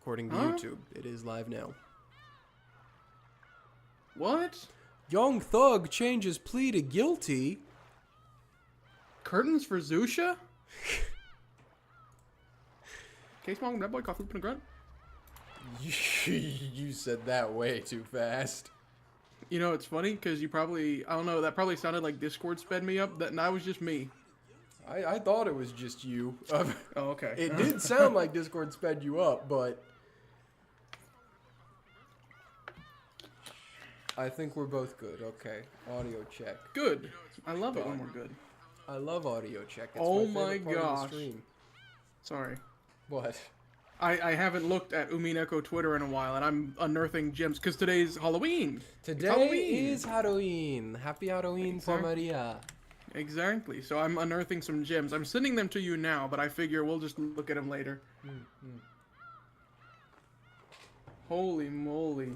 According to YouTube, it is live now. What? Young thug changes plea to guilty. Curtains for Zusha? Case mom, red boy, coffee, open a grunt. You said that way too fast. You know, it's funny because you probably, I don't know, that probably sounded like Discord sped me up. That was just me. I thought it was just you. Oh, okay. It did sound like Discord sped you up, but I think we're both good. Okay, audio check. Good. I love it when we're good. I love audio check. It's Oh my my favorite part of the gosh. stream. Sorry. What? I haven't looked at Umineko Twitter in a while, and I'm unearthing gems because today's Halloween. Today is Halloween. Happy Halloween for Maria. Exactly. So I'm unearthing some gems. I'm sending them to you now, but I figure we'll just look at them later. Holy moly.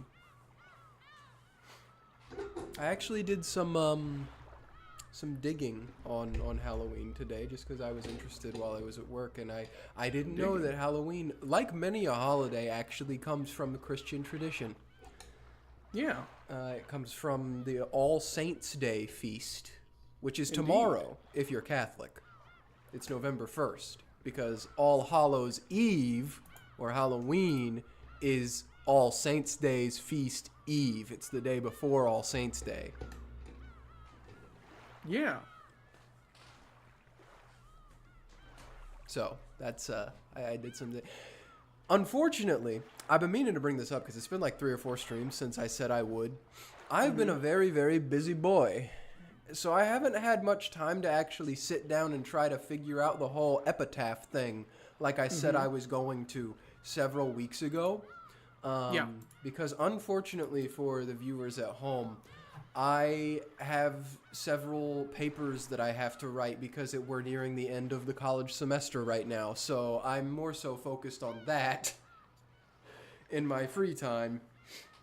I actually did some digging on Halloween today just because I was interested while I was at work, and I didn't know that Halloween, like many a holiday, actually comes from the Christian tradition. Yeah. It comes from the All Saints' Day feast, which is tomorrow if you're Catholic. It's November 1st because All Hallows Eve, or Halloween, is All Saints' Day's feast eve. It's the day before All Saints' Day. Yeah. So that's I did something. Unfortunately, I've been meaning to bring this up because it's been like 3 or 4 streams since I said I would. I've been a very, very busy boy, so I haven't had much time to actually sit down and try to figure out the whole epitaph thing, like I said I was going to several weeks ago. Yeah. Because unfortunately for the viewers at home, I have several papers that I have to write because we're nearing the end of the college semester right now. So I'm more so focused on that in my free time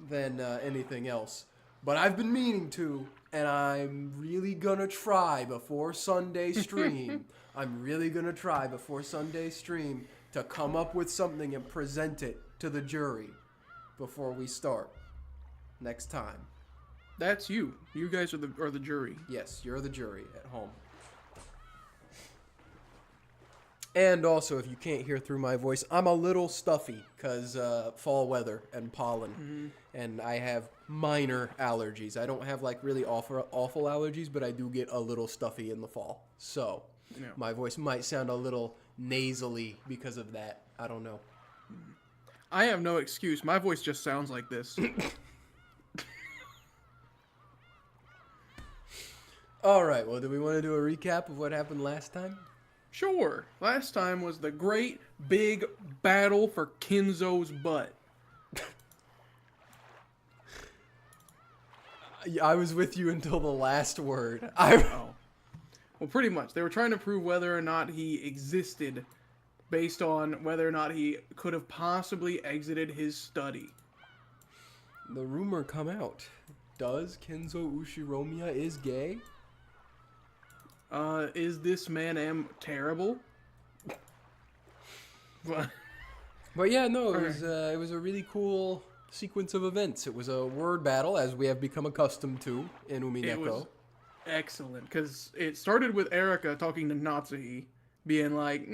than anything else. But I've been meaning to, and I'm really gonna try before Sunday stream. I'm really gonna try before Sunday stream to come up with something and present it to the jury before we start next time. That's you. You guys are the jury. Yes, you're the jury at home. And also, if you can't hear through my voice, I'm a little stuffy because fall weather and pollen. And I have minor allergies. I don't have like really awful allergies, but I do get a little stuffy in the fall. So my voice might sound a little nasally because of that. I don't know. I have no excuse. My voice just sounds like this. All right, well, do we want to do a recap of what happened last time? Sure. Last time was the great big battle for Kinzo's butt. I was with you until the last word. Oh. Well, pretty much. They were trying to prove whether or not he existed based on whether or not he could have possibly exited his study. The rumor come out. Does Kenzo Ushiromiya is gay? Is this man terrible? But yeah, no, it was a really cool sequence of events. It was a word battle, as we have become accustomed to in Umineko. It was excellent, because it started with Erika talking to Natsuhi, being like,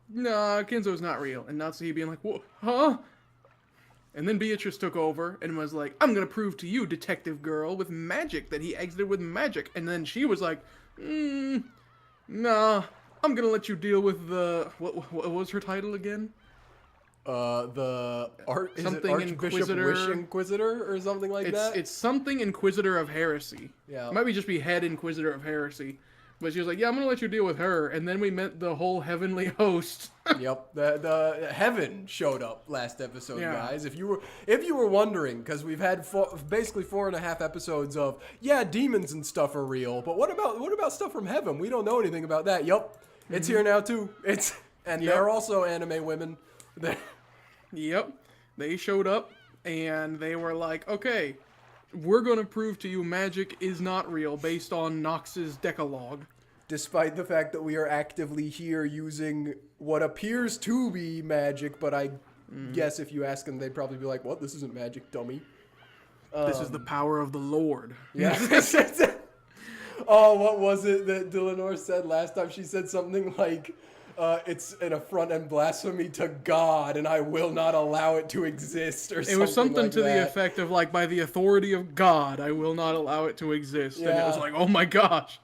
nah, Kenzo's not real. And Natsuhi being like, huh? And then Beatrice took over and was like, I'm going to prove to you, detective girl, with magic that he exited with magic. And then she was like, nah, I'm going to let you deal with the... What was her title again? The something Archbishop Inquisitor. Wish Inquisitor or something like that? It's something Inquisitor of Heresy. Yeah. It might be just be Head Inquisitor of Heresy. But she was like, yeah, I'm going to let you deal with her. And then we met the whole heavenly host. Yep, the heaven showed up last episode, guys. If you were wondering, because we've had basically 4.5 episodes of demons and stuff are real, but what about stuff from heaven? We don't know anything about that. Yep, it's here now too. They're also anime women. Yep, they showed up and they were like, okay, we're gonna prove to you magic is not real based on Knox's Decalogue. Despite the fact that we are actively here using what appears to be magic, but guess if you ask them, they'd probably be like, "What? This isn't magic, dummy." This is the power of the Lord. Yeah. Oh, what was it that Dlanor said last time? She said something like, "It's an affront and blasphemy to God, and I will not allow it to exist," or something. It was something like to that. the effect of like, by the authority of God, I will not allow it to exist. And it was like, oh my gosh.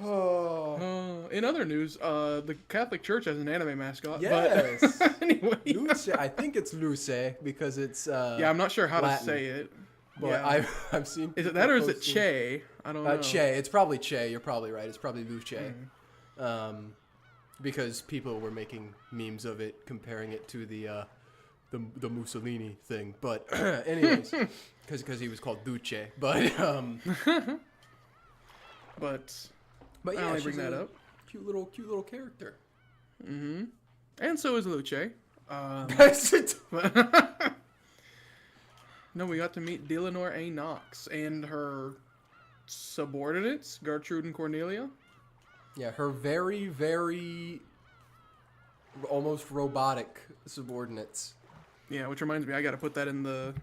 Oh. In other news, the Catholic Church has an anime mascot. Yes. But anyway. Luce, I think it's Luce because it's. Yeah, I'm not sure how Latin, to say it. but Yeah. I've seen. Is it that or is it posting- Che? I don't know. Che. It's probably Che. You're probably right. It's probably Luce. Because people were making memes of it, comparing it to the Mussolini thing. But anyways, because he was called Duce. But But yeah, I only she's bring that a up. Cute little character. And so is Luce. No, we got to meet Dlanor A. Knox and her subordinates, Gertrude and Cornelia. Yeah, her very, very almost robotic subordinates. Yeah, which reminds me, I gotta put that in the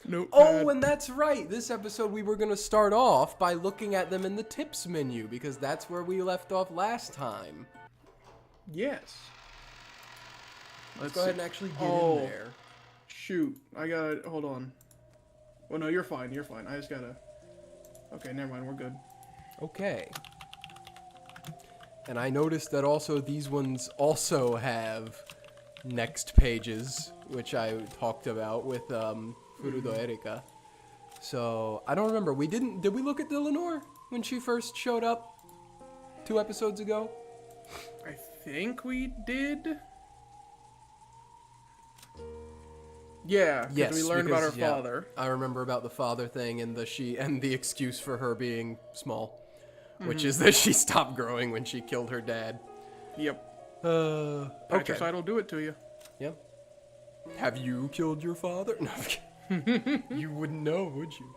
notepad. Oh, and that's right. This episode we were going to start off by looking at them in the tips menu because that's where we left off last time. Yes. Let's go ahead and actually get in there. Shoot, I gotta, hold on. Well, no, you're fine, I just gotta, okay, never mind, we're good. Okay. And I noticed that also these ones also have next pages, which I talked about with Furudo Erika. So, I don't remember. Did we look at Dlanor when she first showed up 2 episodes ago? I think we did. Yeah, because Yes, we learned about her because, yeah, father. I remember about the father thing and the excuse for her being small, which is that she stopped growing when she killed her dad. Yep. Okay. Patricide will do it to you. Yep. Have you killed your father? No, I'm kidding. You wouldn't know, would you?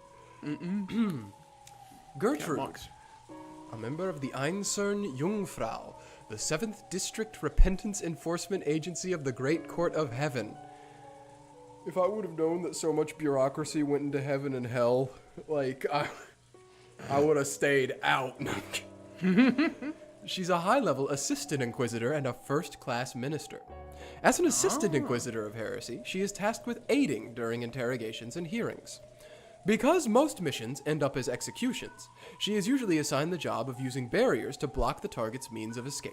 Gertrude, Knox. a member of the Einsern Jungfrau, the 7th District Repentance Enforcement Agency of the Great Court of Heaven. If I would have known that so much bureaucracy went into heaven and hell, like, I would have stayed out. She's a high-level assistant inquisitor and a first-class minister. As an assistant inquisitor of heresy, she is tasked with aiding during interrogations and hearings. Because most missions end up as executions, she is usually assigned the job of using barriers to block the target's means of escape.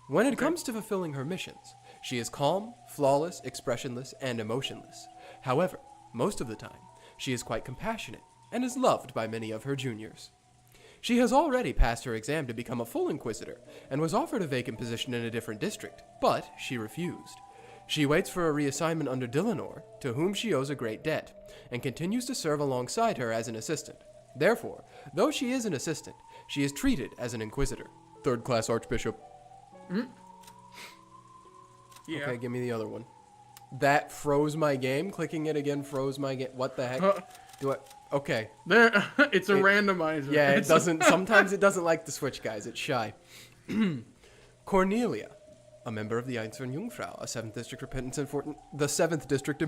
When it comes to fulfilling her missions, she is calm, flawless, expressionless, and emotionless. However, most of the time, she is quite compassionate and is loved by many of her juniors. She has already passed her exam to become a full inquisitor and was offered a vacant position in a different district, but she refused. She waits for a reassignment under Dlanor, to whom she owes a great debt, and continues to serve alongside her as an assistant. Therefore, though she is an assistant, she is treated as an inquisitor. 3rd class archbishop. Yeah. Okay, give me the other one. That froze my game. Clicking it again froze my game. What the heck? Do I? Okay. There, it's a randomizer. Yeah, it doesn't. Sometimes it doesn't like to switch, guys. It's shy. Cornelia, a member of the Einsern Jungfrau, a 7th District Repentance Enforcement. The 7th District.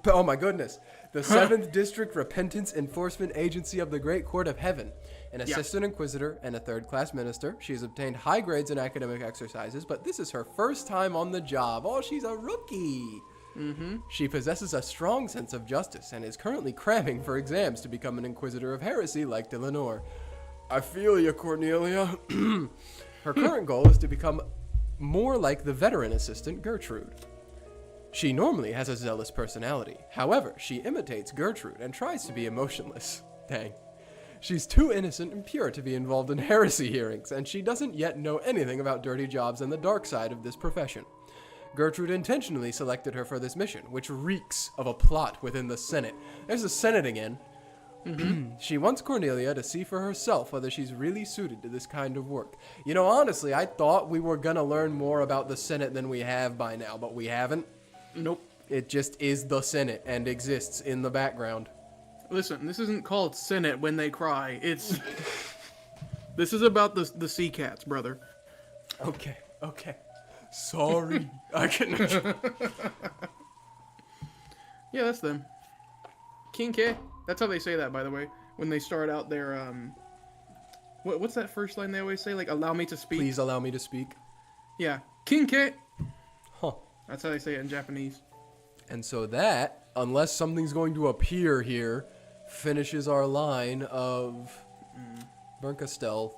Oh my goodness. The 7th District Repentance Enforcement Agency of the Great Court of Heaven. An assistant inquisitor and a 3rd-class minister. She has obtained high grades in academic exercises, but this is her first time on the job. Oh, she's a rookie. She possesses a strong sense of justice and is currently cramming for exams to become an inquisitor of heresy like Dlanor. I feel you, Cornelia. Her current goal is to become more like the veteran assistant Gertrude. She normally has a zealous personality. However, she imitates Gertrude and tries to be emotionless. Dang. She's too innocent and pure to be involved in heresy hearings, and she doesn't yet know anything about dirty jobs and the dark side of this profession. Gertrude intentionally selected her for this mission, which reeks of a plot within the Senate. There's the Senate again. She wants Cornelia to see for herself whether she's really suited to this kind of work. You know, honestly, I thought we were gonna learn more about the Senate than we have by now, but we haven't. Nope. It just is the Senate and exists in the background. Listen, this isn't called Senate when they cry. It's... This is about the sea cats, brother. Okay. Sorry. I can. Yeah, that's them. Kinke. That's how they say that, by the way. When they start out their, what's that first line they always say? Like, allow me to speak? Please allow me to speak. Yeah. Kinke. Huh. That's how they say it in Japanese. And so that, unless something's going to appear here, finishes our line of Bernkastel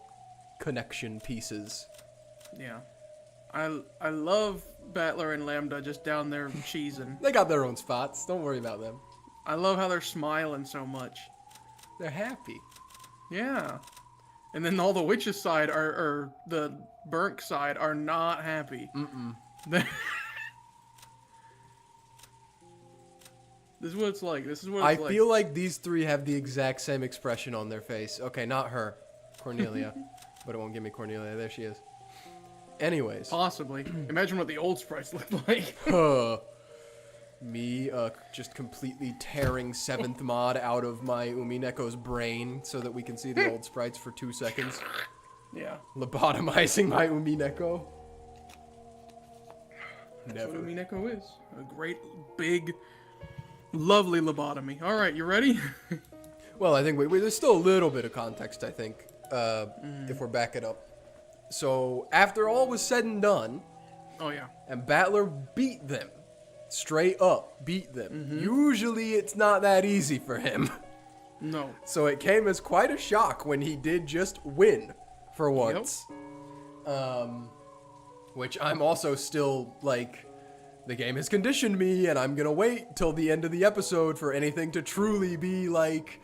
connection pieces. Yeah. I love Battler and Lambda just down there cheesing. They got their own spots. Don't worry about them. I love how they're smiling so much. They're happy. Yeah. And then all the witches side or the Burnk side are not happy. This is what it's like. This is what it's like. I feel like these three have the exact same expression on their face. Okay, not her. Cornelia. But it won't give me Cornelia. There she is. Anyways. Possibly. Imagine what the old sprites look like. Me just completely tearing 7th mod out of my Umineko's brain so that we can see the old sprites for 2 seconds. Yeah. Lobotomizing my Umineko. That's what Umineko is. A great, big, lovely lobotomy. Alright, you ready? Well, I think there's still a little bit of context, I think, if we're backing up. So, after all was said and done, Oh, yeah. and Battler beat them. Straight up beat them. Usually it's not that easy for him. No. So it came as quite a shock when he did just win for once. Yep. Which I'm also still like, the game has conditioned me and I'm gonna wait till the end of the episode for anything to truly be like,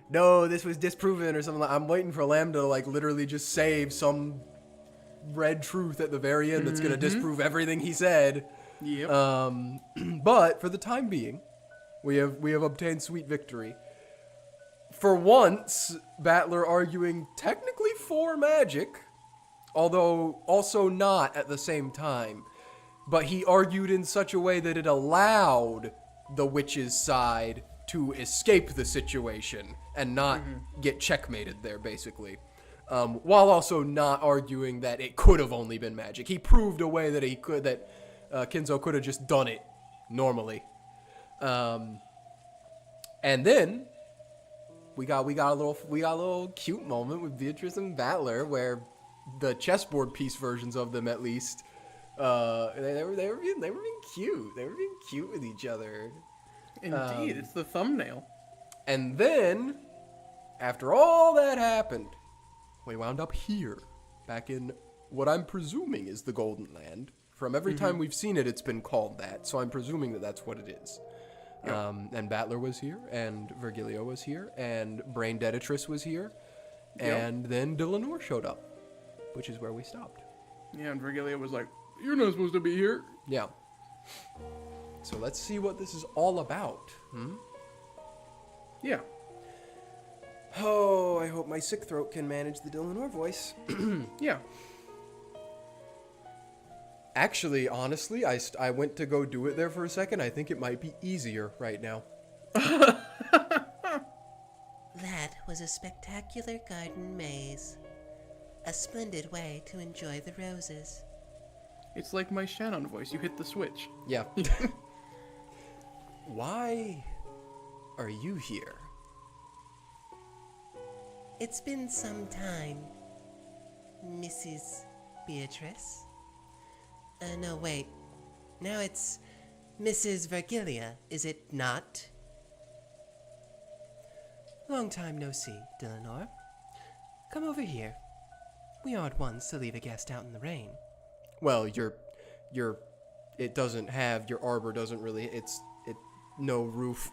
no, this was disproven or something. I'm waiting for Lambda to like literally just save some red truth at the very end that's gonna disprove everything he said. Yep. But for the time being, we have obtained sweet victory. For once, Battler arguing technically for magic, although also not at the same time. But he argued in such a way that it allowed the witch's side to escape the situation and not get checkmated there, basically. While also not arguing that it could have only been magic. He proved a way that Kinzo could have just done it normally. And then we got a little cute moment with Beatrice and Battler where the chessboard piece versions of them, at least, they were being cute. They were being cute with each other. Indeed, it's the thumbnail. And then, after all that happened, we wound up here, back in what I'm presuming is the Golden Land. From every time we've seen it, it's been called that, so I'm presuming that that's what it is. Yep. And Battler was here, and Virgilio was here, and Brain Beatrice was here, and then Dlanor showed up, which is where we stopped. Yeah, and Virgilio was like, "You're not supposed to be here." Yeah. So let's see what this is all about. Yeah. Oh, I hope my sick throat can manage the Dlanor voice. Yeah. Actually, honestly, I went to go do it there for a second. I think it might be easier right now. That was a spectacular garden maze. A splendid way to enjoy the roses. It's like my Shannon voice. You hit the switch. Yeah. Why are you here? It's been some time, Mrs. Beatrice. No, wait. Now it's Mrs. Virgilia, is it not? Long time no see, Dlanor. Come over here. We aren't ones to leave a guest out in the rain. Well, it doesn't have, your arbor doesn't really, no roof.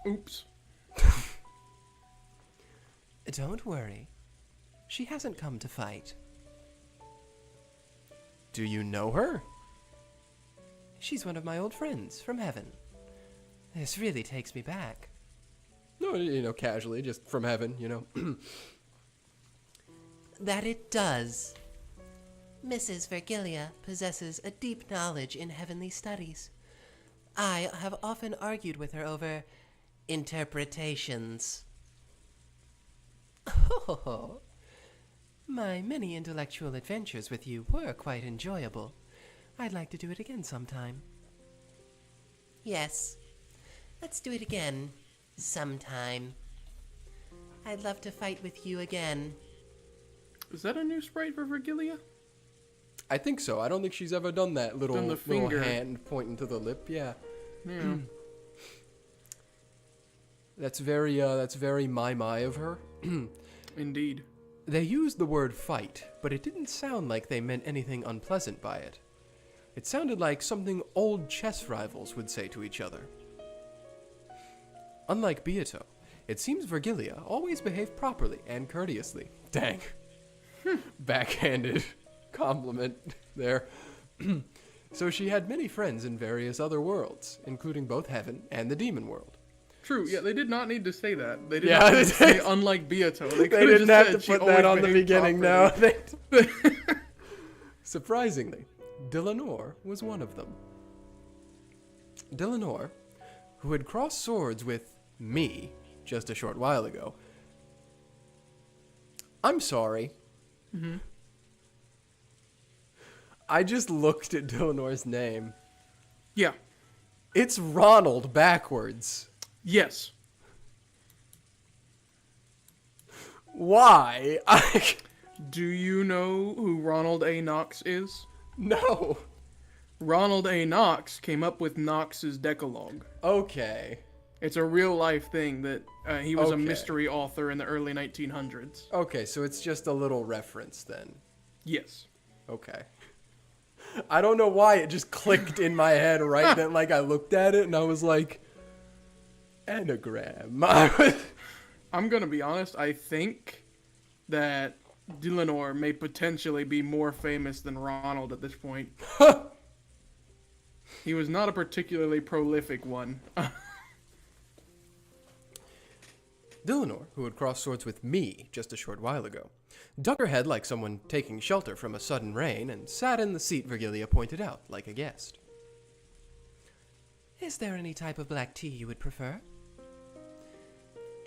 Oops. Don't worry. She hasn't come to fight. Do you know her? She's one of my old friends from heaven. This really takes me back. No, casually, just from heaven, That it does. Mrs. Virgilia possesses a deep knowledge in heavenly studies. I have often argued with her over interpretations. Oh, My many intellectual adventures with you were quite enjoyable. I'd like to do it again sometime. Yes. Let's do it again. Sometime. I'd love to fight with you again. Is that a new sprite for Virgilia? I think so. I don't think she's ever done that little, Done the little finger. hand pointing to the lip. Yeah. Yeah. That's very my of her. Indeed. They used the word fight, but it didn't sound like they meant anything unpleasant by it. It sounded like something old chess rivals would say to each other. Unlike Beato, it seems Virgilia always behaved properly and courteously. Dang. Backhanded compliment there. So she had many friends in various other worlds, including both heaven and the demon world. True, yeah, they did not need to say that. They did Yeah, not they need to say, did. unlike Beato. They could didn't have to said she put that always on the behaved beginning properly. now. Surprisingly, Dlanor was one of them. Dlanor, who had crossed swords with me just a short while ago. I'm sorry. Mm-hmm. I just looked at Dlanor's name. Yeah. It's Ronald backwards. Yes. Why? Do you know who Ronald A. Knox is? No. Ronald A. Knox came up with Knox's Decalogue. Okay. It's a real life thing that he was a Okay. mystery author in the early 1900s. Okay, so it's just a little reference then. Yes. Okay. I don't know why it just clicked in my head right then. Like I looked at it and I was like, anagram. I'm gonna be honest, I think that Dlanor may potentially be more famous than Ronald at this point. He was not a particularly prolific one. Dlanor, who had crossed swords with me just a short while ago, ducked her head like someone taking shelter from a sudden rain and sat in the seat Virgilia pointed out, like a guest. Is there any type of black tea you would prefer?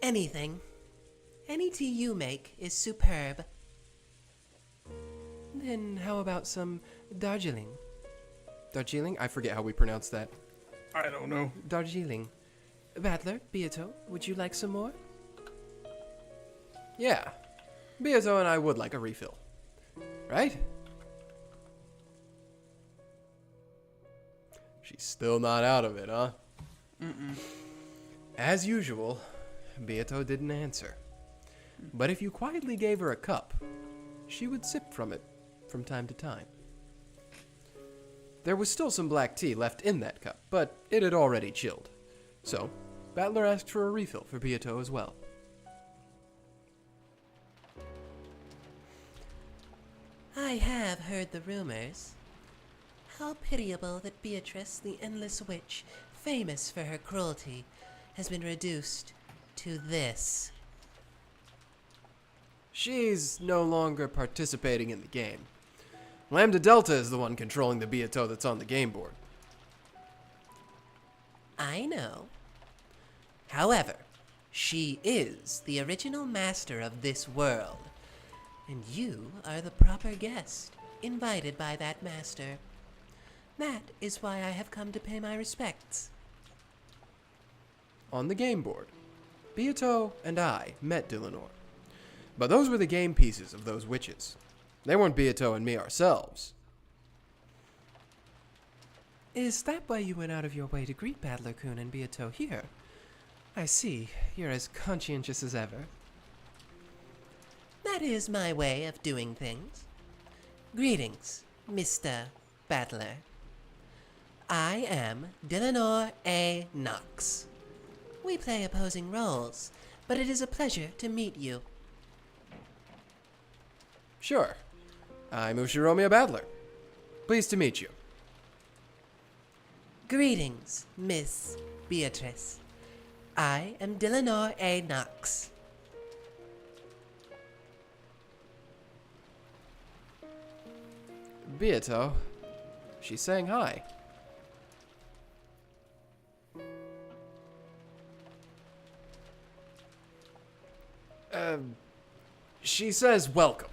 Anything. Any tea you make is superb. Then how about some Darjeeling? Darjeeling? I forget how we pronounce that. I don't know. Darjeeling. Battler, Beato, would you like some more? Yeah. Beato and I would like a refill. Right? She's still not out of it, huh? Mm-mm. As usual, Beato didn't answer. But if you quietly gave her a cup, she would sip from it from time to time. There was still some black tea left in that cup, but it had already chilled. So, Battler asked for a refill for Beato as well. I have heard the rumors. How pitiable that Beatrice, the endless witch, famous for her cruelty, has been reduced to this. She's no longer participating in the game. Lambda Delta is the one controlling the Beato that's on the game board. I know. However, she is the original master of this world, and you are the proper guest, invited by that master. That is why I have come to pay my respects. On the game board, Beato and I met Dlanor. But those were the game pieces of those witches. They weren't Beato and me ourselves. Is that why you went out of your way to greet Battler-kun and Beato here? I see. You're as conscientious as ever. That is my way of doing things. Greetings, Mr. Battler. I am Dlanor A. Knox. We play opposing roles, but it is a pleasure to meet you. Sure. I'm Ushiromiya Battler. Pleased to meet you. Greetings, Miss Beatrice. I am Dlanor A. Knox. Beato, she's saying hi. She says welcome.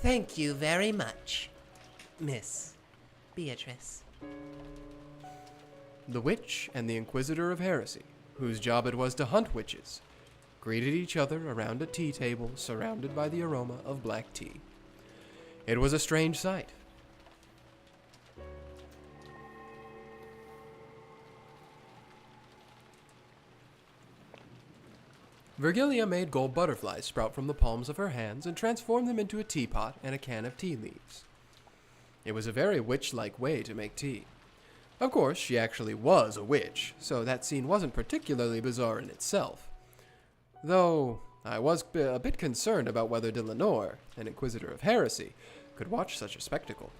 Thank you very much, Miss Beatrice. The witch and the Inquisitor of Heresy, whose job it was to hunt witches, greeted each other around a tea table surrounded by the aroma of black tea. It was a strange sight. Virgilia made gold butterflies sprout from the palms of her hands and transformed them into a teapot and a can of tea leaves. It was a very witch-like way to make tea. Of course, she actually was a witch, so that scene wasn't particularly bizarre in itself. Though, I was a bit concerned about whether Dlanor, an Inquisitor of Heresy, could watch such a spectacle.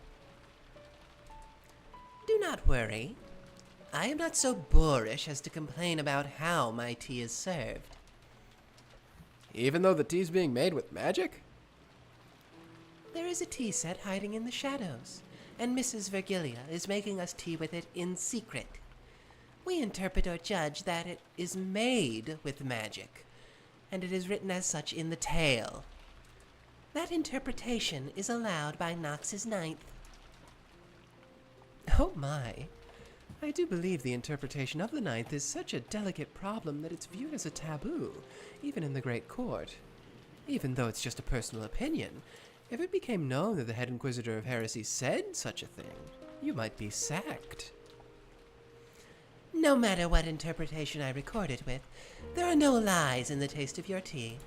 Do not worry. I am not so boorish as to complain about how my tea is served. Even though the tea's being made with magic? There is a tea set hiding in the shadows, and Mrs. Virgilia is making us tea with it in secret. We interpret or judge that it is made with magic, and it is written as such in the tale. That interpretation is allowed by Knox's ninth. Oh my. I do believe the interpretation of the ninth is such a delicate problem that it's viewed as a taboo, even in the Great Court. Even though it's just a personal opinion, if it became known that the head Inquisitor of Heresy said such a thing, you might be sacked. No matter what interpretation I record it with, there are no lies in the taste of your tea.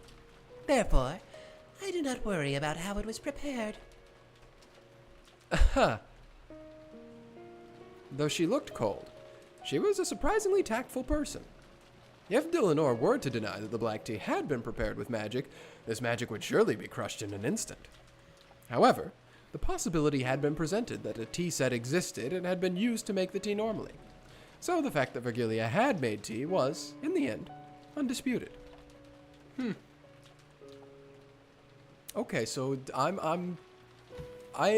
Therefore, I do not worry about how it was prepared. Aha! Though she looked cold, she was a surprisingly tactful person. If Dlanor were to deny that the black tea had been prepared with magic, this magic would surely be crushed in an instant. However, the possibility had been presented that a tea set existed and had been used to make the tea normally. So the fact that Virgilia had made tea was, in the end, undisputed. Okay, so I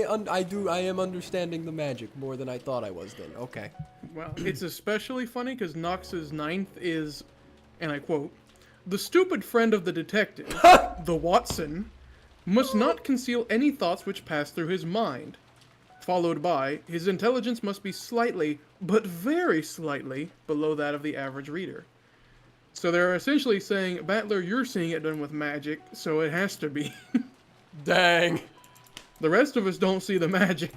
am understanding the magic more than I thought I was then. Okay. Well, it's especially funny because Knox's ninth is, and I quote, "The stupid friend of the detective, the Watson, must not conceal any thoughts which pass through his mind," followed by, "His intelligence must be slightly, but very slightly, below that of the average reader." So they're essentially saying, Battler, you're seeing it done with magic, so it has to be. Dang. The rest of us don't see the magic.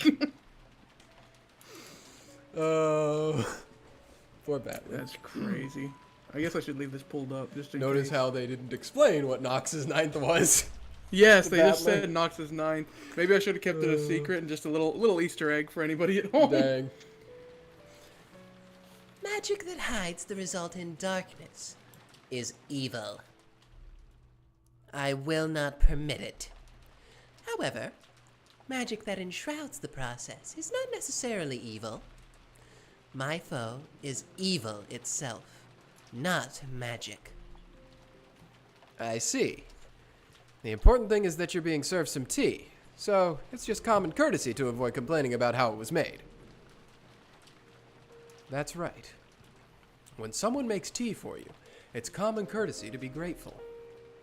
Poor Battler. That's crazy. I guess I should leave this pulled up just in Notice case. how they didn't explain what Knox's ninth was. Yes, they just Battler. said Knox's ninth. Maybe I should have kept it a secret and just a little Easter egg for anybody at home. Dang. Magic that hides the result in darkness is evil. I will not permit it. However, magic that enshrouds the process is not necessarily evil. My foe is evil itself, not magic. I see. The important thing is that you're being served some tea, so it's just common courtesy to avoid complaining about how it was made. That's right. When someone makes tea for you, it's common courtesy to be grateful.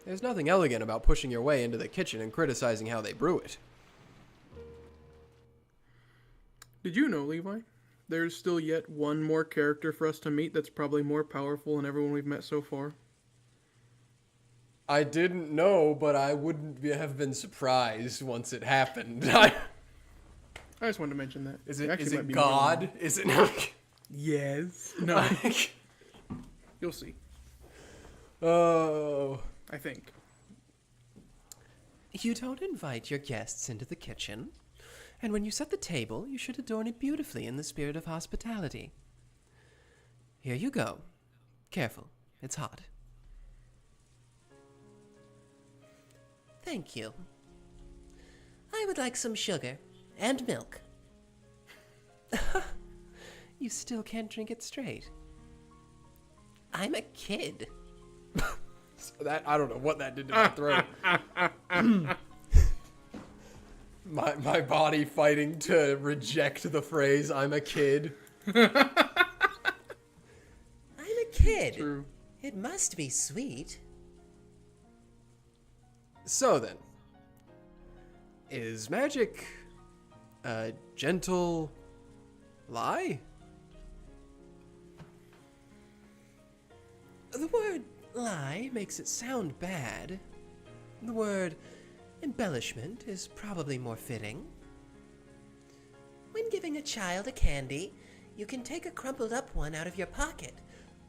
There's nothing elegant about pushing your way into the kitchen and criticizing how they brew it. Did you know, Levi? There's still yet one more character for us to meet that's probably more powerful than everyone we've met so far. I didn't know, but I wouldn't have been surprised once it happened. I just wanted to mention that. Is Actually, it might be more God? than Is it that. Yes. No. You'll see. Oh. I think. You don't invite your guests into the kitchen, and when you set the table, you should adorn it beautifully in the spirit of hospitality. Here you go. Careful, it's hot. Thank you. I would like some sugar and milk. You still can't drink it straight. I'm a kid. That I don't know what that did to my throat. my body fighting to reject the phrase "I'm a kid." I'm a kid. True. It must be sweet. So then, Is magic a gentle lie? The word lie makes it sound bad. The word embellishment is probably more fitting. When giving a child a candy, you can take a crumpled up one out of your pocket,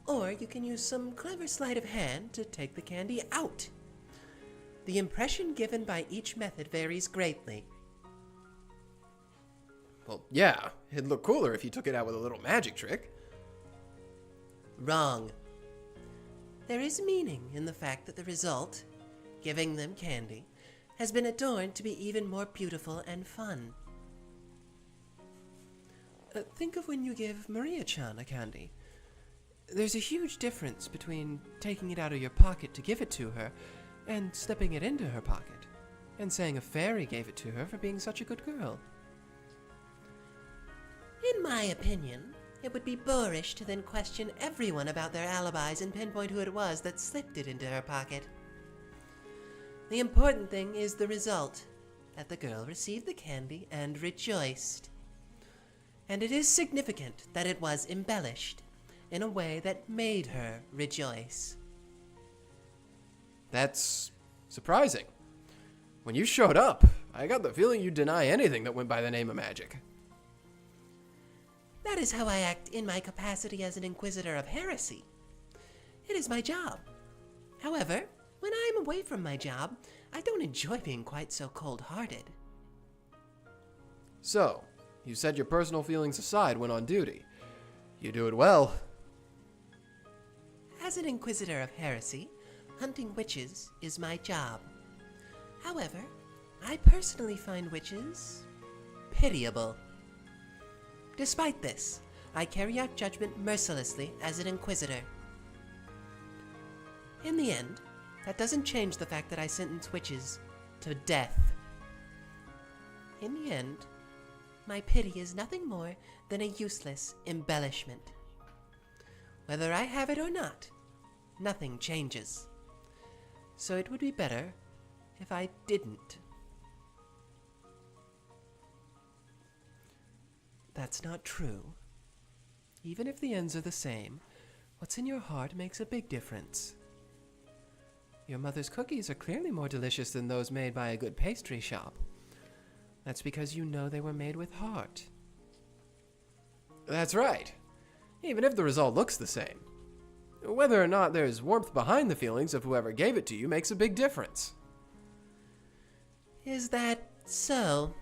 or you can use some clever sleight of hand to take the candy out. The impression given by each method varies greatly. Well, yeah, it'd look cooler if you took it out with a little magic trick. Wrong. There is meaning in the fact that the result, giving them candy, has been adorned to be even more beautiful and fun. Think of when you give Maria-chan a candy. There's a huge difference between taking it out of your pocket to give it to her and slipping it into her pocket and saying a fairy gave it to her for being such a good girl. In my opinion, it would be boorish to then question everyone about their alibis and pinpoint who it was that slipped it into her pocket. The important thing is the result, that the girl received the candy and rejoiced. And it is significant that it was embellished in a way that made her rejoice. That's surprising. When you showed up, I got the feeling you'd deny anything that went by the name of magic. That is how I act in my capacity as an Inquisitor of Heresy. It is my job. However, when I am away from my job, I don't enjoy being quite so cold-hearted. So, you set your personal feelings aside when on duty. You do it well. As an Inquisitor of Heresy, hunting witches is my job. However, I personally find witches pitiable. Despite this, I carry out judgment mercilessly as an Inquisitor. In the end, that doesn't change the fact that I sentence witches to death. In the end, my pity is nothing more than a useless embellishment. Whether I have it or not, nothing changes. So it would be better if I didn't. That's not true. Even if the ends are the same, what's in your heart makes a big difference. Your mother's cookies are clearly more delicious than those made by a good pastry shop. That's because you know they were made with heart. That's right. Even if the result looks the same. Whether or not there's warmth behind the feelings of whoever gave it to you makes a big difference. Is that so?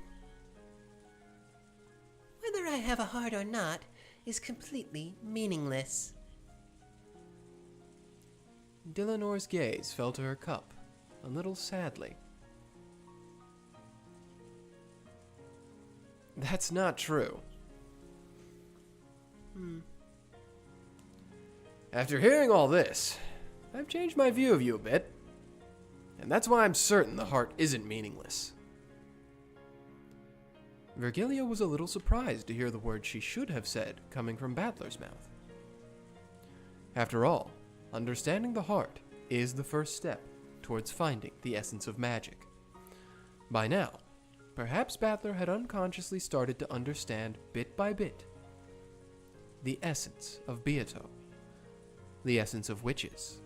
Whether I have a heart or not is completely meaningless. Dlanor's gaze fell to her cup, a little sadly. That's not true. After hearing all this, I've changed my view of you a bit. And that's why I'm certain the heart isn't meaningless. Virgilia was a little surprised to hear the words she should have said coming from Battler's mouth. After all, understanding the heart is the first step towards finding the essence of magic. By now, perhaps Battler had unconsciously started to understand bit by bit the essence of Beato, the essence of witches,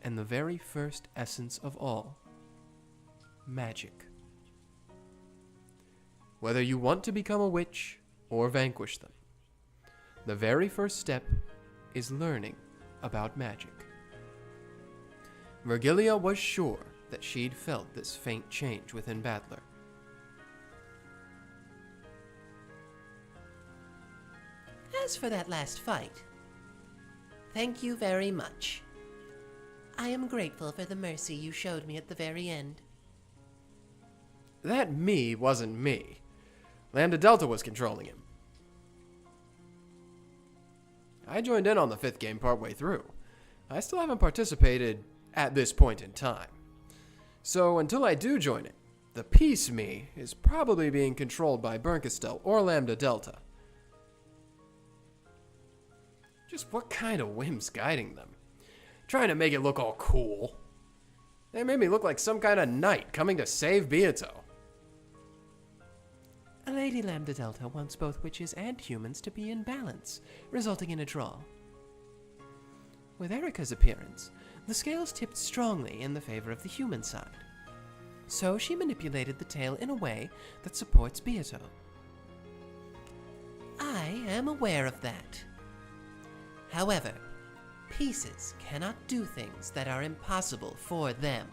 and the very first essence of all, magic. Whether you want to become a witch or vanquish them, the very first step is learning about magic. Virgilia was sure that she'd felt this faint change within Battler. As for that last fight, thank you very much. I am grateful for the mercy you showed me at the very end. That me wasn't me. Lambda Delta was controlling him. I joined in on the 5th game partway through. I still haven't participated at this point in time. So until I do join it, the peace me is probably being controlled by Bernkastel or Lambda Delta. Just what kind of whim's guiding them? Trying to make it look all cool. They made me look like some kind of knight coming to save Beato. Lady Lambda Delta wants both witches and humans to be in balance, resulting in a draw. With Erika's appearance, the scales tipped strongly in the favor of the human side. So she manipulated the tale in a way that supports Beato. I am aware of that. However, pieces cannot do things that are impossible for them,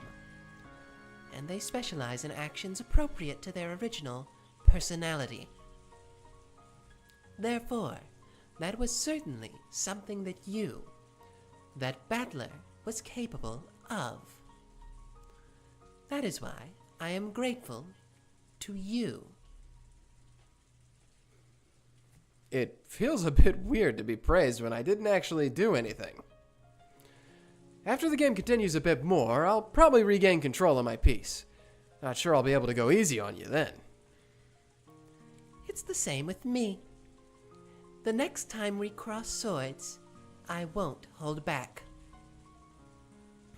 and they specialize in actions appropriate to their original personality. Therefore, that was certainly something that that battler, was capable of. That is why I am grateful to you. It feels a bit weird to be praised when I didn't actually do anything. After the game continues a bit more, I'll probably regain control of my piece. Not sure I'll be able to go easy on you then. It's the same with me. The next time we cross swords, I won't hold back.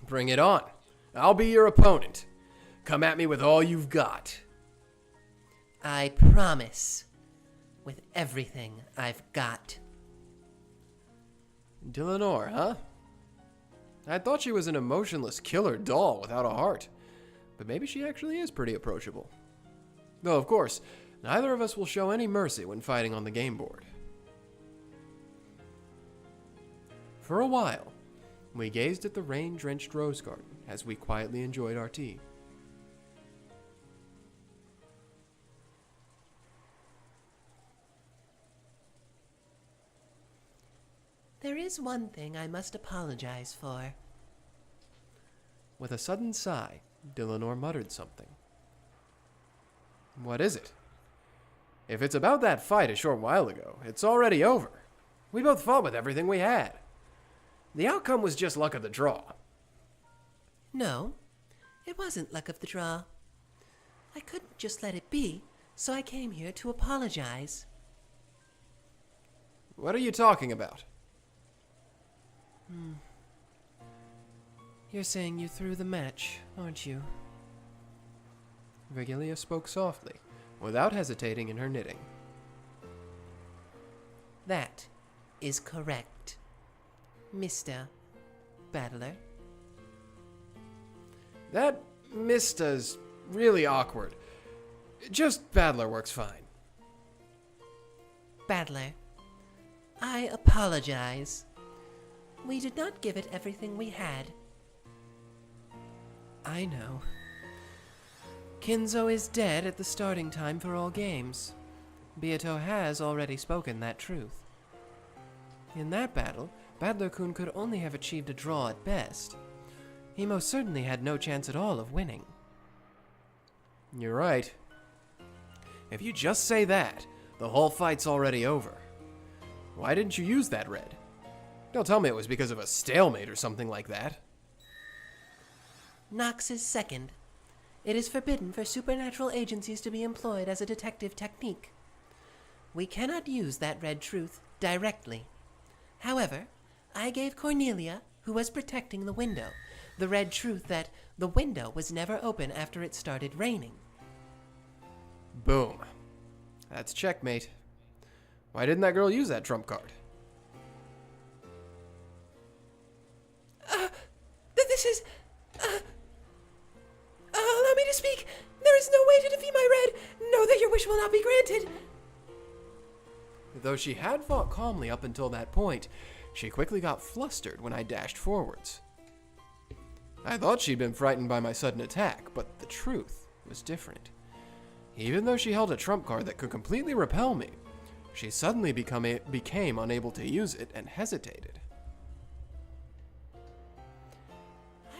Bring it on. I'll be your opponent. Come at me with all you've got. I promise. With everything I've got. Dlanor, huh? I thought she was an emotionless killer doll without a heart. But maybe she actually is pretty approachable. Though, of course, neither of us will show any mercy when fighting on the game board. For a while, we gazed at the rain-drenched rose garden as we quietly enjoyed our tea. There is one thing I must apologize for. With a sudden sigh, Dlanor muttered something. What is it? If it's about that fight a short while ago, it's already over. We both fought with everything we had. The outcome was just luck of the draw. No, it wasn't luck of the draw. I couldn't just let it be, so I came here to apologize. What are you talking about? You're saying you threw the match, aren't you? Virgilia spoke softly, without hesitating in her knitting. That is correct, Mr. Battler. That Mista's really awkward. Just Battler works fine. Battler, I apologize. We did not give it everything we had. I know. Kinzo is dead at the starting time for all games. Beato has already spoken that truth. In that battle, Battler-kun could only have achieved a draw at best. He most certainly had no chance at all of winning. You're right. If you just say that, the whole fight's already over. Why didn't you use that red? Don't tell me it was because of a stalemate or something like that. Knox is second. It is forbidden for supernatural agencies to be employed as a detective technique. We cannot use that red truth directly. However, I gave Cornelia, who was protecting the window, the red truth that the window was never open after it started raining. Boom. That's checkmate. Why didn't that girl use that trump card? This is... allow me to speak. There is no way to defeat my red. Know that your wish will not be granted. Though she had fought calmly up until that point, she quickly got flustered when I dashed forwards. I thought she'd been frightened by my sudden attack, but the truth was different. Even though she held a trump card that could completely repel me, she suddenly became unable to use it and hesitated.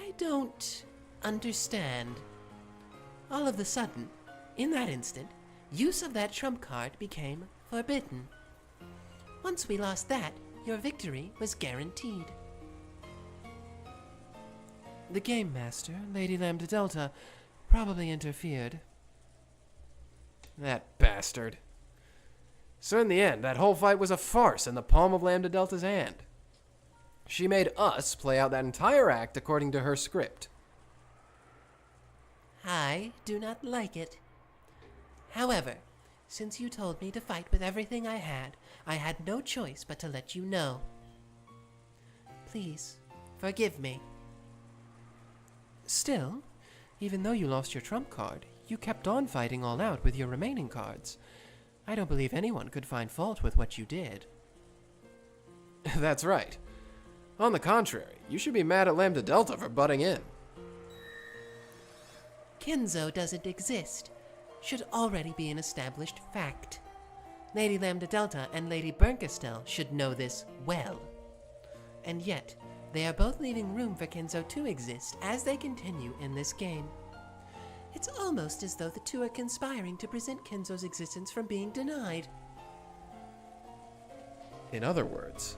I don't understand. All of a sudden, in that instant, use of that trump card became forbidden. Once we lost that, your victory was guaranteed. The game master, Lady Lambda Delta, probably interfered. That bastard. So in the end, that whole fight was a farce in the palm of Lambda Delta's hand. She made us play out that entire act according to her script. I do not like it. However, since you told me to fight with everything I had no choice but to let you know. Please, forgive me. Still, even though you lost your trump card, you kept on fighting all out with your remaining cards. I don't believe anyone could find fault with what you did. That's right. On the contrary, you should be mad at Lambda Delta for butting in. Kenzo doesn't exist. Should already be an established fact. Lady Lambda Delta and Lady Bernkastel should know this well. And yet, they are both leaving room for Kenzo to exist as they continue in this game. It's almost as though the two are conspiring to prevent Kenzo's existence from being denied. In other words,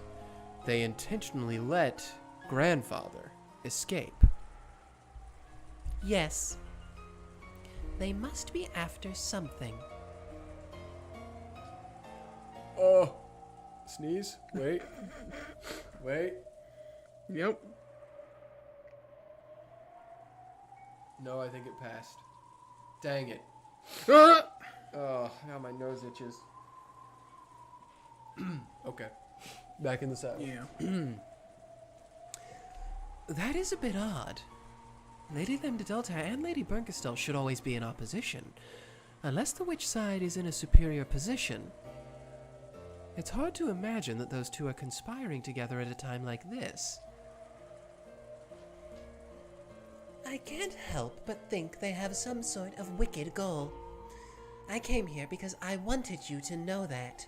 they intentionally let Grandfather escape. Yes. They must be after something. Oh, sneeze. Wait. Wait. Yep. No, I think it passed. Dang it. Ah! Oh, now my nose itches. Okay. Back in the saddle. Yeah. That is a bit odd. Lady Lambda Delta and Lady Bernkastel should always be in opposition, unless the witch side is in a superior position. It's hard to imagine that those two are conspiring together at a time like this. I can't help but think they have some sort of wicked goal. I came here because I wanted you to know that.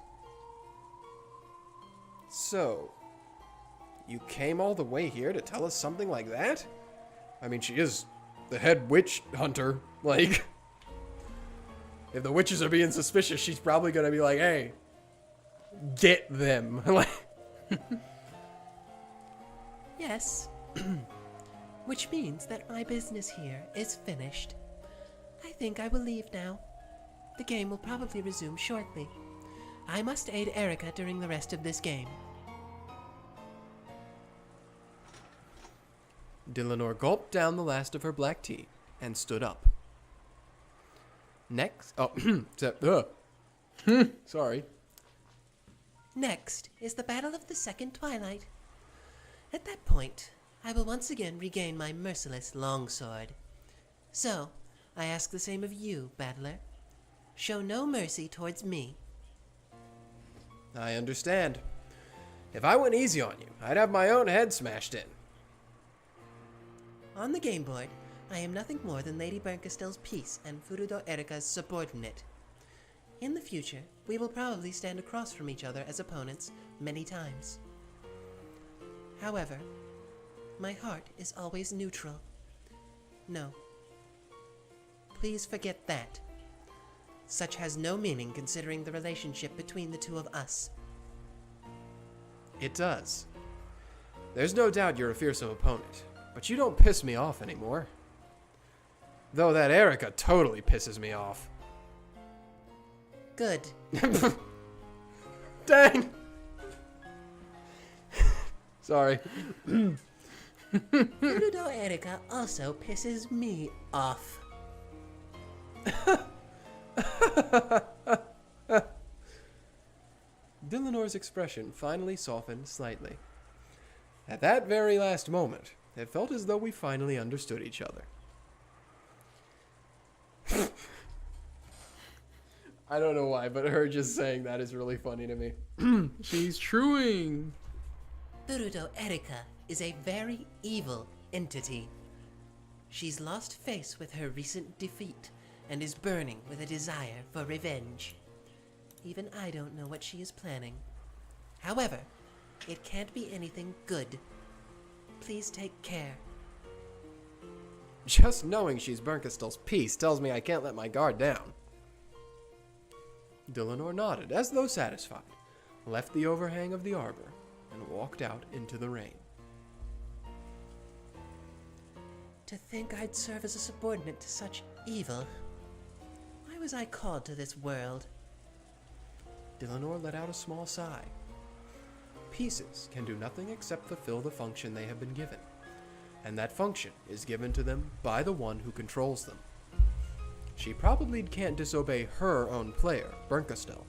So, you came all the way here to tell us something like that? I mean, she is the head witch hunter. Like, if the witches are being suspicious, she's probably gonna be like, hey, get them. Yes. Which means that my business here is finished. I think I will leave now. The game will probably resume shortly. I must aid Erika during the rest of this game. Dlanor gulped down the last of her black tea and stood up. Next, sorry. Next is the Battle of the Second Twilight. At that point, I will once again regain my merciless longsword. So, I ask the same of you, battler. Show no mercy towards me. I understand. If I went easy on you, I'd have my own head smashed in. On the game board, I am nothing more than Lady Bernkastel's piece and Furudo Erika's subordinate. In the future, we will probably stand across from each other as opponents many times. However, my heart is always neutral. No. Please forget that. Such has no meaning considering the relationship between the two of us. It does. There's no doubt you're a fearsome opponent, but you don't piss me off anymore. Though that Erika totally pisses me off. Good. Dang! Sorry. Furudo Erika also pisses me off. Dlanor's expression finally softened slightly. At that very last moment, it felt as though we finally understood each other. I don't know why, but her just saying that is really funny to me. She's truing. Furudo Erika is a very evil entity. She's lost face with her recent defeat and is burning with a desire for revenge. Even I don't know what she is planning. However, it can't be anything good. Please take care. Just knowing she's Bernkastel's piece tells me I can't let my guard down. Dlanor nodded as though satisfied, left the overhang of the arbor, and walked out into the rain. To think I'd serve as a subordinate to such evil. Why was I called to this world? Dlanor let out a small sigh. Pieces can do nothing except fulfill the function they have been given, and that function is given to them by the one who controls them. she probably can't disobey her own player, Bernkastel.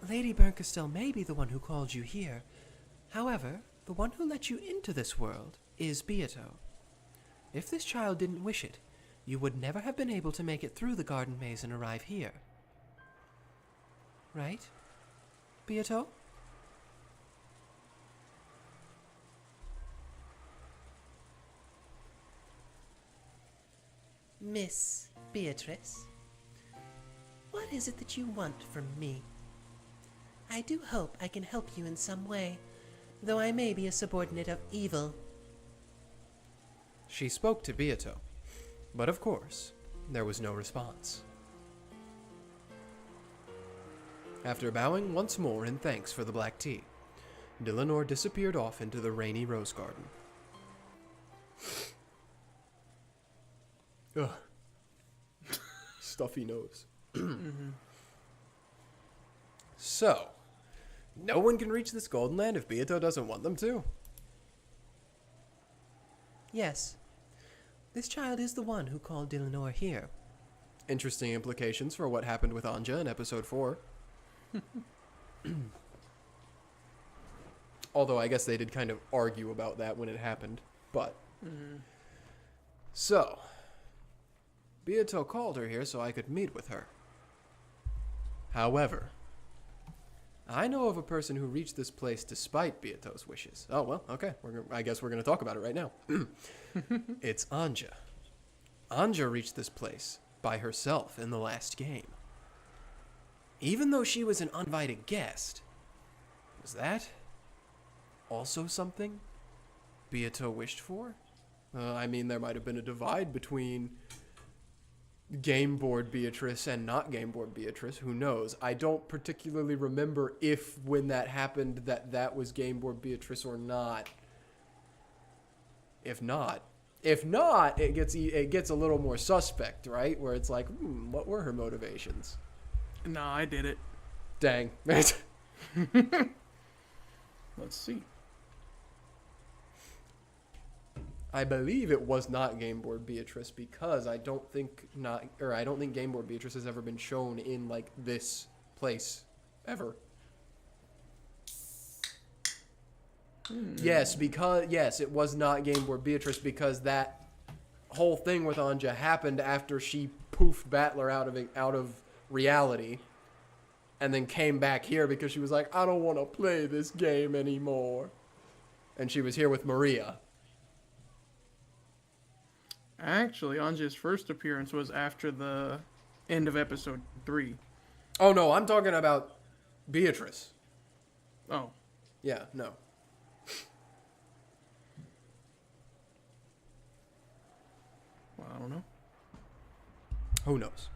Lady Bernkastel may be the one who called you here. However, the one who let you into this world is Beato. If this child didn't wish it, you would never have been able to make it through the garden maze and arrive here. Right, Beato? Miss Beatrice, what is it that you want from me? I do hope I can help you in some way, though I may be a subordinate of evil. She spoke to Beato, but of course, there was no response. After bowing once more in thanks for the black tea, Dlanor disappeared off into the rainy rose garden. Ugh. Stuffy nose. So, no one can reach this golden land if Beato doesn't want them to? Yes, this child is the one who called Dlanor here. Interesting implications for what happened with Anja in episode 4. Although I guess they did kind of argue about that when it happened. But, so, Beato called her here so I could meet with her. However, I know of a person who reached this place despite Beato's wishes. Oh, well, okay. I guess we're going to talk about it right now. It's Anja. Anja reached this place by herself in the last game. Even though she was an uninvited guest, was that also something Beato wished for? I mean, there might have been a divide between game board Beatrice and not game board Beatrice. Who knows? I don't particularly remember if when that happened that was game board Beatrice or not. If not, it gets a little more suspect, right? Where it's like, what were her motivations? Nah, I did it. Dang. Let's see. I believe it was not Game Board Beatrice because I don't think Game Board Beatrice has ever been shown in like this place ever. Yes, it was not Game Board Beatrice because that whole thing with Anja happened after she poofed Battler out of reality and then came back here because she was like, I don't want to play this game anymore. And she was here with Maria. Actually, Anja's first appearance was after the end of episode 3. Oh, no, I'm talking about Beatrice. Oh. Yeah, no. Well, I don't know. Who knows?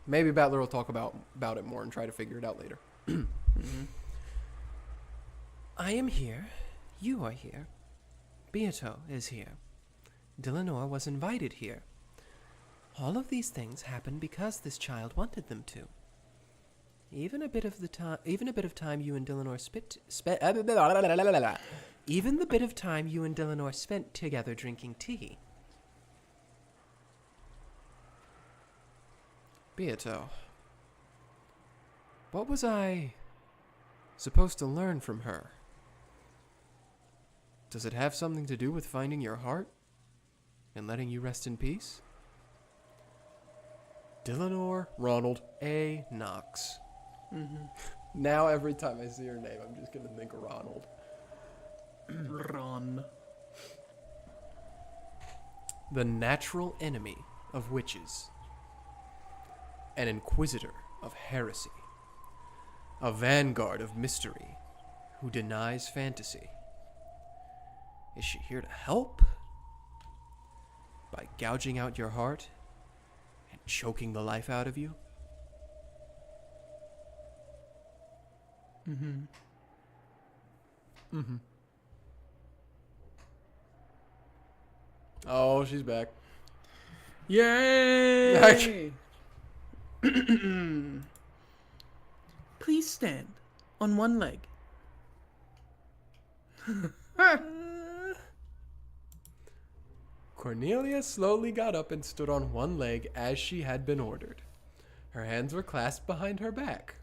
Maybe Battler will talk about it more and try to figure it out later. I am here. You are here. Beato is here. Dlanor was invited here. All of these things happened because this child wanted them to. Even the bit of time you and Dlanor spent together drinking tea. Beato, what was I supposed to learn from her? Does it have something to do with finding your heart and letting you rest in peace? Dlanor Ronald A. Knox. Now every time I see her name, I'm just going to think Ronald. Ron. The natural enemy of witches. An inquisitor of heresy. A vanguard of mystery who denies fantasy. Is she here to help? By gouging out your heart and choking the life out of you? Oh, she's back. Yay! Please stand on one leg. Cornelia slowly got up and stood on one leg as she had been ordered. Her hands were clasped behind her back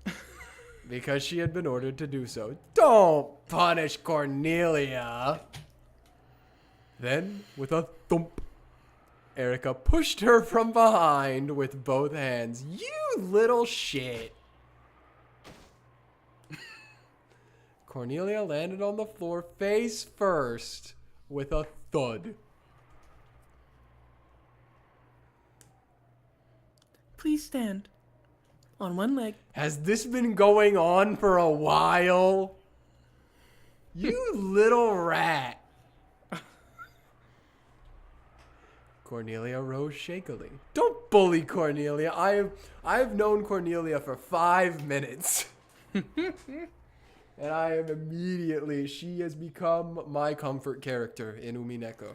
because she had been ordered to do so. Don't punish Cornelia! Then, with a thump, Erika pushed her from behind with both hands. You little shit! Cornelia landed on the floor face first with a thud. Please stand on one leg. Has this been going on for a while? You little rat. Cornelia rose shakily. Don't bully Cornelia. I've known Cornelia for 5 minutes. And I am immediately, she has become my comfort character in Umineko.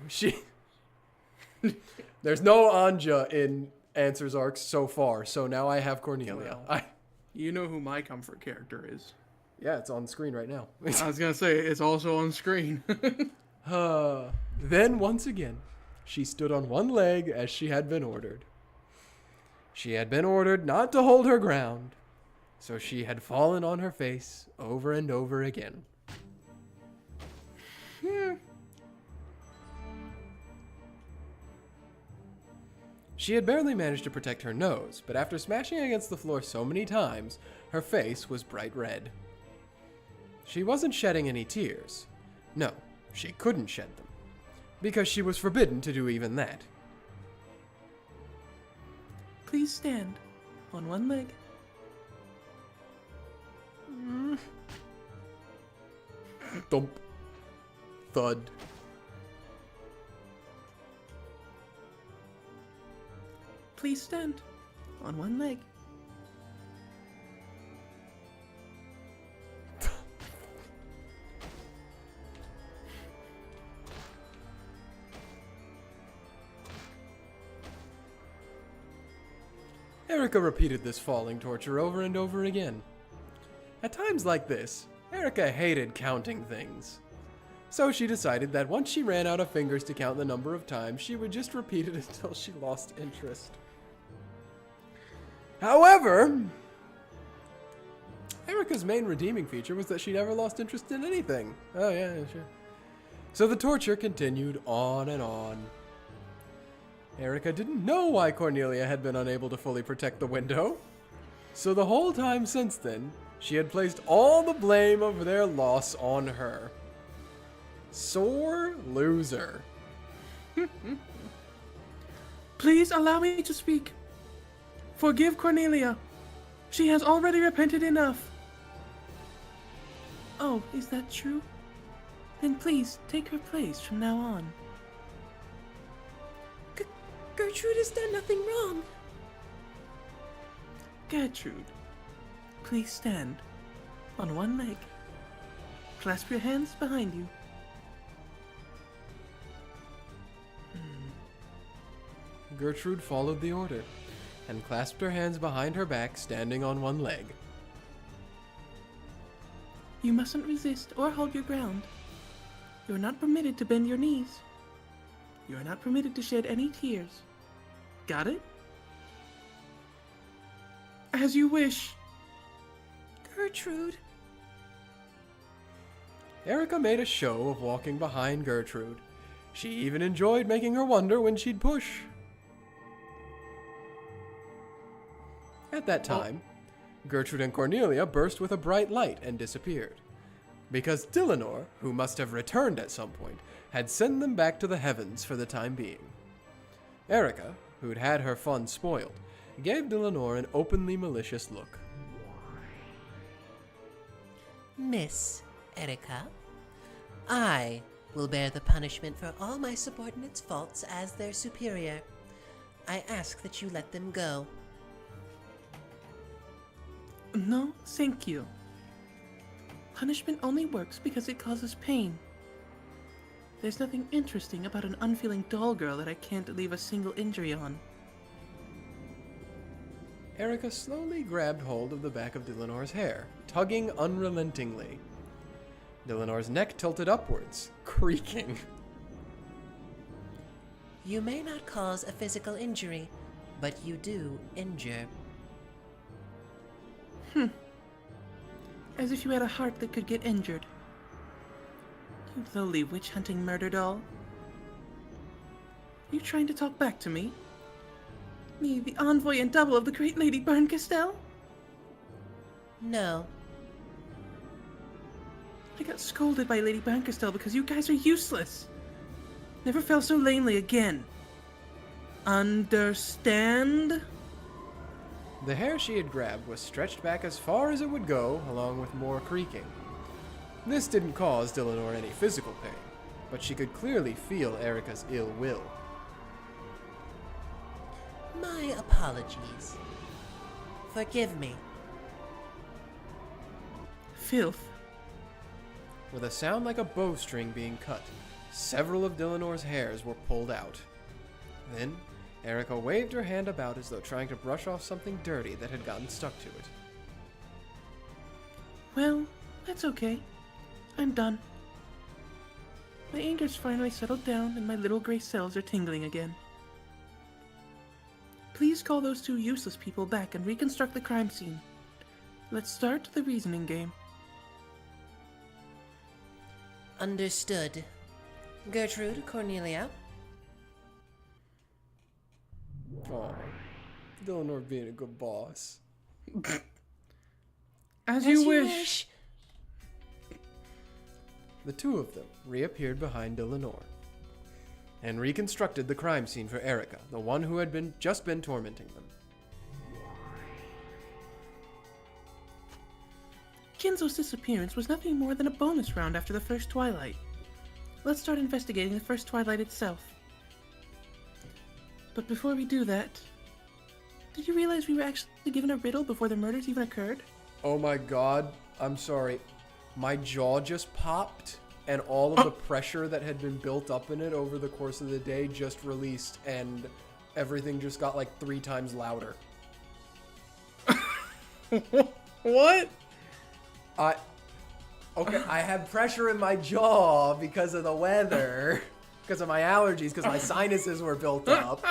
There's no Anja in Answers Arcs so far, so now I have Cornelia. Well, you know who my comfort character is. Yeah, it's on screen right now. I was going to say, it's also on screen. Then, once again, she stood on one leg as she had been ordered. She had been ordered not to hold her ground, so she had fallen on her face over and over again. She had barely managed to protect her nose, but after smashing against the floor so many times, her face was bright red. She wasn't shedding any tears. No, she couldn't shed them, because she was forbidden to do even that. Please stand on one leg. Thump. Thud. Please stand on one leg. Erika repeated this falling torture over and over again. At times like this, Erika hated counting things. So she decided that once she ran out of fingers to count the number of times, she would just repeat it until she lost interest. However, Erika's main redeeming feature was that she never lost interest in anything. Oh yeah, sure. So the torture continued on and on. Erika didn't know why Cornelia had been unable to fully protect the window. So the whole time since then, she had placed all the blame of their loss on her. Sore loser. Please allow me to speak. Forgive Cornelia. She has already repented enough. Oh, is that true? Then please take her place from now on. Gertrude has done nothing wrong. Gertrude, please stand on one leg. Clasp your hands behind you. Gertrude followed the order and clasped her hands behind her back, standing on one leg. You mustn't resist or hold your ground. You are not permitted to bend your knees. You are not permitted to shed any tears. Got it? As you wish. Gertrude. Erika made a show of walking behind Gertrude. She even enjoyed making her wonder when she'd push. At that time, Gertrude and Cornelia burst with a bright light and disappeared, because Dlanor, who must have returned at some point, had sent them back to the heavens for the time being. Erika, who'd had her fun spoiled, gave Dlanor an openly malicious look. Miss Erika, I will bear the punishment for all my subordinates' faults as their superior. I ask that you let them go. No, thank you. Punishment only works because it causes pain. There's nothing interesting about an unfeeling doll girl that I can't leave a single injury on. Erika slowly grabbed hold of the back of Dlanor's hair, tugging unrelentingly. Dlanor's neck tilted upwards, creaking. You may not cause a physical injury, but you do injure. As if you had a heart that could get injured. You lowly witch-hunting murder doll. You trying to talk back to me? Me, the envoy and double of the great Lady Barncastel? No. I got scolded by Lady Barncastel because you guys are useless. Never fell so lamely again. Understand? The hair she had grabbed was stretched back as far as it would go, along with more creaking. This didn't cause Dlanor any physical pain, but she could clearly feel Erika's ill will. My apologies. Forgive me. Filth. With a sound like a bowstring being cut, several of Dlanor's hairs were pulled out. Then, Erika waved her hand about as though trying to brush off something dirty that had gotten stuck to it. Well, that's okay. I'm done. My anger's finally settled down and my little gray cells are tingling again. Please call those two useless people back and reconstruct the crime scene. Let's start the reasoning game. Understood. Gertrude, Cornelia. Aw, Dlanor being a good boss. As you wish. The two of them reappeared behind Dlanor and reconstructed the crime scene for Erika, the one who had just been tormenting them. Kinzo's disappearance was nothing more than a bonus round after the first Twilight. Let's start investigating the first Twilight itself. But before we do that, did you realize we were actually given a riddle before the murders even occurred? Oh my god, I'm sorry. My jaw just popped, and all of the pressure that had been built up in it over the course of the day just released, and everything just got like 3 times louder. What? Okay, I have pressure in my jaw because of the weather, because of my allergies, because my sinuses were built up.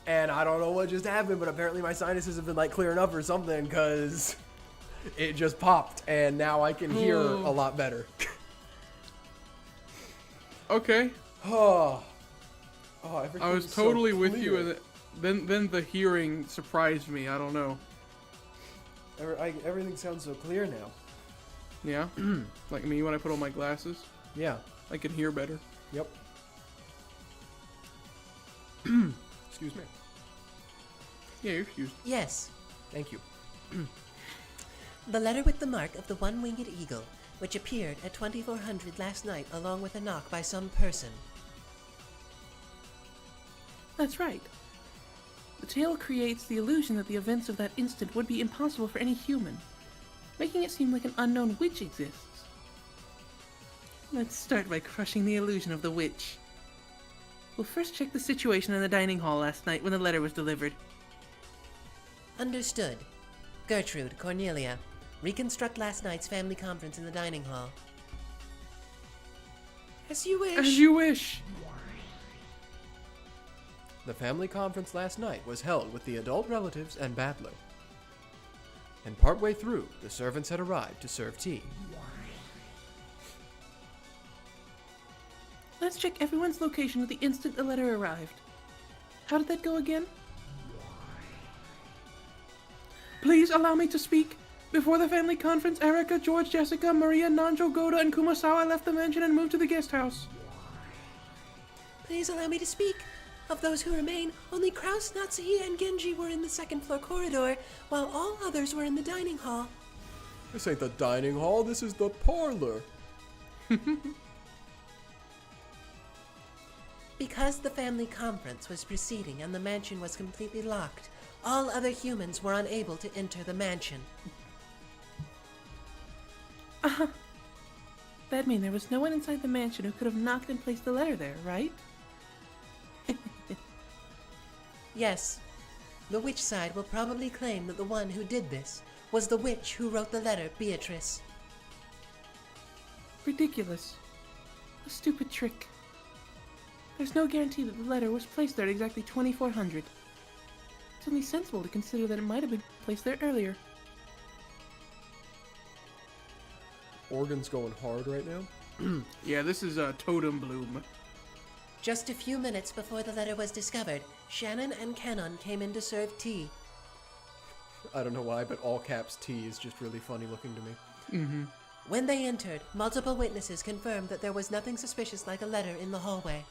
And I don't know what just happened, but apparently my sinuses have been like clearing up or something, because it just popped, and now I can hear a lot better. Okay. Oh, I was totally with you, and then the hearing surprised me. I don't know. Everything sounds so clear now. Yeah? Like me when I put on my glasses. Yeah. I can hear better. Yep. Excuse me. Yeah, you're excused. Yes. Thank you. The letter with the mark of the one-winged eagle, which appeared at 2400 last night along with a knock by some person. That's right. The tale creates the illusion that the events of that instant would be impossible for any human, making it seem like an unknown witch exists. Let's start by crushing the illusion of the witch. We'll first check the situation in the dining hall last night when the letter was delivered. Understood. Gertrude, Cornelia, reconstruct last night's family conference in the dining hall. As you wish. As you wish. The family conference last night was held with the adult relatives and Badler. And partway through, the servants had arrived to serve tea. Let's check everyone's location at the instant the letter arrived. How did that go again? Please allow me to speak. Before the family conference, Erika, George, Jessica, Maria, Nanjo, Goda, and Kumasawa left the mansion and moved to the guest house. Please allow me to speak. Of those who remain, only Kraus, Natsuhi, and Genji were in the second-floor corridor, while all others were in the dining hall. This ain't the dining hall, this is the parlor. Because the family conference was proceeding and the mansion was completely locked, all other humans were unable to enter the mansion. That means there was no one inside the mansion who could have knocked and placed the letter there, right? Yes. The witch side will probably claim that the one who did this was the witch who wrote the letter, Beatrice. Ridiculous. A stupid trick. There's no guarantee that the letter was placed there at exactly 2400. It's only sensible to consider that it might have been placed there earlier. Organ's going hard right now. Yeah, this is Totem Bloom. Just a few minutes before the letter was discovered, Shannon and Canon came in to serve tea. I don't know why, but all caps T is just really funny looking to me. Mm-hmm. When they entered, multiple witnesses confirmed that there was nothing suspicious like a letter in the hallway.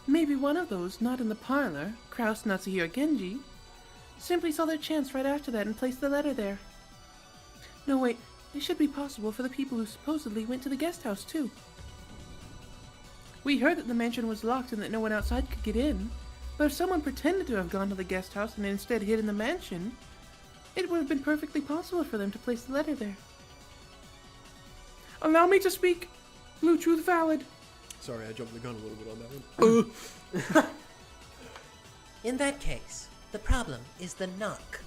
Maybe one of those, not in the parlor, Kraus, Natsuhiro, Genji, simply saw their chance right after that and placed the letter there. No, wait, it should be possible for the people who supposedly went to the guest house, too. We heard that the mansion was locked and that no one outside could get in, but if someone pretended to have gone to the guest house and instead hid in the mansion, it would have been perfectly possible for them to place the letter there. Allow me to speak! Blue truth valid! Sorry, I jumped the gun a little bit on that one. In that case, the problem is the knock.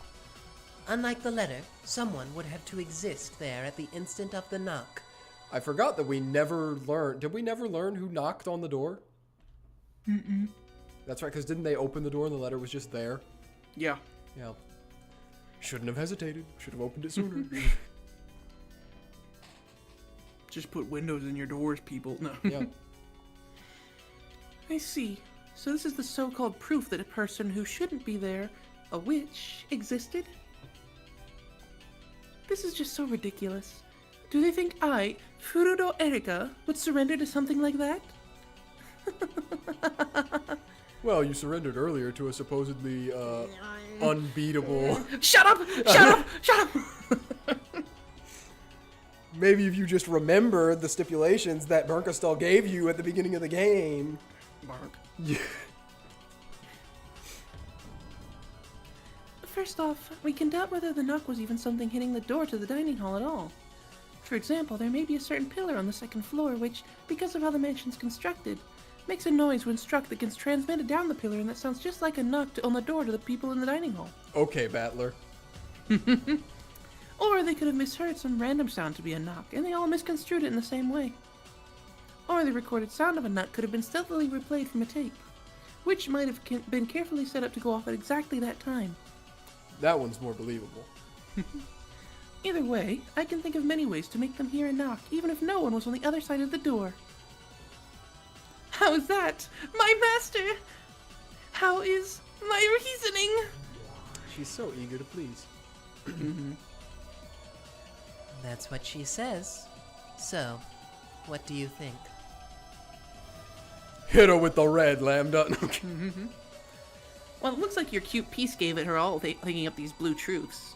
Unlike the letter, someone would have to exist there at the instant of the knock. I forgot that we never learned. Did we never learn who knocked on the door? Mm-mm. That's right, because didn't they open the door and the letter was just there? Yeah. Yeah. Shouldn't have hesitated. Should have opened it sooner. Just put windows in your doors, people. No. Yeah. I see. So this is the so-called proof that a person who shouldn't be there, a witch, existed? This is just so ridiculous. Do they think I, Furudo Erika, would surrender to something like that? Well, you surrendered earlier to a supposedly unbeatable. Shut up! Shut up! Shut up! Maybe if you just remember the stipulations that Bernkastel gave you at the beginning of the game. Mark. Yeah. First off, we can doubt whether the knock was even something hitting the door to the dining hall at all. For example, there may be a certain pillar on the second floor which, because of how the mansion's constructed, makes a noise when struck that gets transmitted down the pillar and that sounds just like a knock on the door to the people in the dining hall. Okay, Battler. Or they could have misheard some random sound to be a knock, and they all misconstrued it in the same way. Or the recorded sound of a knock could have been stealthily replayed from a tape, which might have been carefully set up to go off at exactly that time. That one's more believable. Either way, I can think of many ways to make them hear a knock, even if no one was on the other side of the door. How is that, my master? How is my reasoning? She's so eager to please. That's what she says. So, what do you think? Hit her with the red, Lambda. Well, it looks like your cute piece gave it her all, thinking up these blue truths.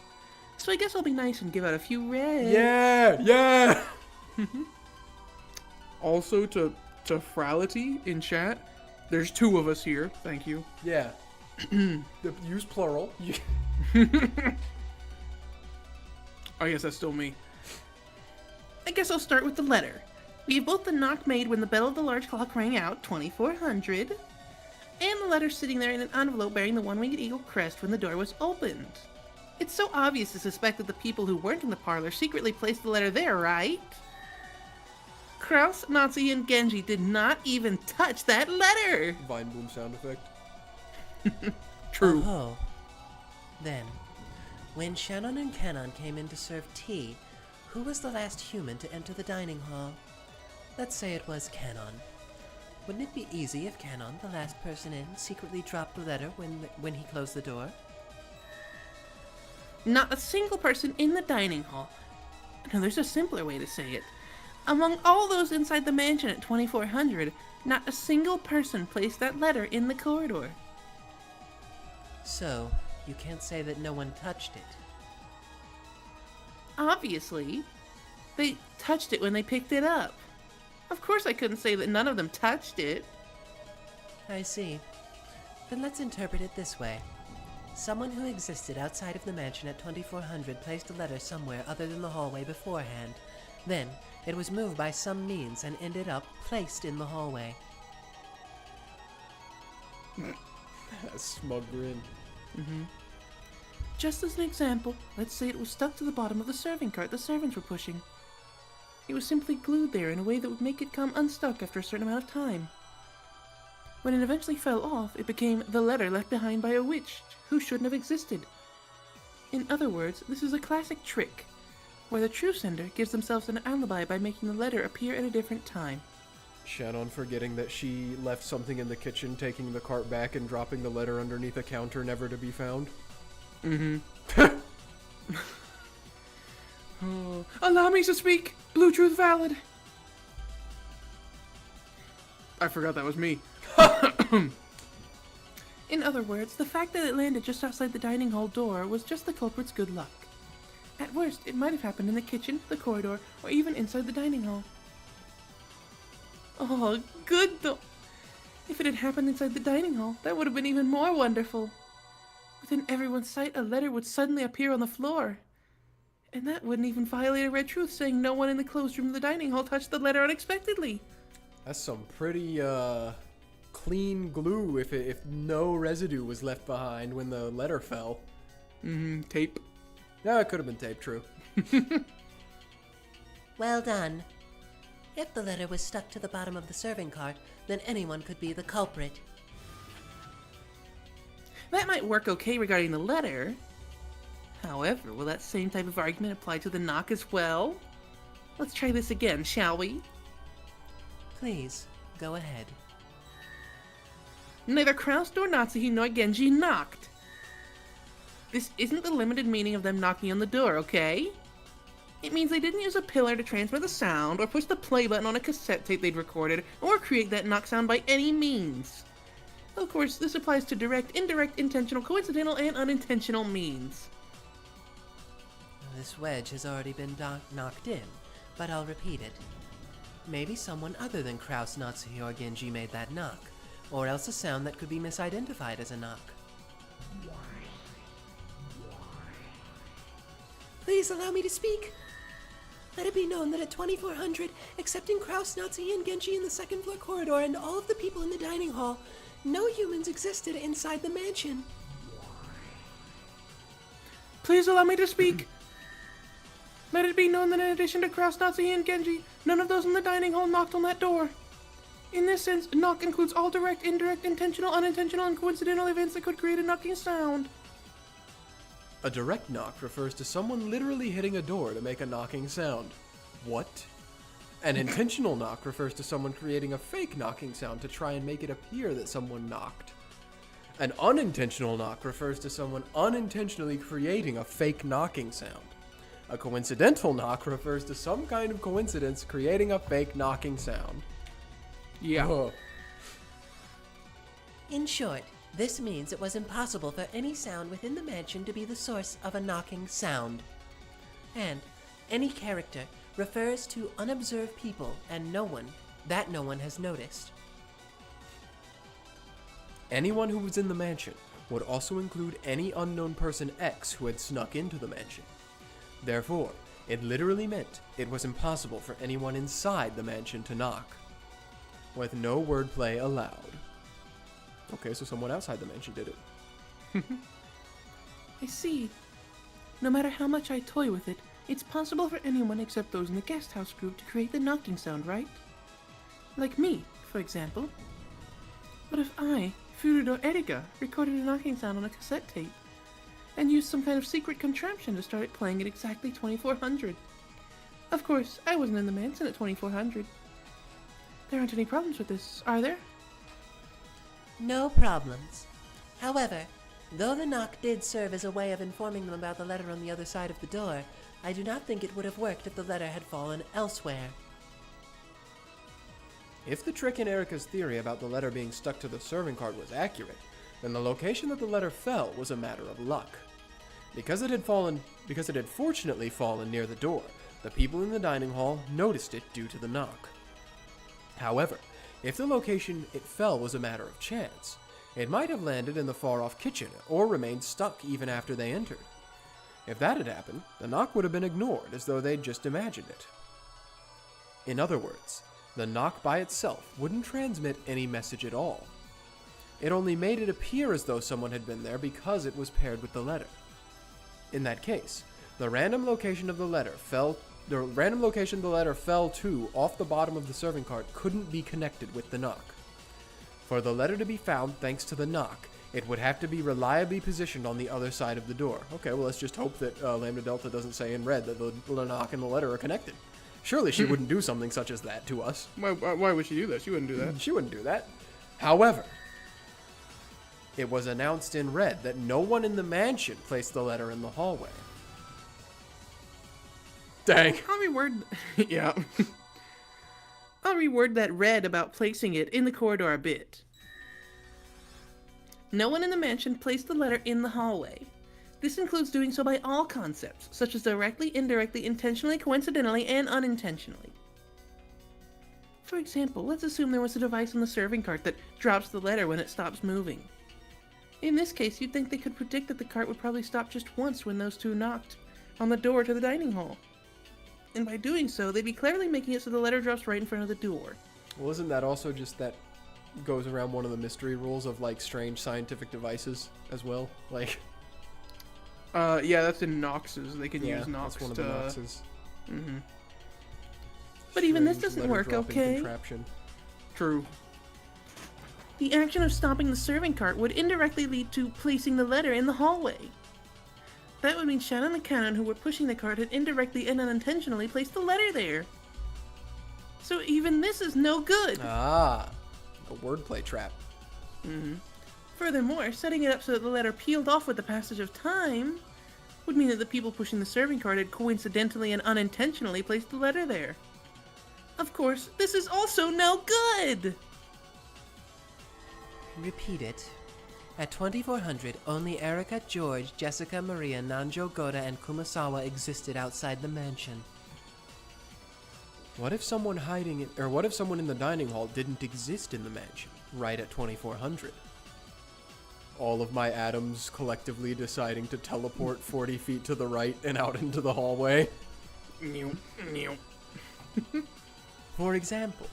So I guess I'll be nice and give out a few red. Yeah, yeah. Also, to Frality in chat, there's two of us here. Thank you. Yeah. Use plural. Oh, yes, that's still me. I guess I'll start with the letter. We have both the knock made when the bell of the large clock rang out, 2400, and the letter sitting there in an envelope bearing the one-winged eagle crest when the door was opened. It's so obvious to suspect that the people who weren't in the parlor secretly placed the letter there, right? Kraus, Natsuhi, and Genji did not even touch that letter! Vine boom sound effect. True. Oh. Then, when Shannon and Canon came in to serve tea, who was the last human to enter the dining hall? Let's say it was Canon. Wouldn't it be easy if Canon, the last person in, secretly dropped the letter when he closed the door? Not a single person in the dining hall. No, there's a simpler way to say it. Among all those inside the mansion at 2400, not a single person placed that letter in the corridor. So, you can't say that no one touched it. Obviously, they touched it when they picked it up. Of course I couldn't say that none of them touched it. I see. Then let's interpret it this way. Someone who existed outside of the mansion at 2400 placed a letter somewhere other than the hallway beforehand. Then, it was moved by some means and ended up placed in the hallway. That smug grin. Just as an example, let's say it was stuck to the bottom of the serving cart the servants were pushing. It was simply glued there in a way that would make it come unstuck after a certain amount of time. When it eventually fell off, it became the letter left behind by a witch who shouldn't have existed. In other words, this is a classic trick, where the true sender gives themselves an alibi by making the letter appear at a different time. Shannon forgetting that she left something in the kitchen, taking the cart back and dropping the letter underneath a counter never to be found. Oh, allow me to speak! Blue truth valid! I forgot that was me. In other words, the fact that it landed just outside the dining hall door was just the culprit's good luck. At worst, it might have happened in the kitchen, the corridor, or even inside the dining hall. Oh, good though. If it had happened inside the dining hall, that would have been even more wonderful. Within everyone's sight, a letter would suddenly appear on the floor. And that wouldn't even violate a red truth saying no one in the closed room of the dining hall touched the letter unexpectedly. That's some pretty, clean glue if no residue was left behind when the letter fell. Tape. Yeah, it could have been tape, true. Well done. If the letter was stuck to the bottom of the serving cart, then anyone could be the culprit. That might work okay regarding the letter. However, will that same type of argument apply to the knock as well? Let's try this again, shall we? Please, go ahead. Neither Kraus nor Natsuhi nor Genji knocked. This isn't the limited meaning of them knocking on the door, okay? It means they didn't use a pillar to transmit the sound, or push the play button on a cassette tape they'd recorded, or create that knock sound by any means. Of course, this applies to direct, indirect, intentional, coincidental, and unintentional means. This wedge has already been knocked in, but I'll repeat it. Maybe someone other than Kraus, Natsuhi, or Genji made that knock, or else a sound that could be misidentified as a knock. Please allow me to speak. Let it be known that at 2400, excepting Kraus, Natsuhi, and Genji in the second floor corridor and all of the people in the dining hall, no humans existed inside the mansion. Please allow me to speak. Let it be known that in addition to Kraus, Natsuhi, and Genji, none of those in the dining hall knocked on that door. In this sense, knock includes all direct, indirect, intentional, unintentional, and coincidental events that could create a knocking sound. A direct knock refers to someone literally hitting a door to make a knocking sound. What? An intentional knock refers to someone creating a fake knocking sound to try and make it appear that someone knocked. An unintentional knock refers to someone unintentionally creating a fake knocking sound. A coincidental knock refers to some kind of coincidence creating a fake knocking sound. Yeah. Oh. In short, this means it was impossible for any sound within the mansion to be the source of a knocking sound. And any character refers to unobserved people and no one has noticed. Anyone who was in the mansion would also include any unknown person X who had snuck into the mansion. Therefore, it literally meant it was impossible for anyone inside the mansion to knock. With no wordplay allowed. Okay, so someone outside the mansion did it. I see. No matter how much I toy with it, it's possible for anyone except those in the guest house group to create the knocking sound, right? Like me, for example. What if I, Furudo Erika, recorded a knocking sound on a cassette tape, and used some kind of secret contraption to start it playing at exactly 2400? Of course, I wasn't in the mansion at 2400. There aren't any problems with this, are there? No problems. However, though the knock did serve as a way of informing them about the letter on the other side of the door, I do not think it would have worked if the letter had fallen elsewhere. If the trick in Erika's theory about the letter being stuck to the serving cart was accurate, then the location that the letter fell was a matter of luck. Because it had fortunately fallen near the door, the people in the dining hall noticed it due to the knock. However, if the location it fell was a matter of chance, it might have landed in the far-off kitchen or remained stuck even after they entered. If that had happened, the knock would have been ignored as though they'd just imagined it. In other words, the knock by itself wouldn't transmit any message at all. It only made it appear as though someone had been there because it was paired with the letter. In that case, the random location of the letter fell the random location the letter fell to off the bottom of the serving cart couldn't be connected with the knock. For the letter to be found thanks to the knock, it would have to be reliably positioned on the other side of the door. Okay, well, let's just hope that Lambda Delta doesn't say in red that the knock and the letter are connected. Surely she wouldn't do something such as that to us. Why would she do that? She wouldn't do that. She wouldn't do that. However, it was announced in red that no one in the mansion placed the letter in the hallway. Dang. I'll reword... yeah. I'll reword that red about placing it in the corridor a bit. No one in the mansion placed the letter in the hallway. This includes doing so by all concepts, such as directly, indirectly, intentionally, coincidentally, and unintentionally. For example, let's assume there was a device on the serving cart that drops the letter when it stops moving. In this case, you'd think they could predict that the cart would probably stop just once when those two knocked on the door to the dining hall. And by doing so, they'd be cleverly making it so the letter drops right in front of the door. Well, isn't that also just that goes around one of the mystery rules of, like, strange scientific devices as well? Like... yeah, that's in Knox's. They can use Knox that's one of the Knoxes. Mm-hmm. But even this Strange doesn't work, letter-dropping okay? contraption. True. The action of stopping the serving cart would indirectly lead to placing the letter in the hallway. That would mean Shannon and Cannon, who were pushing the cart, had indirectly and unintentionally placed the letter there. So even this is no good. Ah, a wordplay trap. Mm-hmm. Furthermore, setting it up so that the letter peeled off with the passage of time would mean that the people pushing the serving cart had coincidentally and unintentionally placed the letter there. Of course, this is also no good! Repeat it. At 2400, only Erika, George, Jessica, Maria, Nanjo, Goda, and Kumasawa existed outside the mansion. What if someone what if someone in the dining hall didn't exist in the mansion, right at 2400? All of my atoms collectively deciding to teleport 40 feet to the right and out into the hallway? For example,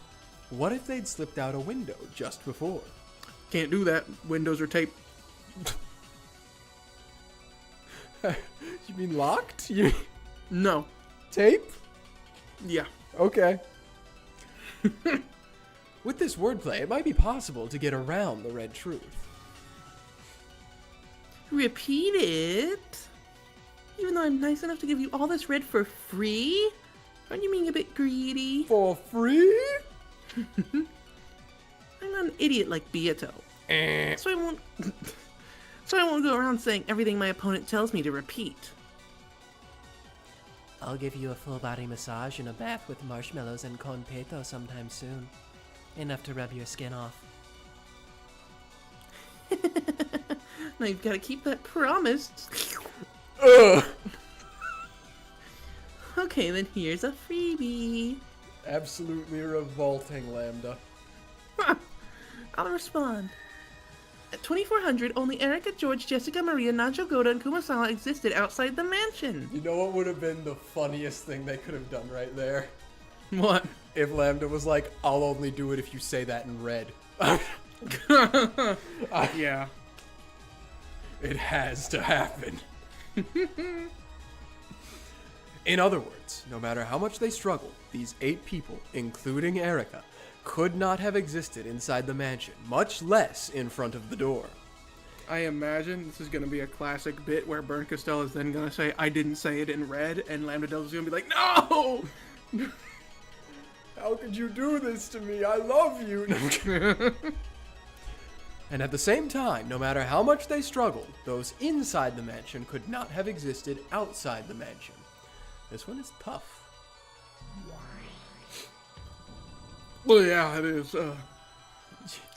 what if they'd slipped out a window just before? Can't do that. Windows are taped. You mean locked? No. Tape? Yeah. Okay. With this wordplay, it might be possible to get around the red truth. Repeat it? Even though I'm nice enough to give you all this red for free? Aren't you being a bit greedy? For free? I'm not an idiot like Beato. So I won't go around saying everything my opponent tells me to repeat. I'll give you a full body massage and a bath with marshmallows and con peto sometime soon. Enough to rub your skin off. Now you've got to keep that promise. Ugh. Okay, then here's a freebie. Absolutely revolting, Lambda. I'll respond. At 2400, only Erika, George, Jessica, Maria, Nacho, Goda, and Kumasawa existed outside the mansion. You know what would have been the funniest thing they could have done right there? What? If Lambda was like, I'll only do it if you say that in red. Yeah. It has to happen. In other words, no matter how much they struggled, these 8 people, including Erika, could not have existed inside the mansion, much less in front of the door. I imagine this is going to be a classic bit where Burn Costello is then going to say, I didn't say it in red, and Lambda Delta's going to be like, no! How could you do this to me? I love you. And at the same time, no matter how much they struggled, those inside the mansion could not have existed outside the mansion. This one is tough. Well, yeah, it is.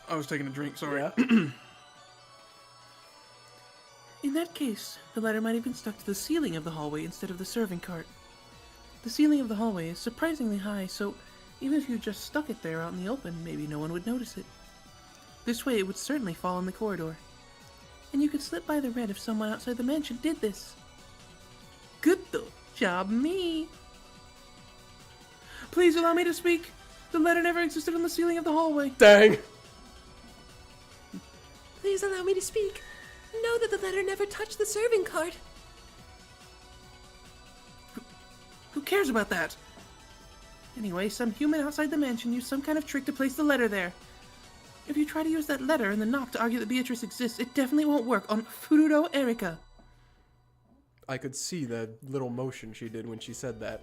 I was taking a drink, sorry. Yeah. In that case, the ladder might have been stuck to the ceiling of the hallway instead of the serving cart. The ceiling of the hallway is surprisingly high, so even if you just stuck it there out in the open, maybe no one would notice it. This way it would certainly fall in the corridor. And you could slip by the red if someone outside the mansion did this. Good though. Job me. Please allow me to speak. The letter never existed on the ceiling of the hallway. Dang. Please allow me to speak. Know that the letter never touched the serving cart. Who cares about that? Anyway, some human outside the mansion used some kind of trick to place the letter there. If you try to use that letter in the knock to argue that Beatrice exists, it definitely won't work on Fururo Erika. I could see the little motion she did when she said that.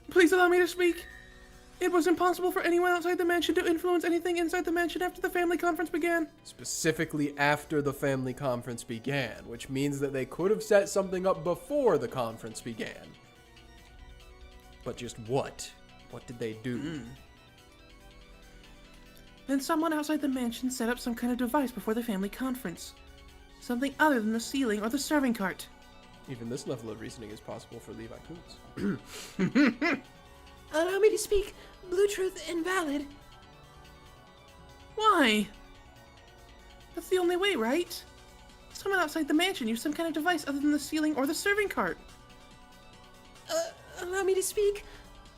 Please allow me to speak. It was impossible for anyone outside the mansion to influence anything inside the mansion after the family conference began. Specifically after the family conference began, which means that they could have set something up before the conference began. But just what? What did they do? Then someone outside the mansion set up some kind of device before the family conference. Something other than the ceiling or the serving cart. Even this level of reasoning is possible for Levi Coons. Allow me to speak. Blue truth invalid. Why? That's the only way, right? Someone outside the mansion used some kind of device other than the ceiling or the serving cart. Allow me to speak.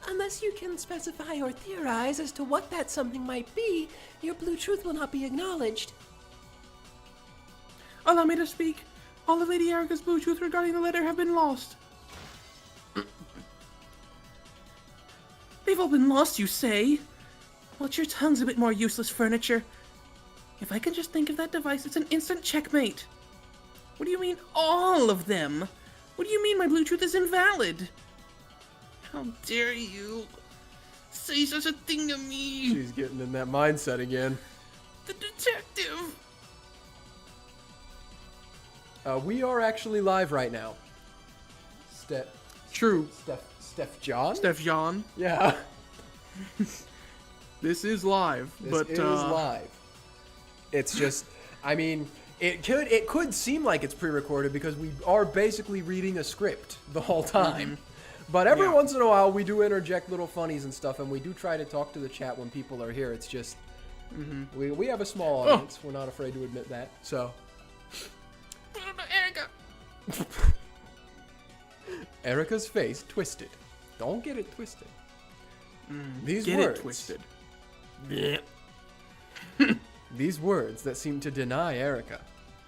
Unless you can specify or theorize as to what that something might be, your blue truth will not be acknowledged. Allow me to speak. All of Lady Erika's blue truth regarding the letter have been lost. They've all been lost, you say? Well, your tongue's a bit more useless furniture. If I can just think of that device, it's an instant checkmate. What do you mean, all of them? What do you mean my blue truth is invalid? How dare you say such a thing to me? She's getting in that mindset again. The detective! We are actually live right now. True. Steph John? Steph John. Yeah. This is live, This is live. It's just, I mean, it could seem like it's pre-recorded because we are basically reading a script the whole time. But every once in a while, we do interject little funnies and stuff, and we do try to talk to the chat when people are here. It's just, we have a small audience. We're not afraid to admit that. So, Erika. Erika's face twisted. Don't get it twisted. These Get words, it twisted. these words that seem to deny Erika,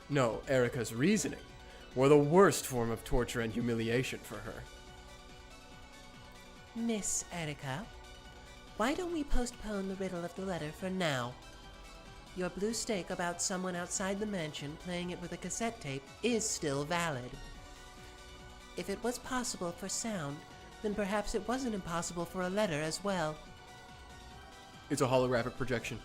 no, Erika's reasoning, were the worst form of torture and humiliation for her. Miss Erika, why don't we postpone the riddle of the letter for now? Your blue stake about someone outside the mansion playing it with a cassette tape is still valid. If it was possible for sound, then perhaps it wasn't impossible for a letter as well. It's a holographic projection.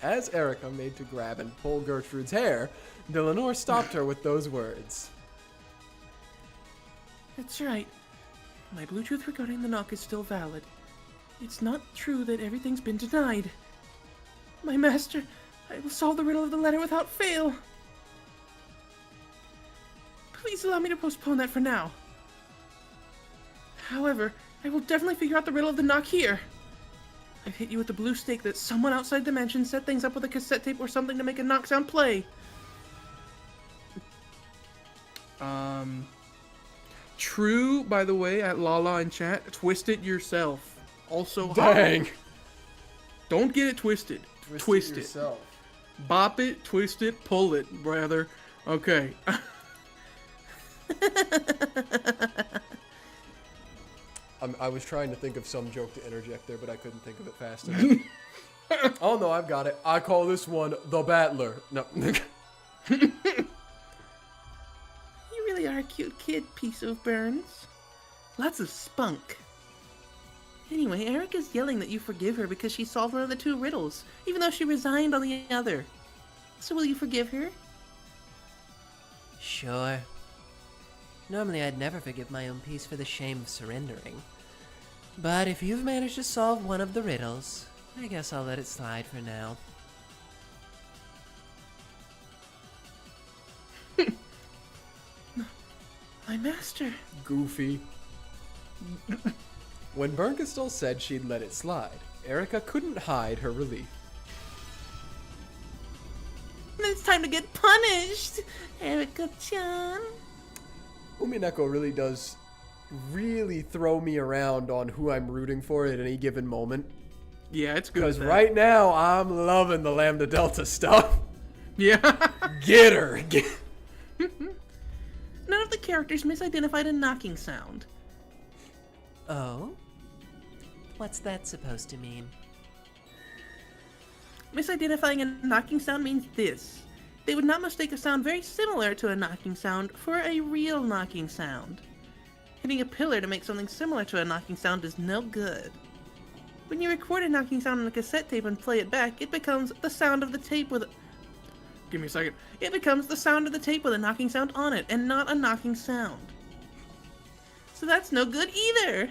As Erika made to grab and pull Gertrude's hair, Dlanor stopped her with those words. That's right. My blue truth regarding the knock is still valid. It's not true that everything's been denied. My master, I will solve the riddle of the letter without fail. Please allow me to postpone that for now. However, I will definitely figure out the riddle of the knock here. I've hit you with the blue stake that someone outside the mansion set things up with a cassette tape or something to make a knock sound play. True, by the way, at Lala in chat, twist it yourself. Also, Dang! don't get it twisted. Twist it. yourself. Bop it, twist it, pull it, brother. Okay. I was trying to think of some joke to interject there, but I couldn't think of it fast enough. Oh no, I've got it. I call this one the Battler. No. You really are a cute kid, piece of Burns. Lots of spunk. Anyway, Erika's yelling that you forgive her because she solved one of the two riddles, even though she resigned on the other. So will you forgive her? Sure. Normally I'd never forgive my own piece for the shame of surrendering. But if you've managed to solve one of the riddles, I guess I'll let it slide for now. My master. Goofy. When Bernkastel said she'd let it slide, Erika couldn't hide her relief. It's time to get punished, Erika-chan. Umineko really does throw me around on who I'm rooting for at any given moment. Yeah, it's good. Because right now, I'm loving the Lambda Delta stuff. Yeah. Get her! none of the characters misidentified a knocking sound. Oh? What's that supposed to mean? Misidentifying a knocking sound means this. They would not mistake a sound very similar to a knocking sound for a real knocking sound. Hitting a pillar to make something similar to a knocking sound is no good. When you record a knocking sound on a cassette tape and play it back, it becomes the sound of the tape with a... Give me a second. It becomes the sound of the tape with a knocking sound on it, and not a knocking sound. So that's no good either!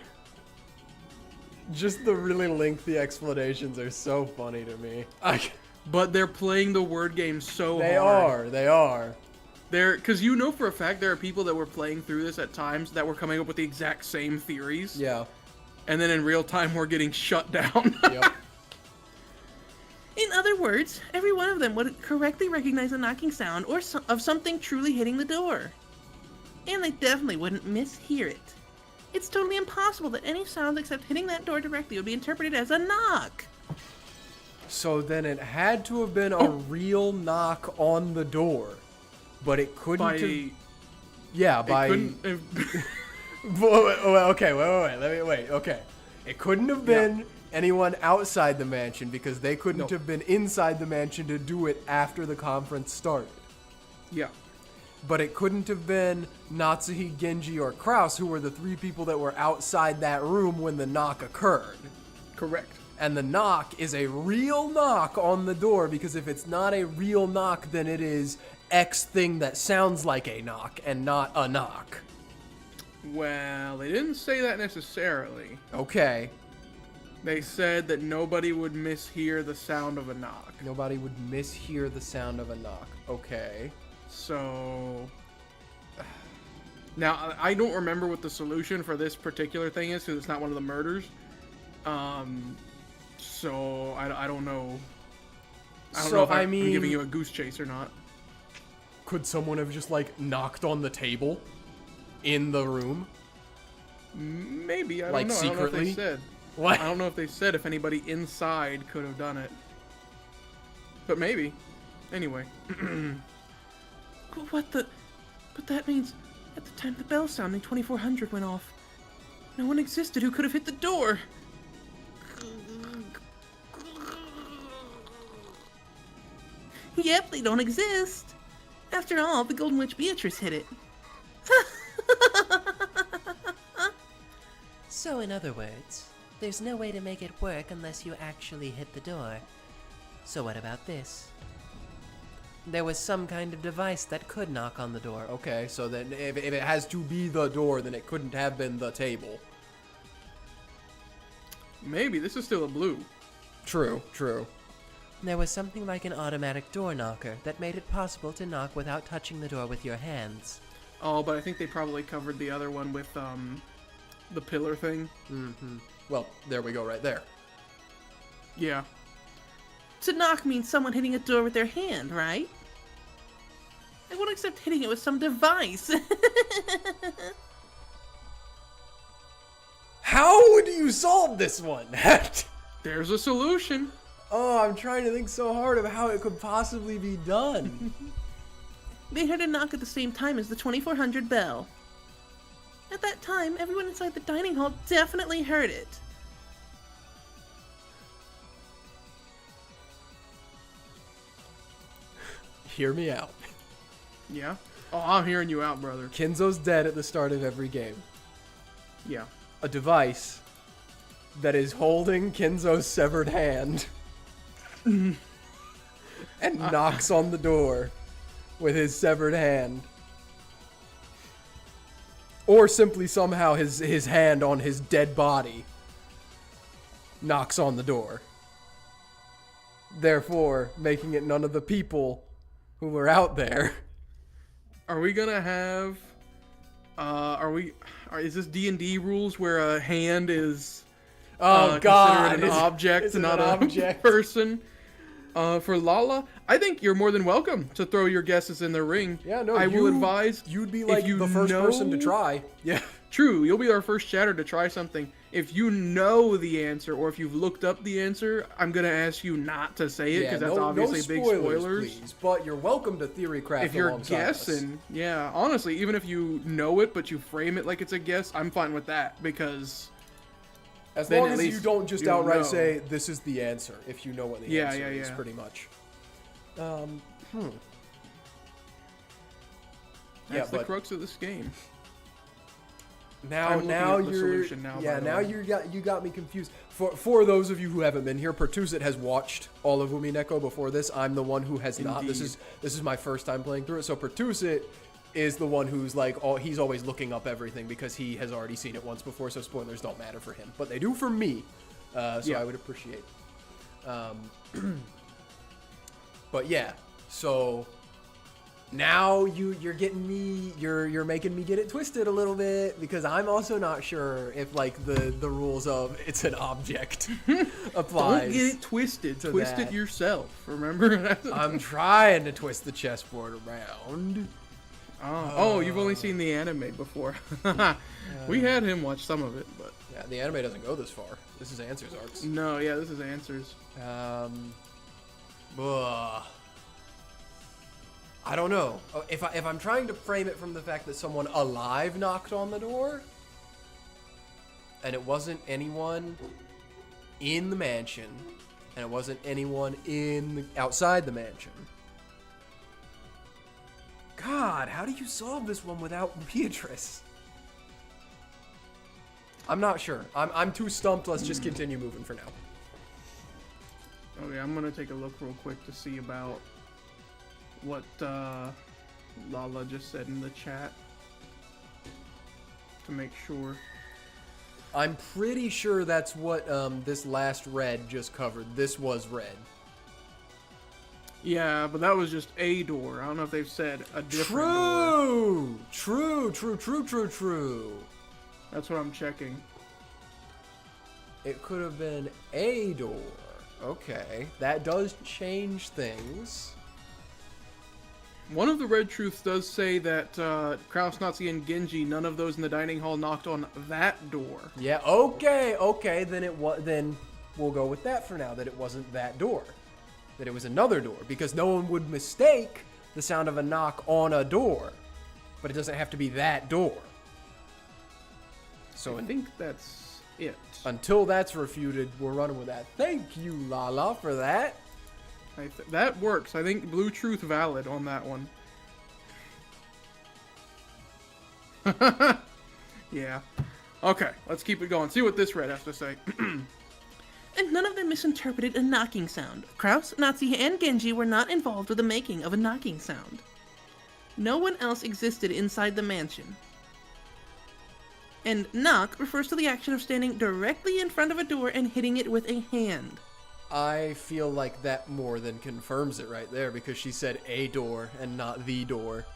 Just the really lengthy explanations are so funny to me. But they're playing the word game so They hard. They are. Because you know for a fact there are people that were playing through this at times that were coming up with the exact same theories. Yeah. And then in real time we're getting shut down. Yep. In other words, every one of them would correctly recognize a knocking sound or of something truly hitting the door. And they definitely wouldn't mishear it. It's totally impossible that any sound except hitting that door directly would be interpreted as a knock. So then it had to have been a real knock on the door. But it couldn't have... Yeah, by... Okay, wait. Okay. It couldn't have been anyone outside the mansion because they couldn't have been inside the mansion to do it after the conference started. Yeah. But it couldn't have been Natsuhi, Genji, or Kraus, who were the three people that were outside that room when the knock occurred. Correct. And the knock is a real knock on the door, because if it's not a real knock, then it is X thing that sounds like a knock and not a knock. Well, they didn't say that necessarily. Okay. They said that nobody would mishear the sound of a knock. Nobody would mishear the sound of a knock. Okay. So... Now, I don't remember what the solution for this particular thing is, because it's not one of the murders. So, I don't know. I don't know if I'm giving you a goose chase or not. Could someone have just, like, knocked on the table in the room? Maybe. I don't like, know. secretly? I don't know if they said. What? I don't know if they said if anybody inside could have done it. But maybe. Anyway. What the... But that means at the time the bell sounding 2400 went off, no one existed who could have hit the door. Yep, they don't exist. After all, the Golden Witch Beatrice hit it. So, in other words, there's no way to make it work unless you actually hit the door. So what about this? There was some kind of device that could knock on the door. Okay, so then if it has to be the door, then it couldn't have been the table. Maybe. This is still a blue. True. There was something like an automatic door knocker that made it possible to knock without touching the door with your hands. Oh, but I think they probably covered the other one with, the pillar thing. Mm-hmm. Well, there we go right there. Yeah. To knock means someone hitting a door with their hand, right? I won't accept hitting it with some device. How would you solve this one? There's a solution. Oh, I'm trying to think so hard of how it could possibly be done. They heard a knock at the same time as the 2400 bell. At that time, everyone inside the dining hall definitely heard it. Hear me out. Yeah? Oh, I'm hearing you out, brother. Kinzo's dead at the start of every game. Yeah. A device that is holding Kinzo's severed hand and knocks on the door with his severed hand. Or simply somehow his hand on his dead body knocks on the door. Therefore, making it none of the people who were out there. Are we gonna have... is this D&D rules where a hand is... God! considered an object, not an object person? For Lala, I think you're more than welcome to throw your guesses in the ring. Yeah, no, I will advise... You'd be like you the first person to know- try. Yeah. True, you'll be our first chatter to try something. if you know the answer or if you've looked up the answer, I'm gonna ask you not to say it because that's obviously big spoilers. Please, but you're welcome to theory craft. If you're alongside us. guessing, yeah, honestly, even if you know it but you frame it like it's a guess, I'm fine with that because as then long at as you least don't just you'll outright know. say this is the answer, if you know what the Yeah, answer yeah, is, yeah. pretty much. That's the but crux of this game. now I'm looking now at the you're solution now, yeah by the now way. you got me confused. For those of you who haven't been here, Pertuset has watched all of Umineko before this. I'm the one who has not. This is my first time playing through it. So Pertuset is the one who's like he's always looking up everything because he has already seen it once before. So spoilers don't matter for him, but they do for me. So Yeah. I would appreciate. But yeah, so now you're getting me you're making me get it twisted a little bit because I'm also not sure if like the rules of it's an object applies. Don't get it twisted. to Twist that. it yourself. Remember? I'm trying to twist the chessboard around. Oh, you've only seen the anime before. We had him watch some of it, but Yeah, the anime doesn't go this far. This is Answers Arcs. no, yeah, this is answers. Ugh. I don't know. If I'm trying to frame it from the fact that someone alive knocked on the door, and it wasn't anyone in the mansion, and it wasn't anyone outside the mansion. God, how do you solve this one without Beatrice? I'm not sure. I'm too stumped. Let's just continue moving for now. Okay, I'm gonna take a look real quick to see about what Lala just said in the chat to make sure. I'm pretty sure that's what this last red just covered. This was red. Yeah, but that was just a door. I don't know if they've said a different door. True. That's what I'm checking. It could have been a door. Okay, that does change things. One of the red truths does say that Kraus, Nazi, and Genji, none of those in the dining hall knocked on that door. Yeah. Okay. Then we'll go with that for now. That it wasn't that door. That it was another door, because no one would mistake the sound of a knock on a door, but it doesn't have to be that door. So I think that's it. until that's refuted, we're running with that. Thank you, Lala, for that. That works. I think Blue Truth valid on that one. Yeah. Okay, let's keep it going. See what this red has to say. And none of them misinterpreted a knocking sound. Kraus, Nazi, and Genji were not involved with the making of a knocking sound. No one else existed inside the mansion. And knock refers to the action of standing directly in front of a door and hitting it with a hand. I feel like that more than confirms it right there, because she said a door and not the door.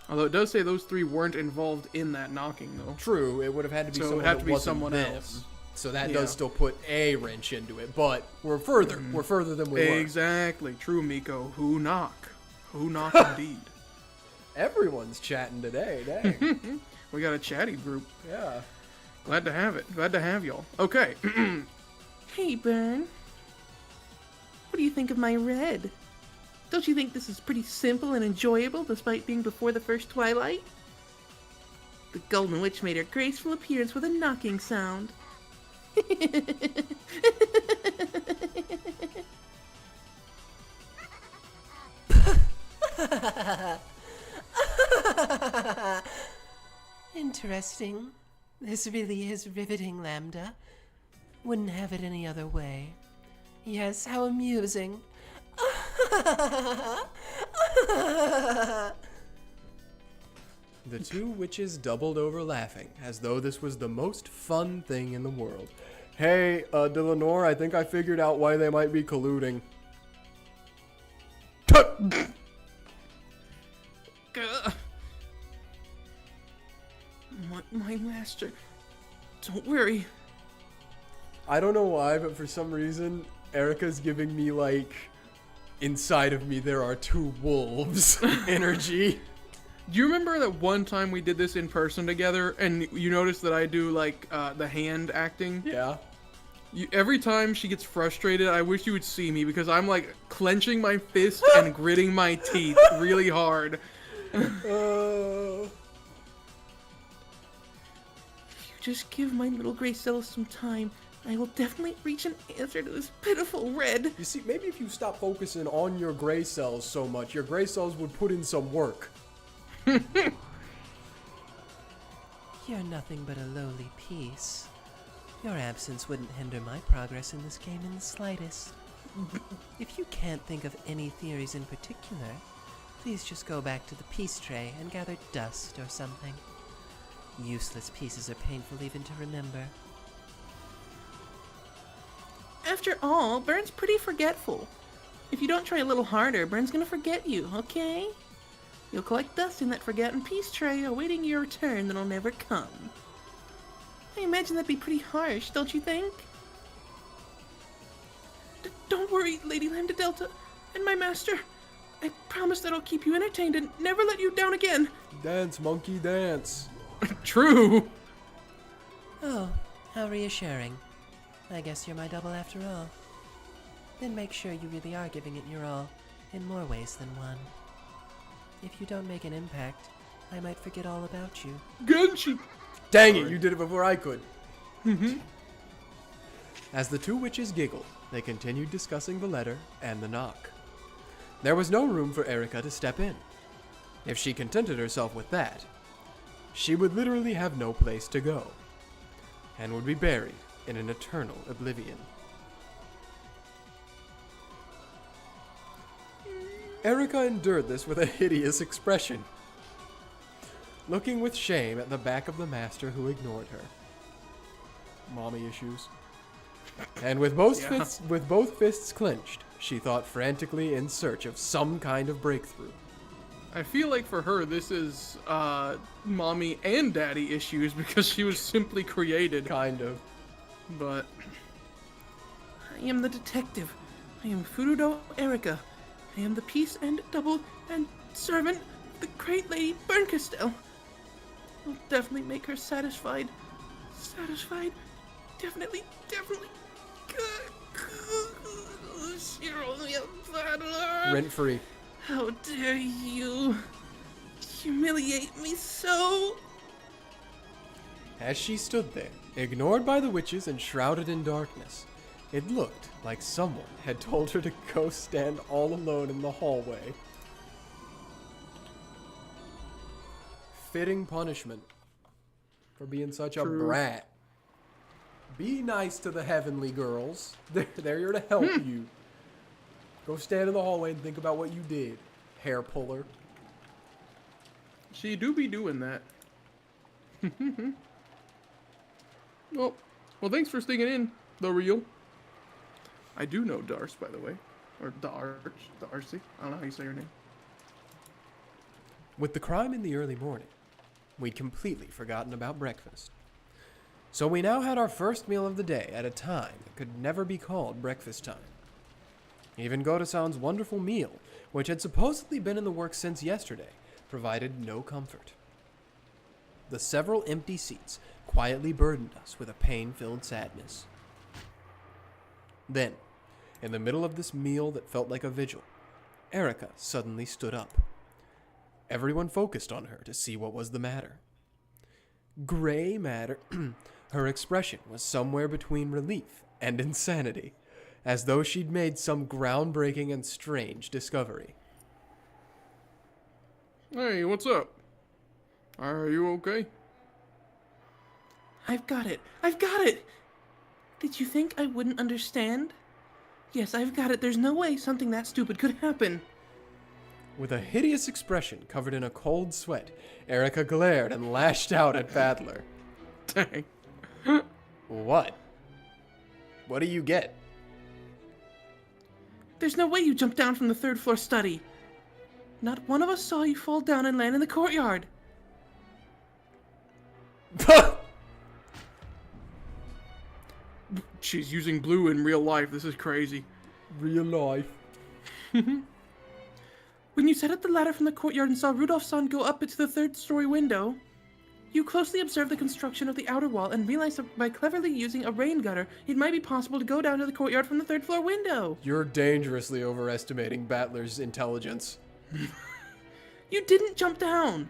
Although it does say those three weren't involved in that knocking, though. True, it would have had to be So it someone would have that to be wasn't someone them. else. So that Yeah. does still put a wrench into it, but we're further. We're further than we were. Exactly. True, Miko. Who knock? Who knock indeed. Everyone's chatting today. Dang. We got a chatty group. Yeah. Glad to have it. Glad to have y'all. Okay. Hey, Burn. What do you think of my red? Don't you think this is pretty simple and enjoyable despite being before the first twilight? The Golden Witch made her graceful appearance with a knocking sound. Interesting. This really is riveting, Lambda. Wouldn't have it any other way. Yes, how amusing. The two witches doubled over laughing, as though this was the most fun thing in the world. Hey, Dlanor, I think I figured out why they might be colluding. My master. Don't worry. I don't know why, but for some reason, Erika's giving me, like, inside of me there are two wolves energy. Do you remember that one time we did this in person together, and you noticed that I do like the hand acting? Yeah. Every time she gets frustrated, I wish you would see me because I'm like clenching my fist and gritting my teeth really hard. If you just give my little gray cells some time, I will definitely reach an answer to this pitiful red. You see, maybe if you stop focusing on your gray cells so much, your gray cells would put in some work. You're nothing but a lowly piece. Your absence wouldn't hinder my progress in this game in the slightest. If you can't think of any theories in particular, please just go back to the peace tray and gather dust or something. Useless pieces are painful even to remember. After all, Burn's pretty forgetful. If you don't try a little harder, Burn's gonna forget you, okay? You'll collect dust in that forgotten peace tray awaiting your return that'll never come. I imagine that'd be pretty harsh, don't you think? Don't worry, Lady Lambda Delta and my master. I promise that I'll keep you entertained and never let you down again. Dance, monkey, dance. True. Oh, how reassuring. I guess you're my double after all. Then make sure you really are giving it your all, in more ways than one. If you don't make an impact, I might forget all about you. Gunshi. Dang it, you did it before I could. As the two witches giggled, they continued discussing the letter and the knock. There was no room for Erika to step in. If she contented herself with that, she would literally have no place to go, and would be buried in an eternal oblivion. Erika endured this with a hideous expression, looking with shame at the back of the master who ignored her. Mommy issues. And with both fists clenched, she thought frantically in search of some kind of breakthrough. I feel like for her, this is mommy and daddy issues because she was simply created. Kind of. But I am the detective. I am Furudo Erika. I am the peace and double and servant of the great Lady Burncastel. I'll definitely make her satisfied. Satisfied? Definitely. Ushiromiya battler. Rent free. How dare you humiliate me so? As she stood there, ignored by the witches and shrouded in darkness, it looked like someone had told her to go stand all alone in the hallway. Fitting punishment for being such a brat. Be nice to the heavenly girls. They're here to help you. Go stand in the hallway and think about what you did, hair puller. she do be doing that. Well, thanks for sticking in, the real. I do know Darce, by the way. Or Darcy. I don't know how you say her name. With the crime in the early morning, we'd completely forgotten about breakfast. So we now had our first meal of the day at a time that could never be called breakfast time. Even Goto-san's wonderful meal, which had supposedly been in the works since yesterday, provided no comfort. The several empty seats quietly burdened us with a pain-filled sadness. Then, in the middle of this meal that felt like a vigil, Erika suddenly stood up. Everyone focused on her to see what was the matter. Gray matter. Her expression was somewhere between relief and insanity, as though she'd made some groundbreaking and strange discovery. Hey, what's up? Are you okay? I've got it! Did you think I wouldn't understand? Yes, I've got it. There's no way something that stupid could happen. With a hideous expression covered in a cold sweat, Erika glared and lashed out at Battler. Dang. What? What do you get? There's no way you jumped down from the third floor study. Not one of us saw you fall down and land in the courtyard. She's using blue in real life. This is crazy. Real life. When you set up the ladder from the courtyard and saw Rudolph's-san go up into the third-story window, you closely observed the construction of the outer wall and realized that by cleverly using a rain gutter, it might be possible to go down to the courtyard from the third-floor window. You're dangerously overestimating Battler's intelligence. You didn't jump down.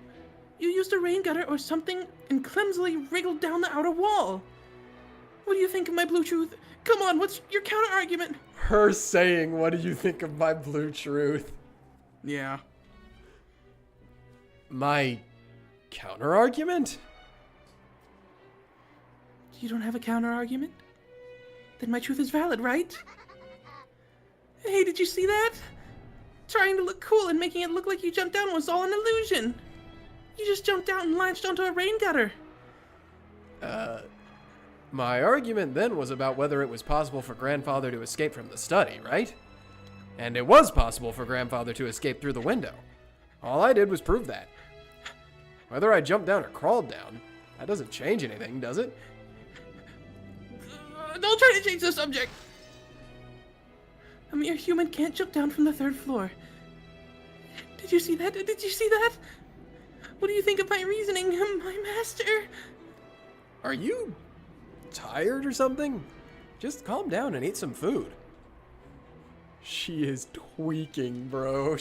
You used a rain gutter or something and clumsily wriggled down the outer wall. What do you think of my blue truth? Come on, what's your counter-argument? Her saying, "What do you think of my blue truth?" Yeah. My counter-argument? You don't have a counter-argument? Then my truth is valid, right? Hey, did you see that? Trying to look cool and making it look like you jumped down was all an illusion. You just jumped out and latched onto a rain gutter. My argument then was about whether it was possible for Grandfather to escape from the study, right? And it was possible for Grandfather to escape through the window. All I did was prove that. Whether I jumped down or crawled down, that doesn't change anything, does it? Don't try to change the subject. A mere human can't jump down from the third floor. Did you see that? Did you see that? What do you think of my reasoning, my master? Are you tired or something? Just calm down and eat some food. She is tweaking, bro.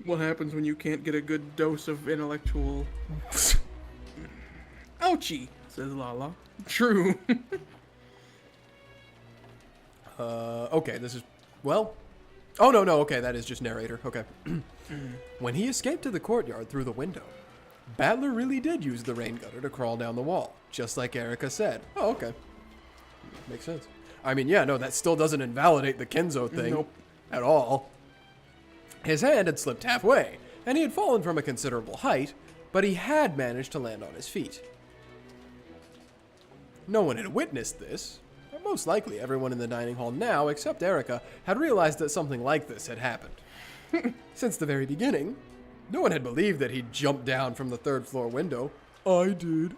What happens when you can't get a good dose of intellectual... Ouchie, says Lala. True. Okay, this is... Well... Oh, no, okay, that is just narrator. Okay. When he escaped to the courtyard through the window, Battler really did use the rain gutter to crawl down the wall, just like Erika said. Oh, okay. Makes sense. I mean, yeah, no, that still doesn't invalidate the Kenzo thing. Nope. At all. His hand had slipped halfway, and he had fallen from a considerable height, but he had managed to land on his feet. No one had witnessed this. But most likely everyone in the dining hall now, except Erika, had realized that something like this had happened. Since the very beginning, no one had believed that he'd jumped down from the third floor window. I did.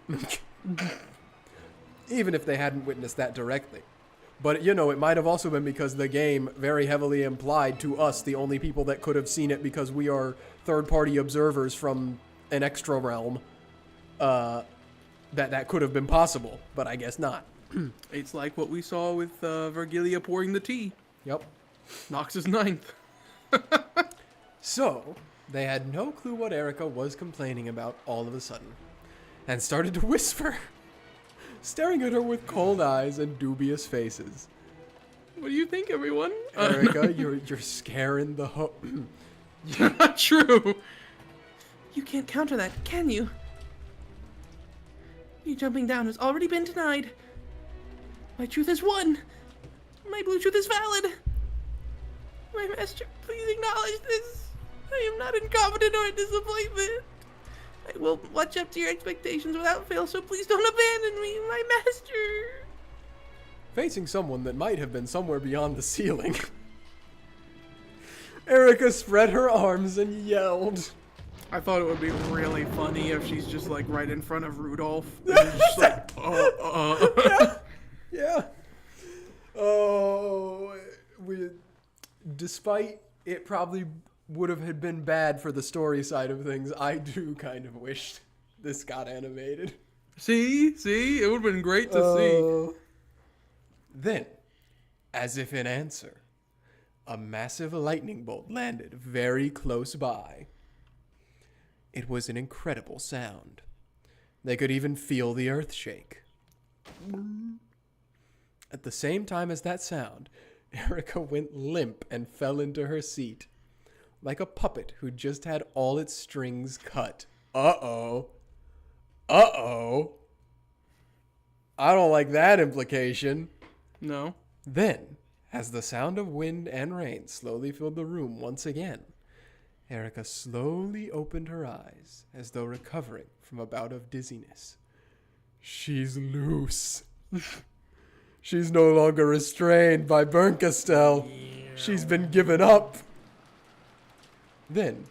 Even if they hadn't witnessed that directly. But, you know, it might have also been because the game very heavily implied to us, the only people that could have seen it because we are third-party observers from an extra realm, that could have been possible, but I guess not. It's like what we saw with Vergilia pouring the tea. Yep. Knox is ninth. So, they had no clue what Erika was complaining about all of a sudden, and started to whisper, staring at her with cold eyes and dubious faces. What do you think, everyone? Erika, you're scaring the True. You can't counter that, can you? You jumping down has already been denied. My truth has won. My blue truth is valid. My master, please acknowledge this. I am not incompetent or a disappointment. I will watch up to your expectations without fail, so please don't abandon me, my master. Facing someone that might have been somewhere beyond the ceiling, Erika spread her arms and yelled. I thought it would be really funny if she's just like right in front of Rudolph. And just like, Yeah. Oh, despite it probably would have had been bad for the story side of things, I do kind of wish this got animated. See, it would have been great to see. Then, as if in answer, a massive lightning bolt landed very close by. It was an incredible sound. They could even feel the earth shake. At the same time as that sound, Erika went limp and fell into her seat, like a puppet who just had all its strings cut. Uh-oh. I don't like that implication. No. Then, as the sound of wind and rain slowly filled the room once again, Erika slowly opened her eyes as though recovering from a bout of dizziness. She's loose. She's no longer restrained by Bernkastel. Yeah. She's been given up. Then,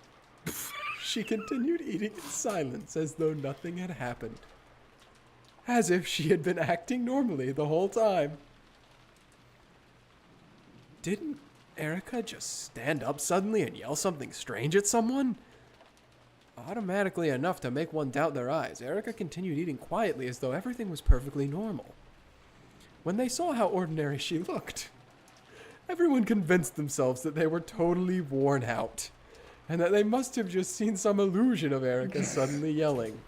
she continued eating in silence as though nothing had happened. As if she had been acting normally the whole time. Didn't Erika just stand up suddenly and yell something strange at someone? Automatically enough to make one doubt their eyes, Erika continued eating quietly as though everything was perfectly normal. When they saw how ordinary she looked, everyone convinced themselves that they were totally worn out, and that they must have just seen some illusion of Erika suddenly yelling.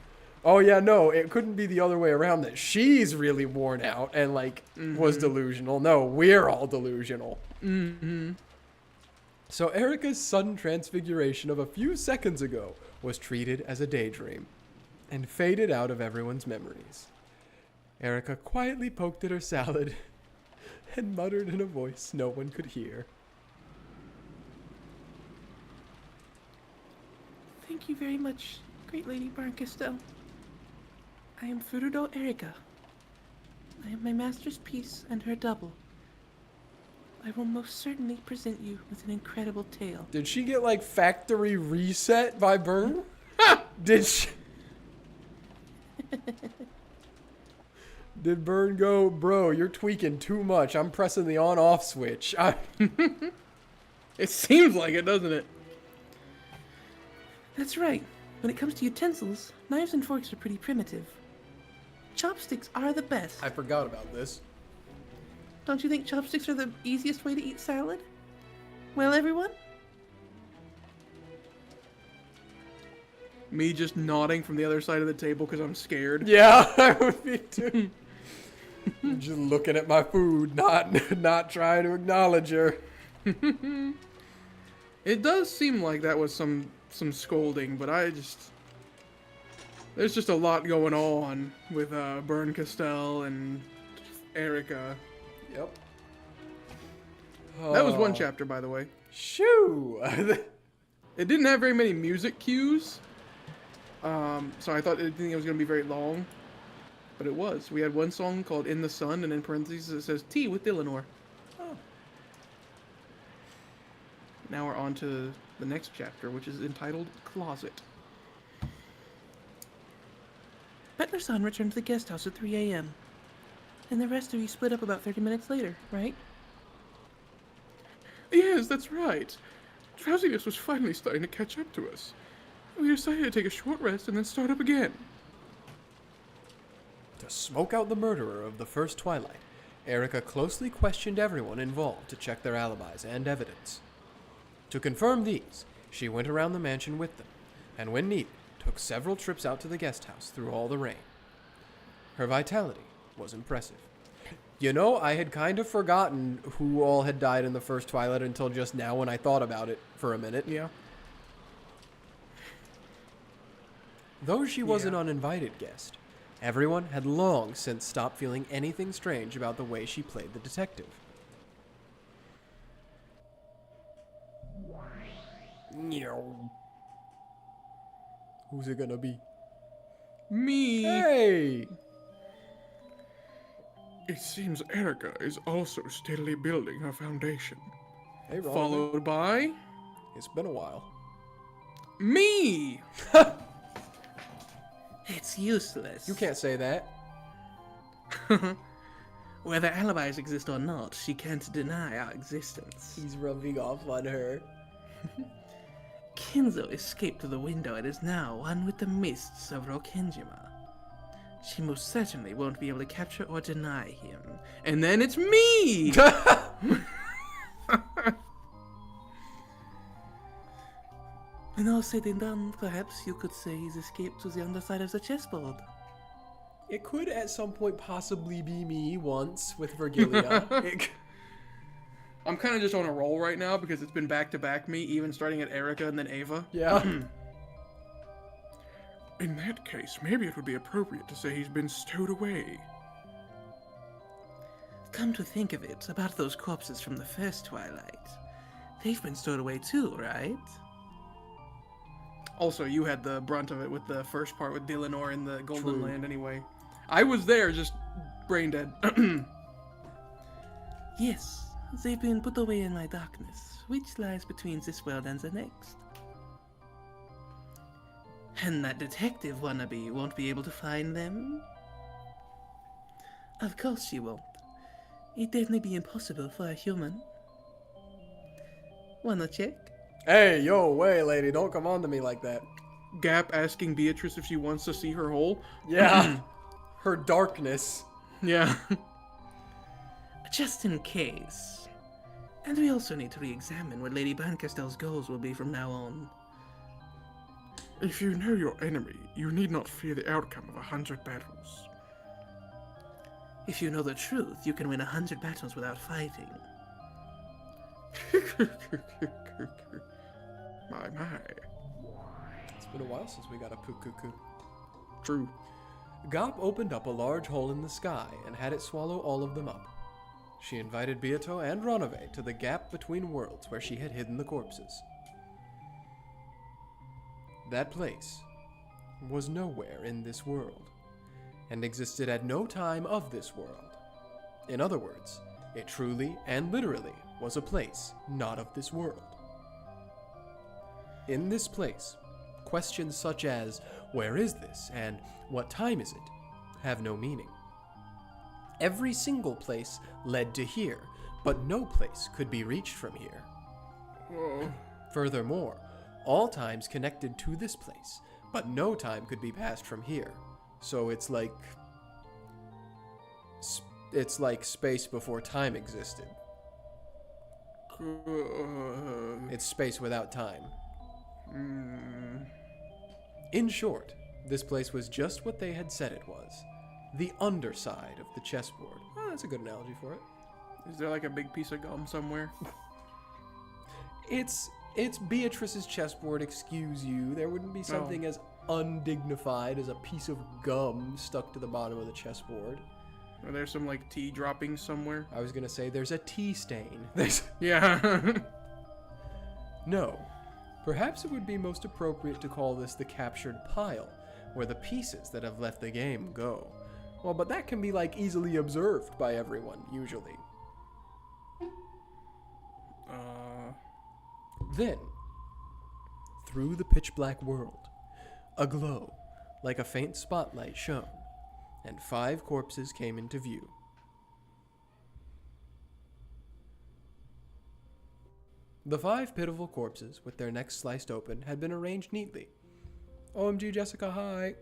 Oh yeah, no, it couldn't be the other way around, that she's really worn out and, like, was delusional. No, we're all delusional. So Erika's sudden transfiguration of a few seconds ago was treated as a daydream and faded out of everyone's memories. Erika quietly poked at her salad and muttered in a voice no one could hear. Thank you very much, great Lady Barncastel. I am Furudo Erika. I am my master's piece and her double. I will most certainly present you with an incredible tale. Did she get, like, factory reset by Bern? Did she? Did Bern go, bro, you're tweaking too much. I'm pressing the on-off switch. It seems like it, doesn't it? That's right. When it comes to utensils, knives and forks are pretty primitive. Chopsticks are the best. I forgot about this. Don't you think chopsticks are the easiest way to eat salad? Well, everyone? Me just nodding from the other side of the table because I'm scared. Yeah, I would be too. Just looking at my food, not trying to acknowledge her. It does seem like that was some scolding, but there's just a lot going on with Barncastel and Erika. Yep. That was one chapter, by the way. Shoo! It didn't have very many music cues, so I didn't think it was going to be very long, but it was. We had one song called In the Sun, and in parentheses it says Tea with Dlanor. Oh. Now we're on to the next chapter, which is entitled Closet. Butler-san returned to the guest house at 3 a.m. And the rest of you split up about 30 minutes later, right? Yes, that's right. Drowsiness was finally starting to catch up to us. We decided to take a short rest and then start up again. To smoke out the murderer of the first twilight, Erika closely questioned everyone involved to check their alibis and evidence. To confirm these, she went around the mansion with them, and when needed, took several trips out to the guest house through all the rain. Her vitality was impressive. You know, I had kind of forgotten who all had died in the first twilight until just now when I thought about it for a minute. Yeah. Though she was an uninvited guest, everyone had long since stopped feeling anything strange about the way she played the detective. Who's it gonna be? Me! Hey! It seems Erika is also steadily building her foundation. Hey, Ron. Followed by... It's been a while. me! It's useless. You can't say that. Whether alibis exist or not, she can't deny our existence. He's rubbing off on her. Kinzo escaped through the window and is now one with the mists of Rokkenjima. She most certainly won't be able to capture or deny him. And then it's me! When all said and done, perhaps you could say he's escaped to the underside of the chessboard. It could at some point possibly be me once with Virgilia. I'm kind of just on a roll right now because it's been back-to-back me, even starting at Erika and then Ava. Yeah. In that case, maybe it would be appropriate to say he's been stowed away. Come to think of it, about those corpses from the first twilight. They've been stowed away too, right? Also, you had the brunt of it with the first part with Dlanor in the Golden True. Land anyway. I was there, just brain dead. Yes, they've been put away in my darkness, which lies between this world and the next. And that detective wannabe won't be able to find them? Of course she won't. It'd definitely be impossible for a human. Wanna check? Hey, yo, way, lady, don't come on to me like that. Gap asking Beatrice if she wants to see her hole. Yeah. Her darkness. Yeah. Just in case. And we also need to re-examine what Lady Bancastel's goals will be from now on. If you know your enemy, you need not fear the outcome of 100 battles. If you know the truth, you can win 100 battles without fighting. My. It's been a while since we got a poo-coo-coo. True. Gop opened up a large hole in the sky and had it swallow all of them up. She invited Beato and Ronove to the gap between worlds where she had hidden the corpses. That place was nowhere in this world, and existed at no time of this world. In other words, it truly and literally was a place not of this world. In this place, questions such as, where is this, and what time is it, have no meaning. Every single place led to here, but no place could be reached from here. Whoa. Furthermore, all times connected to this place, but no time could be passed from here. So it's like space before time existed. It's space without time. In short, this place was just what they had said it was. The underside of the chessboard. Oh, that's a good analogy for it. Is there like a big piece of gum somewhere? It's Beatrice's chessboard, excuse you. There wouldn't be something as undignified as a piece of gum stuck to the bottom of the chessboard. Are there some like tea droppings somewhere? I was gonna say there's a tea stain. Yeah. No. Perhaps it would be most appropriate to call this the captured pile, where the pieces that have left the game go. Well, but that can be like easily observed by everyone, usually. Then, through the pitch black world, a glow, like a faint spotlight, shone, and 5 corpses came into view. The 5 pitiful corpses, with their necks sliced open, had been arranged neatly. OMG, Jessica, hi!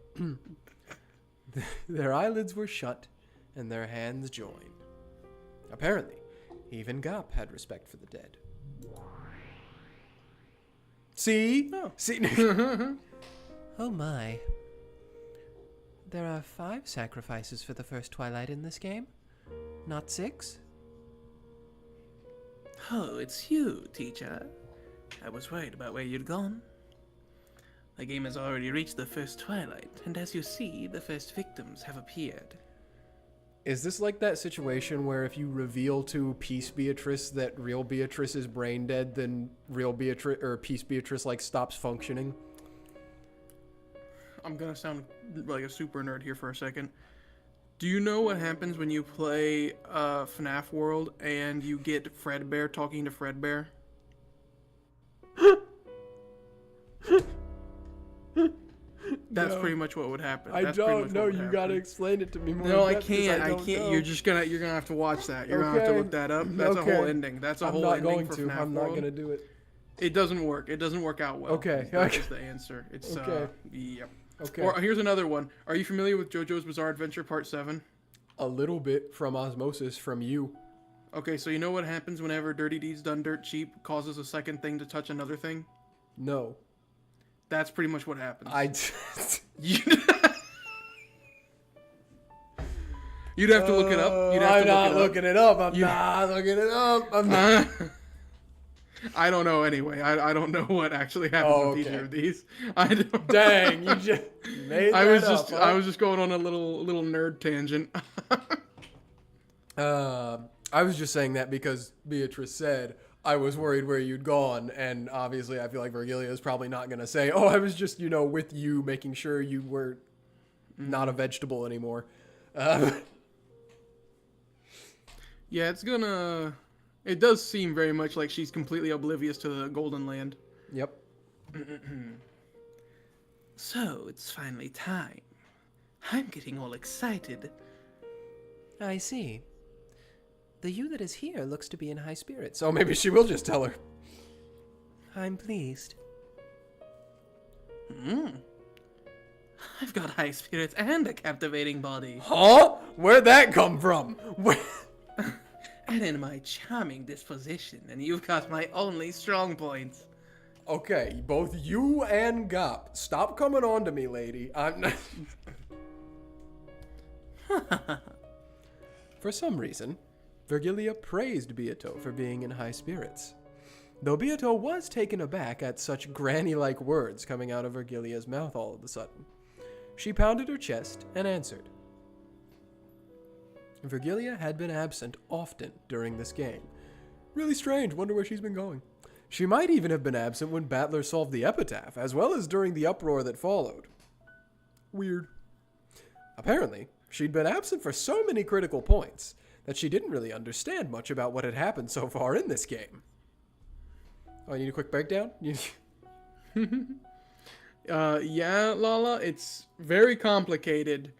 Their eyelids were shut, and their hands joined. Apparently, even Gop had respect for the dead. See? Oh. See? Oh my. There are 5 sacrifices for the first Twilight in this game, not 6? Oh, it's you, teacher. I was worried about where you'd gone. The game has already reached the first Twilight, and as you see, the first victims have appeared. Is this like that situation where if you reveal to Peace Beatrice that real Beatrice is brain dead, then real Beatrice or Peace Beatrice like stops functioning? I'm gonna sound like a super nerd here for a second. Do you know what happens when you play FNAF World and you get Fredbear talking to Fredbear? That's No. pretty much what would happen. I That's pretty don't much know. what would You happen. gotta explain it to me more. No, I in depth, 'cause can't. I don't can't. know. You're gonna have to watch that. You're gonna have to Okay. look that up. That's a whole Okay. ending. That's a I'm whole not ending going for to. FNAF I'm not World. gonna do it. It doesn't work. It doesn't work out well. Okay. That Okay. is the answer. It's Okay. Yep. Okay. Or here's another one. Are you familiar with JoJo's Bizarre Adventure Part 7? A little bit from osmosis from you. Okay, so you know what happens whenever Dirty Deeds Done Dirt Cheap causes a second thing to touch another thing? No. That's pretty much what happens. You'd have to look it up. You'd have I'm to not look looking it up. I'm You- not looking it up. I'm it not. up. I don't know anyway. I don't know what actually happens Oh, with okay. either of these. I don't. Dang, you just made I that was up, just huh? I was just going on a little nerd tangent. I was just saying that because Beatrice said, I was worried where you'd gone, and obviously I feel like Virgilia is probably not going to say, oh, I was just, with you, making sure you were not a vegetable anymore. Yeah, it does seem very much like she's completely oblivious to the Golden Land. Yep. So, it's finally time. I'm getting all excited. I see. The you that is here looks to be in high spirits. So maybe she will just tell her. I'm pleased. I've got high spirits and a captivating body. Huh? Where'd that come from? And in my charming disposition, and you've got my only strong points. Okay, both you and Gop, stop coming on to me, lady. I'm not... For some reason, Virgilia praised Beato for being in high spirits. Though Beato was taken aback at such granny-like words coming out of Virgilia's mouth all of a sudden. She pounded her chest and answered. Virgilia had been absent often during this game. Really strange, wonder where she's been going. She might even have been absent when Battler solved the epitaph, as well as during the uproar that followed. Weird. Apparently, she'd been absent for so many critical points that she didn't really understand much about what had happened so far in this game. Oh, you need a quick breakdown? Yeah, Lala, it's very complicated,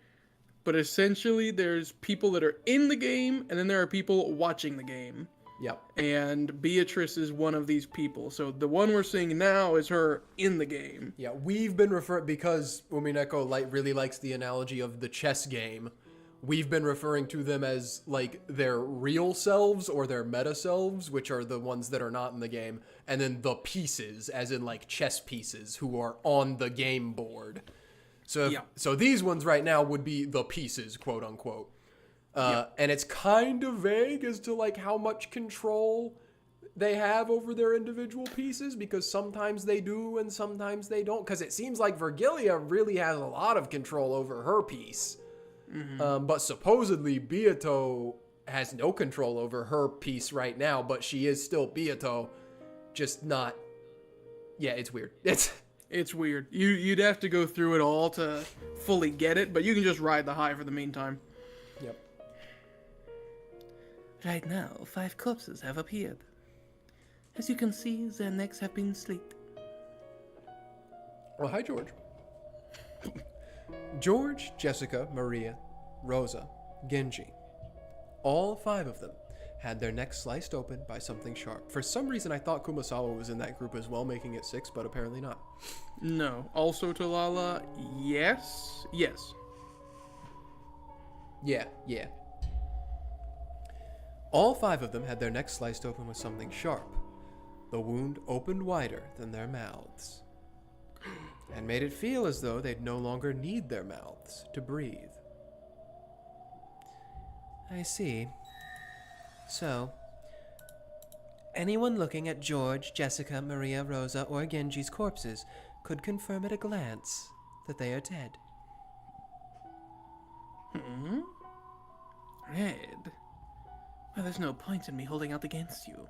but essentially there's people that are in the game, and then there are people watching the game. Yep. And Beatrice is one of these people. So the one we're seeing now is her in the game. Yeah, we've been referring, because Umineko really likes the analogy of the chess game, we've been referring to them as, like, their real selves or their meta selves, which are the ones that are not in the game, and then the pieces, as in, like, chess pieces, who are on the game board. So, so these ones right now would be the pieces, quote unquote. And it's kind of vague as to, like, how much control they have over their individual pieces, because sometimes they do and sometimes they don't, because it seems like Virgilia really has a lot of control over her piece. But supposedly Beato has no control over her piece right now, but she is still Beato, just not... Yeah, it's weird. It's weird. You'd have to go through it all to fully get it, but you can just ride the high for the meantime. Yep. Right now, 5 corpses have appeared. As you can see, their necks have been slit. Well, hi, George. George, Jessica, Maria, Rosa, Genji. All 5 of them had their necks sliced open by something sharp. For some reason, I thought Kumasawa was in that group as well, making it 6, but apparently not. No. Also to Lala, yes. Yes. Yeah. All 5 of them had their necks sliced open with something sharp. The wound opened wider than their mouths, and made it feel as though they'd no longer need their mouths to breathe. I see. So, anyone looking at George, Jessica, Maria, Rosa, or Genji's corpses could confirm at a glance that they are dead. Red? Well, there's no point in me holding out against you.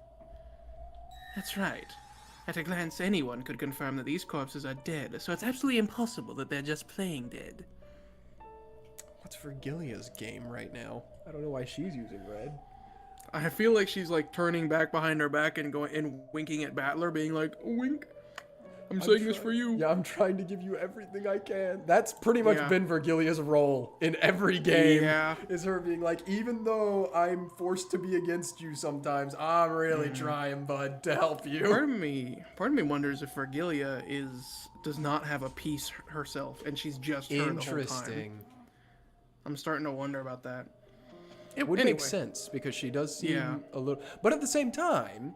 That's right. At a glance, anyone could confirm that these corpses are dead, so it's absolutely impossible that they're just playing dead. What's Virgilia's game right now? I don't know why she's using red. I feel like she's like turning back behind her back and going and winking at Battler, being like, wink. I'm saying this for you. Yeah, I'm trying to give you everything I can. That's pretty much been Virgilia's role in every game. Yeah. Is her being like, even though I'm forced to be against you sometimes, I'm really trying, bud, to help you. Part of me wonders if Virgilia does not have a piece herself, and she's just her the whole time. Interesting. I'm starting to wonder about that. It would make sense, because she does seem a little... But at the same time,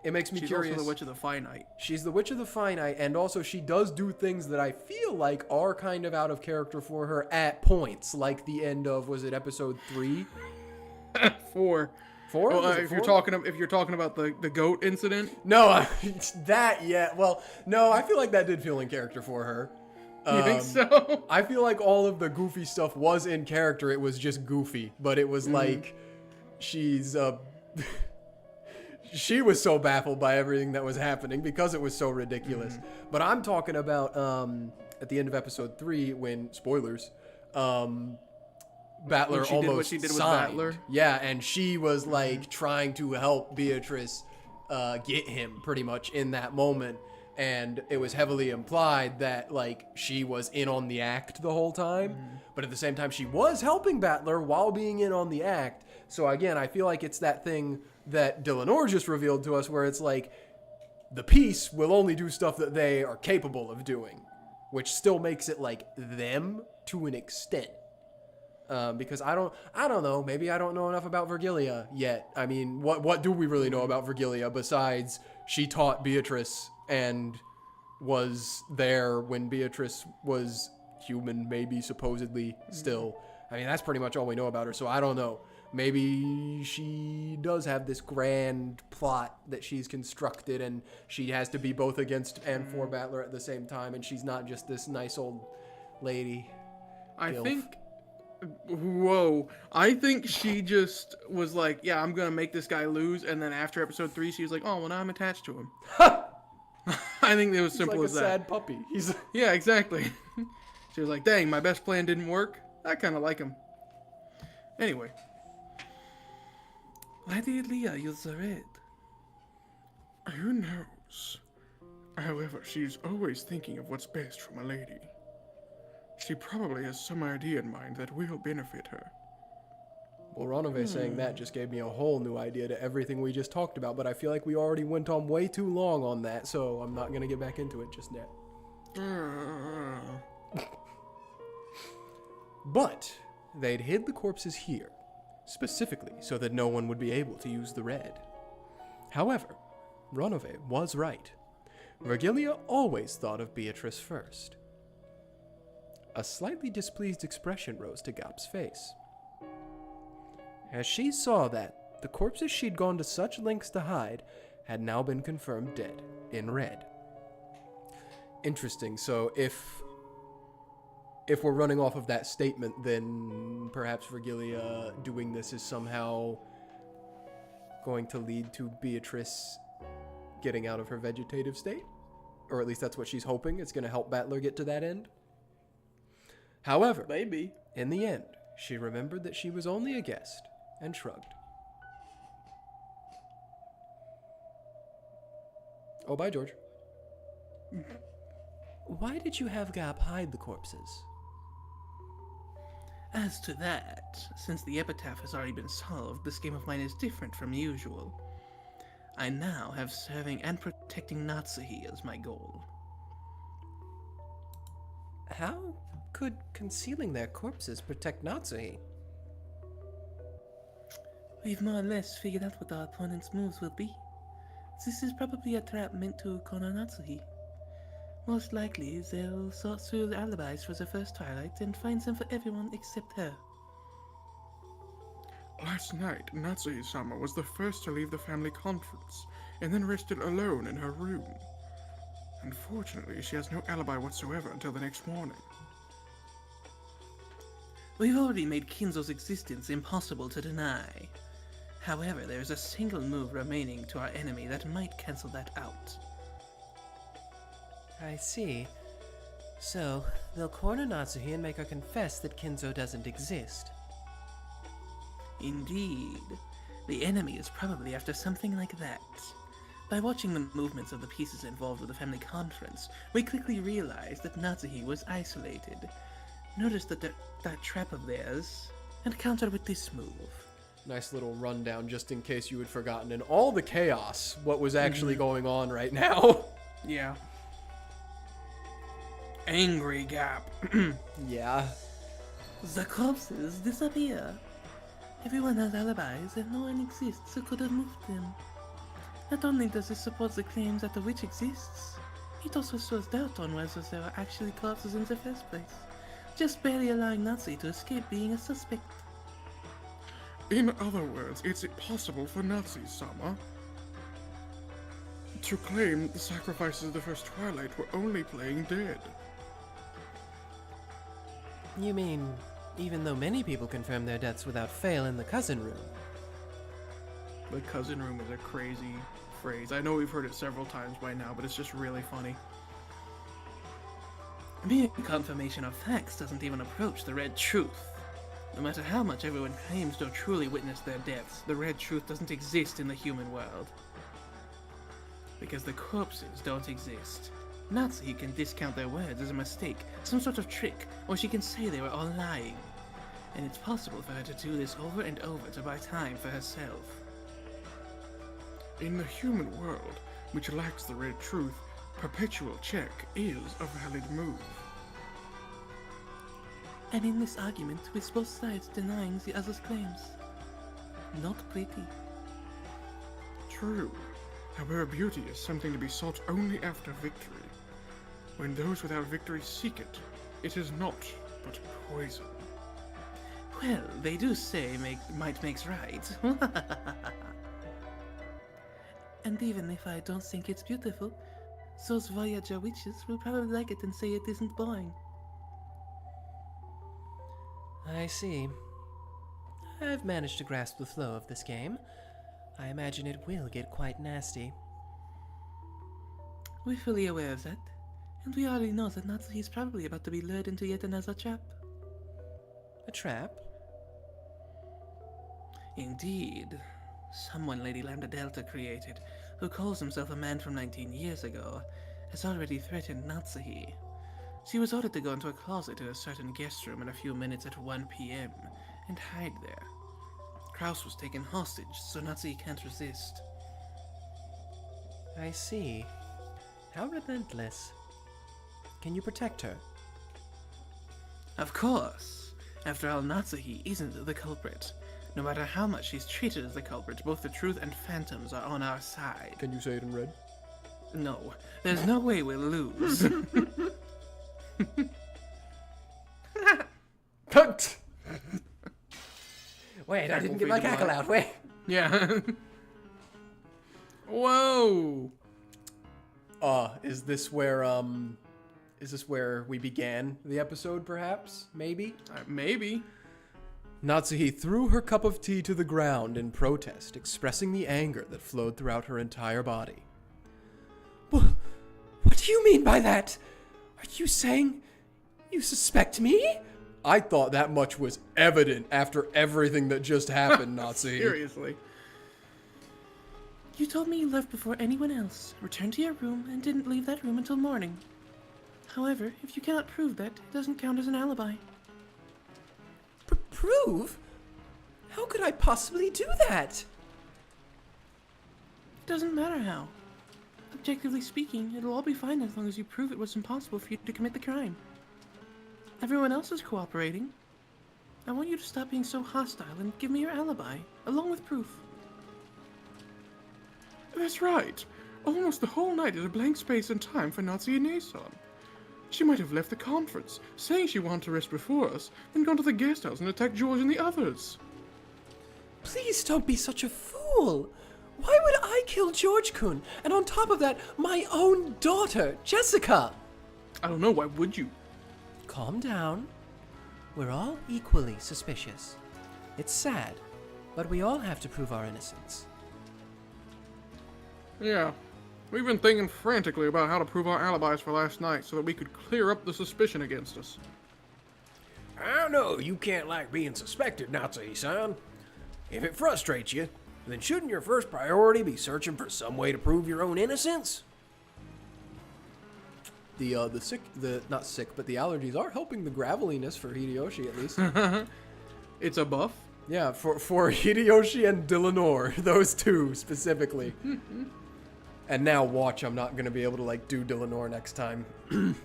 it makes me curious. She's also the Witch of the Finite. She's the Witch of the Finite, and also she does do things that I feel like are kind of out of character for her at points, like the end of, was it episode 3? 4. 4? Well, if you're talking about the goat incident. No, that, yeah. Well, no, I feel like that did feel in character for her. You think so? I feel like all of the goofy stuff was in character. It was just goofy, but it was like she's she was so baffled by everything that was happening because it was so ridiculous. But I'm talking about at the end of episode 3 when, spoilers, Battler almost did what she did with signed. Battler. Yeah, and she was like trying to help Beatrice get him pretty much in that moment. And it was heavily implied that, like, she was in on the act the whole time. But at the same time, she was helping Battler while being in on the act. So, again, I feel like it's that thing that Dlanor just revealed to us where it's like, the peace will only do stuff that they are capable of doing, which still makes it like them to an extent. Because I don't know. Maybe I don't know enough about Virgilia yet. I mean, what do we really know about Virgilia besides she taught Beatrice and was there when Beatrice was human, maybe supposedly still. I mean, that's pretty much all we know about her. So I don't know. Maybe she does have this grand plot that she's constructed, and she has to be both against and for Battler at the same time, and she's not just this nice old lady. I Gilf. think. Whoa. I think she just was like, yeah, I'm going to make this guy lose. And then after episode 3, she was like, oh, well, now I'm attached to him. I think it was simple like as a that. sad puppy. He's Yeah, exactly. She was like, dang, my best plan didn't work. I kind of like him. Anyway. Why did Leah use the red? Who knows? However, she's always thinking of what's best for my lady. She probably has some idea in mind that will benefit her. Well, Ronove saying that just gave me a whole new idea to everything we just talked about, but I feel like we already went on way too long on that, so I'm not going to get back into it just yet. But they'd hid the corpses here, specifically so that no one would be able to use the red. However, Ronove was right. Virgilia always thought of Beatrice first. A slightly displeased expression rose to Gap's face. As she saw that, the corpses she'd gone to such lengths to hide had now been confirmed dead, in red. Interesting, so if we're running off of that statement, then perhaps Virgilia doing this is somehow going to lead to Beatrice getting out of her vegetative state? Or at least that's what she's hoping. It's going to help Battler get to that end. However, Maybe. in the end, she remembered that she was only a guest and shrugged. Oh, bye, George. Why did you have Gap hide the corpses? As to that, since the epitaph has already been solved, this game of mine is different from usual. I now have serving and protecting Natsuhi as my goal. How could concealing their corpses protect Natsuhi? We've more or less figured out what our opponent's moves will be. This is probably a trap meant to corner Natsuhi. Most likely, they'll sort through the alibis for the first twilight and find them for everyone except her. Last night, Natsuhi-sama was the first to leave the family conference, and then rested alone in her room. Unfortunately, she has no alibi whatsoever until the next morning. We've already made Kinzo's existence impossible to deny. However, there is a single move remaining to our enemy that might cancel that out. I see. So, they'll corner Natsuhi and make her confess that Kinzo doesn't exist. Indeed. The enemy is probably after something like that. By watching the movements of the pieces involved with the family conference, we quickly realized that Natsuhi was isolated. Noticed that trap of theirs, and countered with this move. Nice little rundown just in case you had forgotten. In all the chaos, what was actually going on right now. Yeah. Angry Gap. Yeah. The corpses disappear. Everyone has alibis and no one exists who could have moved them. Not only does this support the claims that the witch exists, it also throws doubt on whether there are actually corpses in the first place, just barely allowing Nazi to escape being a suspect. In other words, it's possible for Natsuhi-sama to claim the sacrifices of the first twilight were only playing dead. You mean, even though many people confirm their deaths without fail in the cousin room? The cousin room is a crazy phrase. I know we've heard it several times by now, but it's just really funny. Mere confirmation of facts doesn't even approach the red truth. No matter how much everyone claims to have truly witnessed their deaths, the red truth doesn't exist in the human world. Because the corpses don't exist. Natsuhi can discount their words as a mistake, some sort of trick, or she can say they were all lying. And it's possible for her to do this over and over to buy time for herself. In the human world, which lacks the red truth, perpetual check is a valid move. And in this argument, with both sides denying the other's claims. Not pretty. True. However, beauty is something to be sought only after victory. When those without victory seek it, it is not but poison. Well, they do say might makes right. And even if I don't think it's beautiful, those Voyager witches will probably like it and say it isn't boring. I see. I've managed to grasp the flow of this game. I imagine it will get quite nasty. We're fully aware of that, and we already know that Natsuhi is probably about to be lured into yet another trap. A trap? Indeed. Someone Lady Lambda Delta created, who calls himself a man from 19 years ago, has already threatened Natsuhi. She was ordered to go into a closet in a certain guest room in a few minutes at 1 p.m. and hide there. Kraus was taken hostage, so Natsuhi can't resist. I see. How relentless. Can you protect her? Of course. After all, Natsuhi isn't the culprit. No matter how much she's treated as the culprit, both the truth and phantoms are on our side. Can you say it in red? No, there's no way we'll lose. Cut! Wait, I didn't get my cackle out. Wait. Yeah. Whoa. Is this where we began the episode, perhaps? Maybe? Maybe. Natsuhi threw her cup of tea to the ground in protest, expressing the anger that flowed throughout her entire body. What do you mean by that? Are you saying you suspect me? I thought that much was evident after everything that just happened, Natsuhi. Seriously. You told me you left before anyone else, returned to your room, and didn't leave that room until morning. However, if you cannot prove that, it doesn't count as an alibi. Prove? How could I possibly do that? It doesn't matter how. Objectively speaking, it'll all be fine as long as you prove it was impossible for you to commit the crime. Everyone else is cooperating. I want you to stop being so hostile and give me your alibi, along with proof. That's right. Almost the whole night is a blank space in time for Natsuhi Nason. She might have left the conference, saying she wanted to rest before us, then gone to the guest house and attacked George and the others. Please don't be such a fool. Why would I kill George-kun? And on top of that, my own daughter, Jessica? I don't know, why would you? Calm down. We're all equally suspicious. It's sad, but we all have to prove our innocence. Yeah. We've been thinking frantically about how to prove our alibis for last night so that we could clear up the suspicion against us. I know you can't like being suspected, Natsuhi-san. If it frustrates you, then shouldn't your first priority be searching for some way to prove your own innocence? The allergies are helping the graveliness for Hideyoshi, at least. It's a buff? Yeah, for Hideyoshi and Dlanor, those two specifically. And now watch, I'm not going to be able to, do Dlanor next time.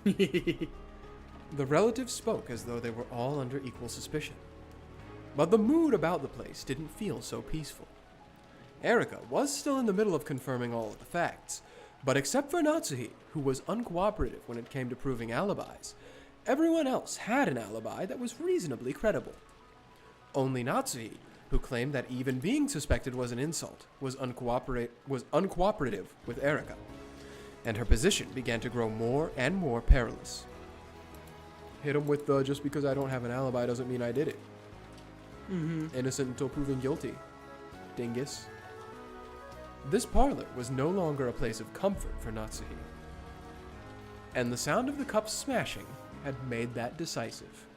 The relatives spoke as though they were all under equal suspicion. But the mood about the place didn't feel so peaceful. Erika was still in the middle of confirming all of the facts, but except for Natsuhi, who was uncooperative when it came to proving alibis, everyone else had an alibi that was reasonably credible. Only Natsuhi, who claimed that even being suspected was an insult, was uncooperative with Erika, and her position began to grow more and more perilous. Hit him with just because I don't have an alibi doesn't mean I did it. Innocent until proven guilty. Dingus. This parlor was no longer a place of comfort for Natsuhi, and the sound of the cups smashing had made that decisive.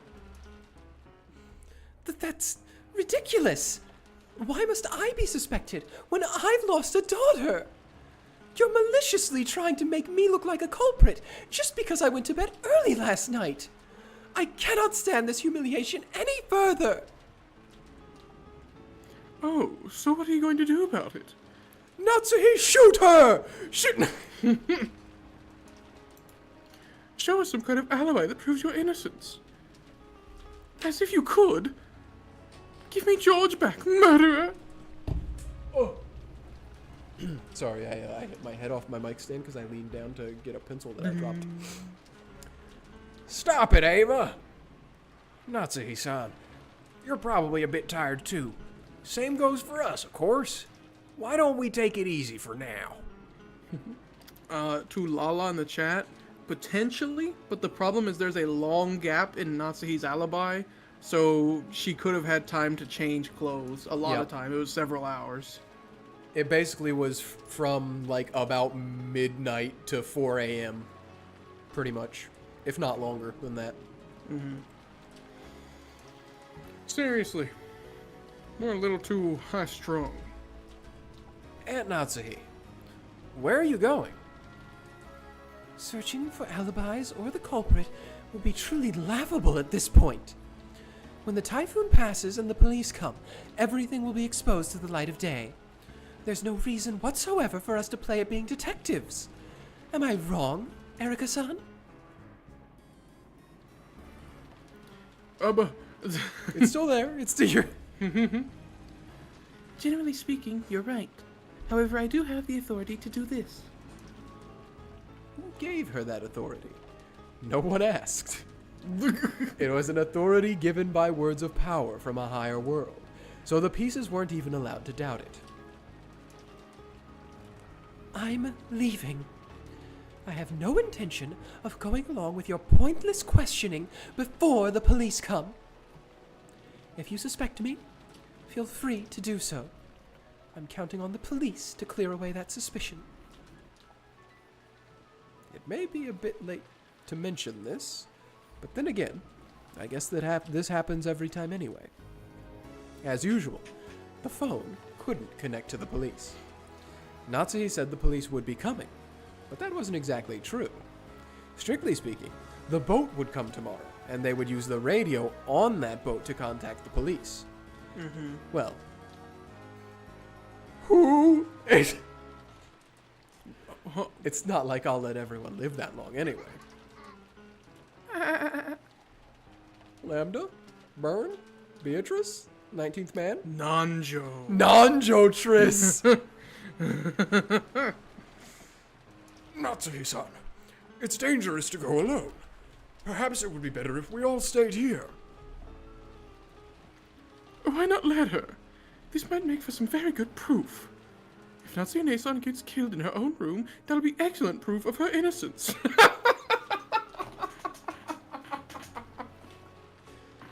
That's ridiculous! Why must I be suspected when I've lost a daughter? You're maliciously trying to make me look like a culprit just because I went to bed early last night. I cannot stand this humiliation any further. Oh, so what are you going to do about it? Natsuhi, shoot her! Shoot! Show us some kind of alibi that proves your innocence. As if you could. Give me George back, murderer! Sorry, I hit my head off my mic stand because I leaned down to get a pencil that I dropped. Stop it, Ava! Natsuhi-san, you're probably a bit tired too. Same goes for us, of course. Why don't we take it easy for now? To Lala in the chat, potentially, but the problem is there's a long gap in Natsuhi's alibi, so she could have had time to change clothes. A lot of time. It was several hours. It basically was from like about midnight to 4 a.m. Pretty much, if not longer than that. Seriously. We're a little too high-strung. Aunt Natsuhi, where are you going? Searching for alibis or the culprit would be truly laughable at this point. When the typhoon passes and the police come, everything will be exposed to the light of day. There's no reason whatsoever for us to play at being detectives. Am I wrong, Erika-san? But It's still there. It's still your. Generally speaking, you're right. However, I do have the authority to do this. Who gave her that authority? No one asked. It was an authority given by words of power from a higher world, so the pieces weren't even allowed to doubt it. I'm leaving. I have no intention of going along with your pointless questioning before the police come. If you suspect me, feel free to do so. I'm counting on the police to clear away that suspicion. It may be a bit late to mention this, but then again, I guess that this happens every time anyway. As usual, the phone couldn't connect to the police. Natsuhi said the police would be coming, but that wasn't exactly true. Strictly speaking, the boat would come tomorrow, and they would use the radio on that boat to contact the police. Well, who is... It's not like I'll let everyone live that long anyway. Lambda? Burn? Beatrice? 19th man? Nanjo. Nanjo Triss! Natsuhi-san, it's dangerous to go alone. Perhaps it would be better if we all stayed here. Why not let her? This might make for some very good proof. If Natsuhi-san gets killed in her own room, that'll be excellent proof of her innocence.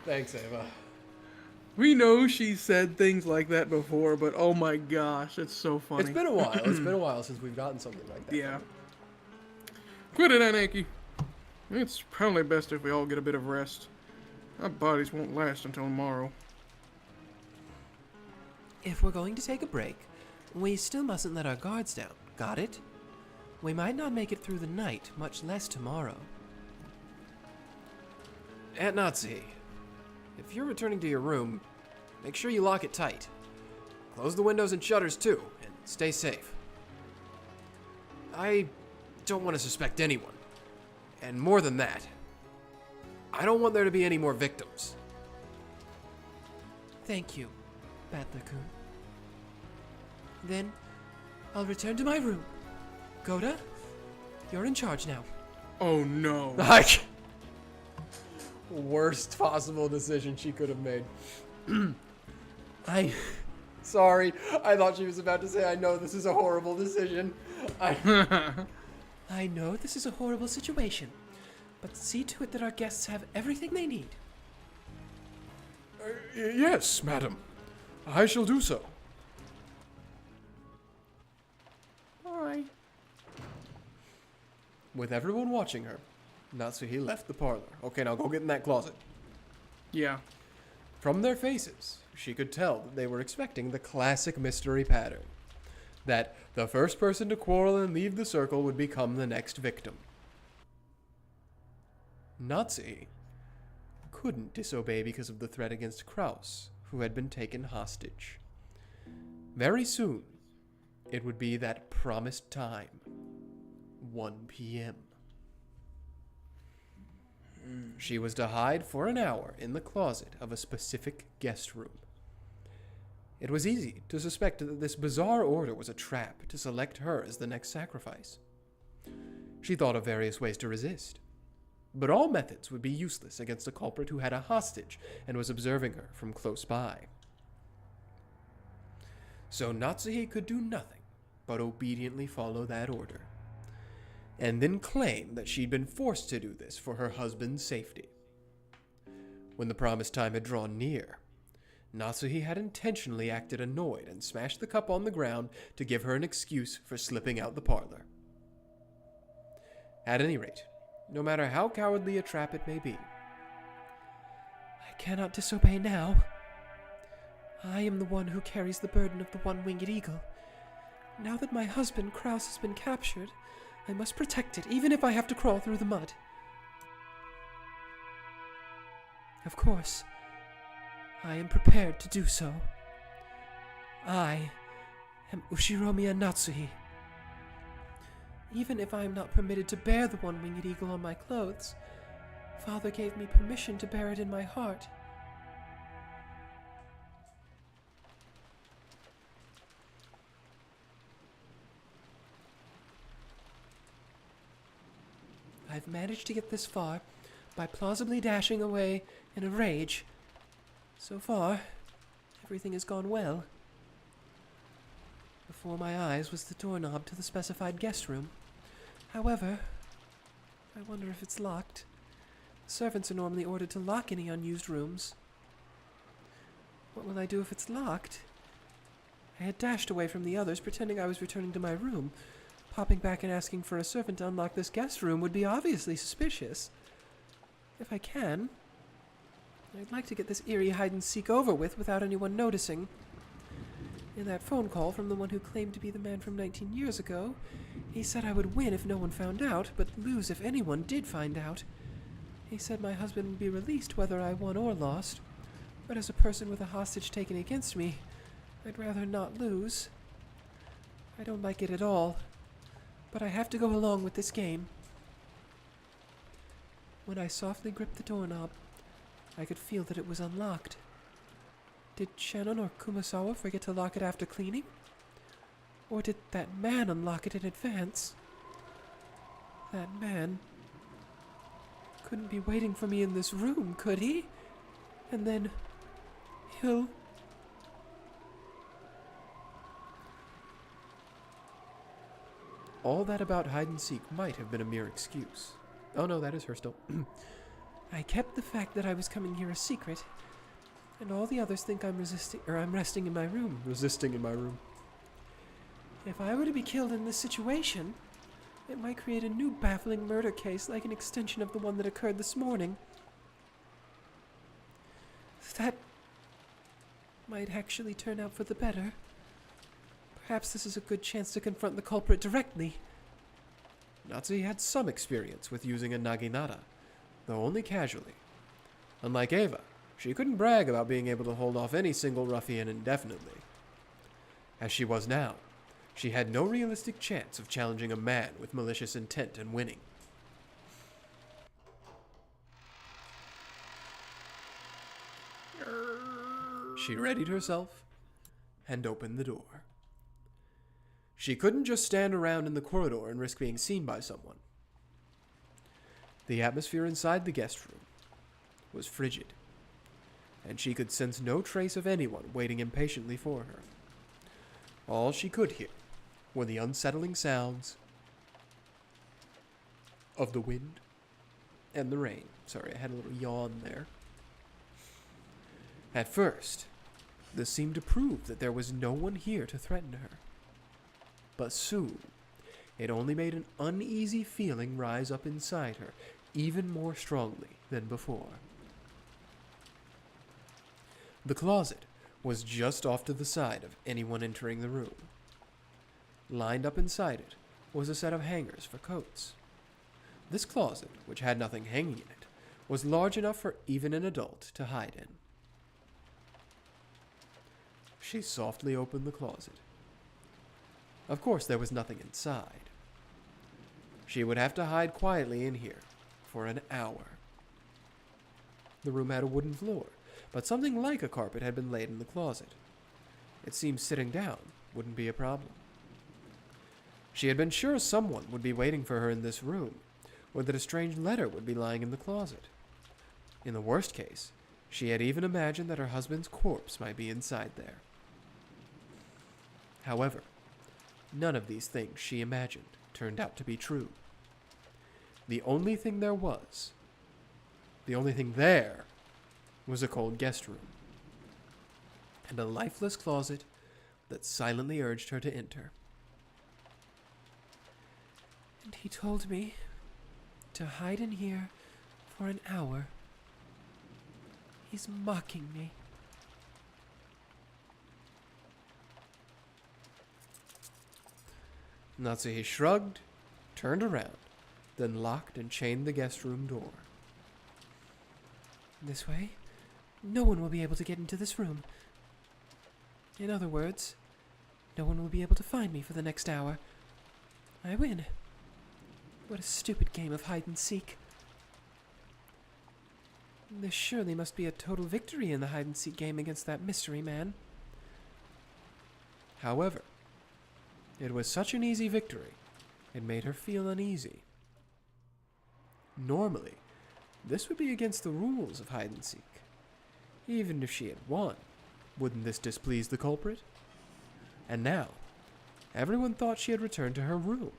Thanks, Ava. We know she said things like that before, but oh my gosh, it's so funny. It's been a while. It's been a while since we've gotten something like that. Yeah. Quit it, Anaki. It's probably best if we all get a bit of rest. Our bodies won't last until tomorrow. If we're going to take a break, we still mustn't let our guards down. Got it? We might not make it through the night, much less tomorrow. Aunt Natsuhi, if you're returning to your room, make sure you lock it tight. Close the windows and shutters too, and stay safe. I don't want to suspect anyone. And more than that, I don't want there to be any more victims. Thank you, Battler-kun. Then, I'll return to my room. Goda, you're in charge now. Oh no. Worst possible decision she could have made. Sorry, I thought she was about to say, I know this is a horrible decision. I know this is a horrible situation, but see to it that our guests have everything they need. Yes, madam. I shall do so. Bye. With everyone watching her, Natsuhi left the parlor. Okay, now go get in that closet. Yeah. From their faces, she could tell that they were expecting the classic mystery pattern. That the first person to quarrel and leave the circle would become the next victim. Natsuhi couldn't disobey because of the threat against Kraus, who had been taken hostage. Very soon, It would be that promised time, 1 p.m. She was to hide for an hour in the closet of a specific guest room. It was easy to suspect that this bizarre order was a trap to select her as the next sacrifice. She thought of various ways to resist, but all methods would be useless against a culprit who had a hostage and was observing her from close by. So Natsuhi could do nothing but obediently follow that order, and then claim that she'd been forced to do this for her husband's safety. When the promised time had drawn near, Natsuhi had intentionally acted annoyed and smashed the cup on the ground to give her an excuse for slipping out the parlor. At any rate, no matter how cowardly a trap it may be, I cannot disobey now. I am the one who carries the burden of the one-winged eagle. Now that my husband, Kraus, has been captured, I must protect it, even if I have to crawl through the mud. Of course, I am prepared to do so. I am Ushiromiya Natsuhi. Even if I am not permitted to bear the one-winged eagle on my clothes, Father gave me permission to bear it in my heart. I've managed to get this far by plausibly dashing away in a rage. So far, everything has gone well. Before my eyes was the doorknob to the specified guest room. However, I wonder if it's locked. Servants are normally ordered to lock any unused rooms. What will I do if it's locked? I had dashed away from the others, pretending I was returning to my room. Popping back and asking for a servant to unlock this guest room would be obviously suspicious. If I can, I'd like to get this eerie hide-and-seek over with without anyone noticing. In that phone call from the one who claimed to be the man from 19 years ago, he said I would win if no one found out, but lose if anyone did find out. He said my husband would be released whether I won or lost, but as a person with a hostage taken against me, I'd rather not lose. I don't like it at all, but I have to go along with this game. When I softly gripped the doorknob, I could feel that it was unlocked. Did Shannon or Kumasawa forget to lock it after cleaning? Or did that man unlock it in advance? That man couldn't be waiting for me in this room, could he? And then he'll... all that about hide-and-seek might have been a mere excuse. Oh no, that is her still. I kept the fact that I was coming here a secret, and all the others think I'm resting in my room. Resisting in my room. If I were to be killed in this situation, it might create a new baffling murder case like an extension of the one that occurred this morning. That might actually turn out for the better. Perhaps this is a good chance to confront the culprit directly. Natsuhi had some experience with using a naginata, though only casually. Unlike Eva, she couldn't brag about being able to hold off any single ruffian indefinitely. As she was now, she had no realistic chance of challenging a man with malicious intent and winning. She readied herself and opened the door. She couldn't just stand around in the corridor and risk being seen by someone. The atmosphere inside the guest room was frigid, and she could sense no trace of anyone waiting impatiently for her. All she could hear were the unsettling sounds of the wind and the rain. Sorry, I had a little yawn there. At first, this seemed to prove that there was no one here to threaten her. But soon, it only made an uneasy feeling rise up inside her, even more strongly than before. The closet was just off to the side of anyone entering the room. Lined up inside it was a set of hangers for coats. This closet, which had nothing hanging in it, was large enough for even an adult to hide in. She softly opened the closet. Of course, there was nothing inside. She would have to hide quietly in here for an hour. The room had a wooden floor, but something like a carpet had been laid in the closet. It seemed sitting down wouldn't be a problem. She had been sure someone would be waiting for her in this room, or that a strange letter would be lying in the closet. In the worst case, she had even imagined that her husband's corpse might be inside there. However, none of these things she imagined turned out to be true. The only thing there was a cold guest room, and a lifeless closet that silently urged her to enter. And he told me to hide in here for an hour. He's mocking me. Natsuhi shrugged, turned around, then locked and chained the guest room door. This way, no one will be able to get into this room. In other words, no one will be able to find me for the next hour. I win. What a stupid game of hide and seek. There surely must be a total victory in the hide and seek game against that mystery man. However, it was such an easy victory, it made her feel uneasy. Normally, this would be against the rules of hide and seek. Even if she had won, wouldn't this displease the culprit? And now, everyone thought she had returned to her room.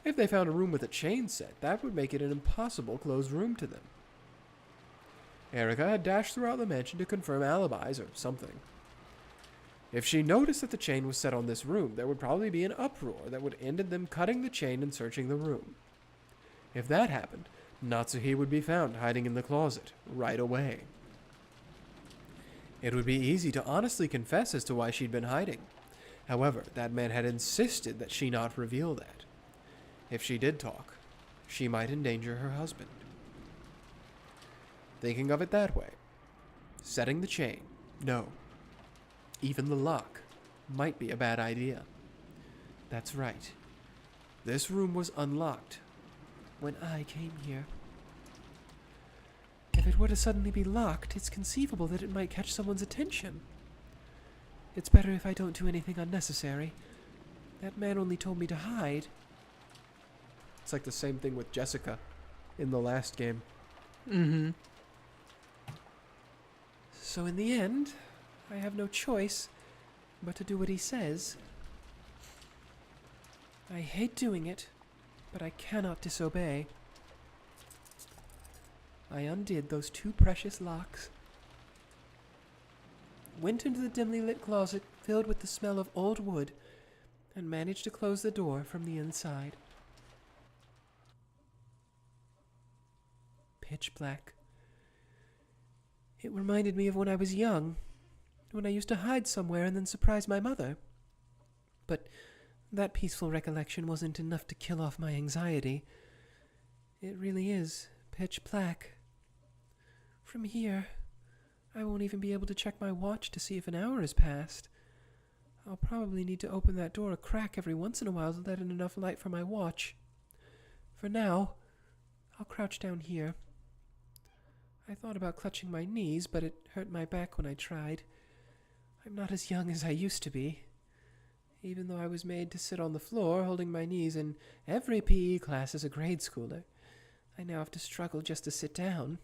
If they found a room with a chain set, that would make it an impossible closed room to them. Erika had dashed throughout the mansion to confirm alibis or something. If she noticed that the chain was set on this room, there would probably be an uproar that would end in them cutting the chain and searching the room. If that happened, Natsuhi would be found hiding in the closet right away. It would be easy to honestly confess as to why she'd been hiding. However, that man had insisted that she not reveal that. If she did talk, she might endanger her husband. Thinking of it that way, setting the chain, no, even the lock, might be a bad idea. That's right. This room was unlocked when I came here. If it were to suddenly be locked, it's conceivable that it might catch someone's attention. It's better if I don't do anything unnecessary. That man only told me to hide. It's like the same thing with Jessica in the last game. Mm-hmm. So in the end, I have no choice but to do what he says. I hate doing it, but I cannot disobey. I undid those two precious locks, went into the dimly lit closet filled with the smell of old wood, and managed to close the door from the inside. Pitch black. It reminded me of when I was young, when I used to hide somewhere and then surprise my mother. But that peaceful recollection wasn't enough to kill off my anxiety. It really is pitch black. From here, I won't even be able to check my watch to see if an hour has passed. I'll probably need to open that door a crack every once in a while to let in enough light for my watch. For now, I'll crouch down here. I thought about clutching my knees, but it hurt my back when I tried. I'm not as young as I used to be. Even though I was made to sit on the floor holding my knees in every PE class as a grade schooler, I now have to struggle just to sit down.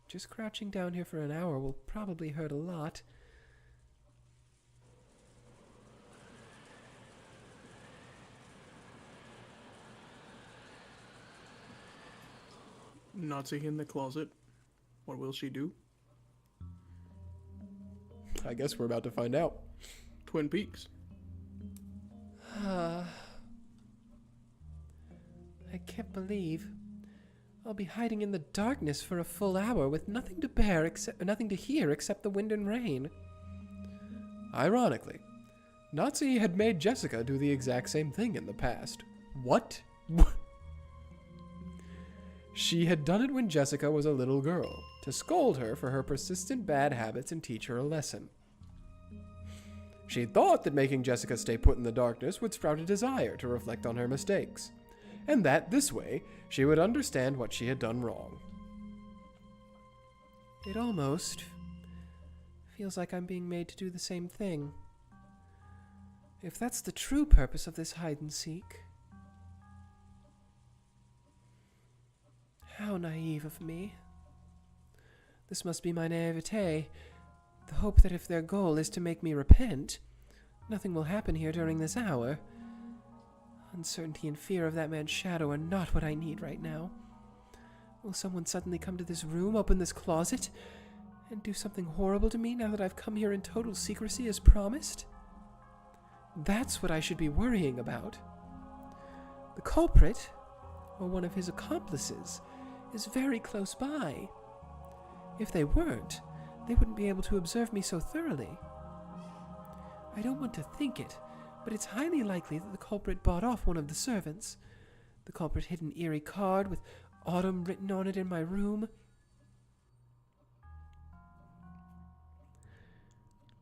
Just crouching down here for an hour will probably hurt a lot. Nazi in the closet. What will she do? I guess we're about to find out. Twin Peaks. I can't believe I'll be hiding in the darkness for a full hour with nothing to hear except the wind and rain. Ironically, Nazi had made Jessica do the exact same thing in the past. What? She had done it when Jessica was a little girl, to scold her for her persistent bad habits and teach her a lesson. She thought that making Jessica stay put in the darkness would sprout a desire to reflect on her mistakes, and that this way she would understand what she had done wrong. It almost feels like I'm being made to do the same thing. If that's the true purpose of this hide and seek. How naive of me. This must be my naivete, the hope that if their goal is to make me repent, nothing will happen here during this hour. Uncertainty and fear of that man's shadow are not what I need right now. Will someone suddenly come to this room, open this closet, and do something horrible to me now that I've come here in total secrecy as promised? That's what I should be worrying about. The culprit, or one of his accomplices, is very close by. If they weren't, they wouldn't be able to observe me so thoroughly. I don't want to think it, but it's highly likely that the culprit bought off one of the servants. The culprit hid an eerie card with autumn written on it in my room.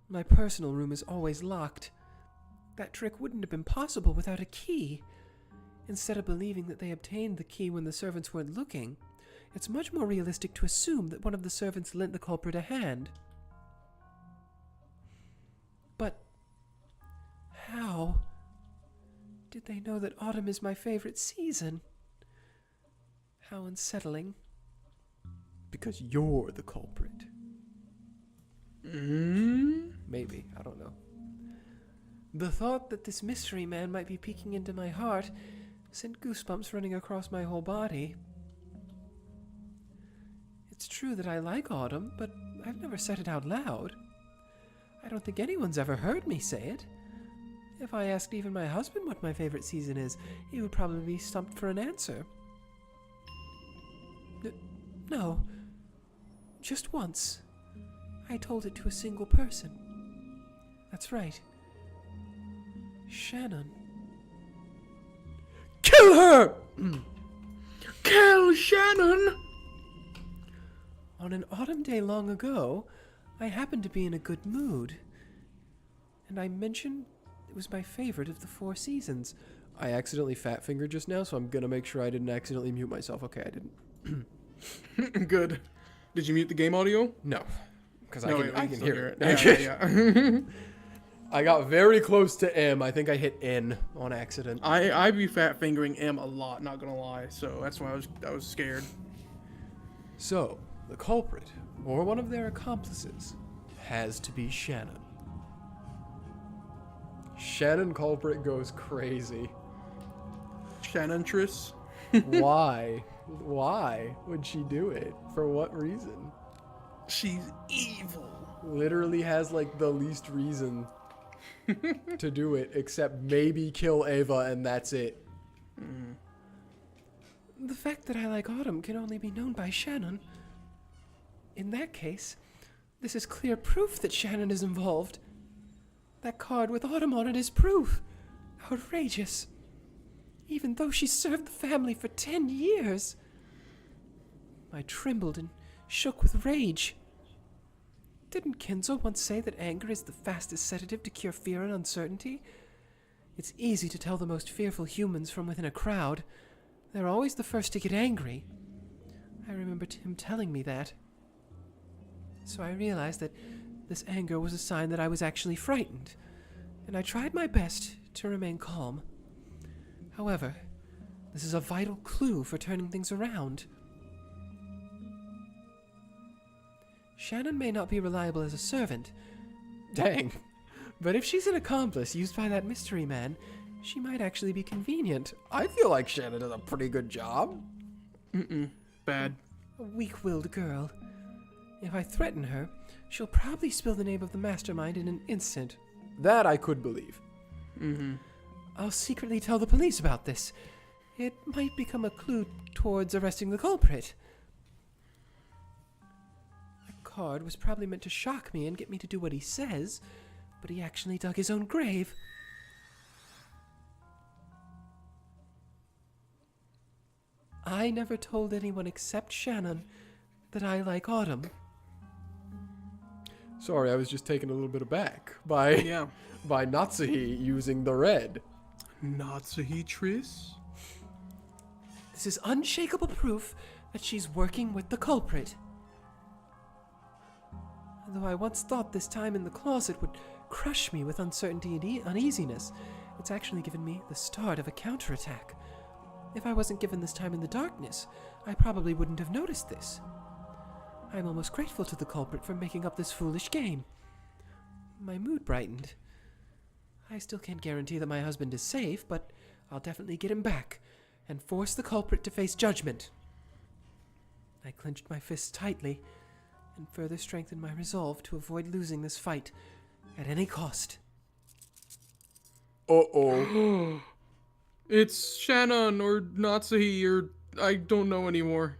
My personal room is always locked. That trick wouldn't have been possible without a key. Instead of believing that they obtained the key when the servants weren't looking, it's much more realistic to assume that one of the servants lent the culprit a hand. But how did they know that autumn is my favorite season? How unsettling. Because you're the culprit. Maybe, I don't know. The thought that this mystery man might be peeking into my heart sent goosebumps running across my whole body. It's true that I like autumn, but I've never said it out loud. I don't think anyone's ever heard me say it. If I asked even my husband what my favorite season is, he would probably be stumped for an answer. No, just once. I told it to a single person. That's right. Shannon. Kill her! Kill Shannon! On an autumn day long ago, I happened to be in a good mood. And I mentioned it was my favorite of the 4 seasons. I accidentally fat-fingered just now, so I'm gonna make sure I didn't accidentally mute myself. Okay, I didn't. Good. Did you mute the game audio? No, because No, I can hear it. Yeah. I got very close to M. I think I hit N on accident. I be fat fingering M a lot, not gonna lie. So that's why I was scared. So, the culprit, or one of their accomplices, has to be Shannon. Shannon culprit goes crazy. Shannon Triss. Why? Why would she do it? For what reason? She's evil. Literally has like the least reason to do it, except maybe kill Ava and that's it. The fact that I like autumn can only be known by Shannon. In that case, this is clear proof that Shannon is involved. That card with autumn on it is proof. Outrageous. Even though she served the family for 10 years. I trembled and shook with rage. Didn't Kenzo once say that anger is the fastest sedative to cure fear and uncertainty? It's easy to tell the most fearful humans from within a crowd. They're always the first to get angry. I remember him telling me that. So I realized that this anger was a sign that I was actually frightened, and I tried my best to remain calm. However, this is a vital clue for turning things around. Shannon may not be reliable as a servant. Dang. But if she's an accomplice used by that mystery man, she might actually be convenient. I feel like Shannon does a pretty good job. Bad. A weak-willed girl. If I threaten her, she'll probably spill the name of the mastermind in an instant. That I could believe. I'll secretly tell the police about this. It might become a clue towards arresting the culprit. That card was probably meant to shock me and get me to do what he says, but he actually dug his own grave. I never told anyone except Shannon that I like autumn. Sorry, I was just taken a little bit aback by Yeah. by Natsuhi using the red. Natsuhi Triss? This is unshakable proof that she's working with the culprit. Though I once thought this time in the closet would crush me with uncertainty and uneasiness, it's actually given me the start of a counterattack. If I wasn't given this time in the darkness, I probably wouldn't have noticed this. I'm almost grateful to the culprit for making up this foolish game. My mood brightened. I still can't guarantee that my husband is safe, but I'll definitely get him back and force the culprit to face judgment. I clenched my fists tightly and further strengthened my resolve to avoid losing this fight at any cost. Uh-oh. It's Shannon or Natsuhi or I don't know anymore.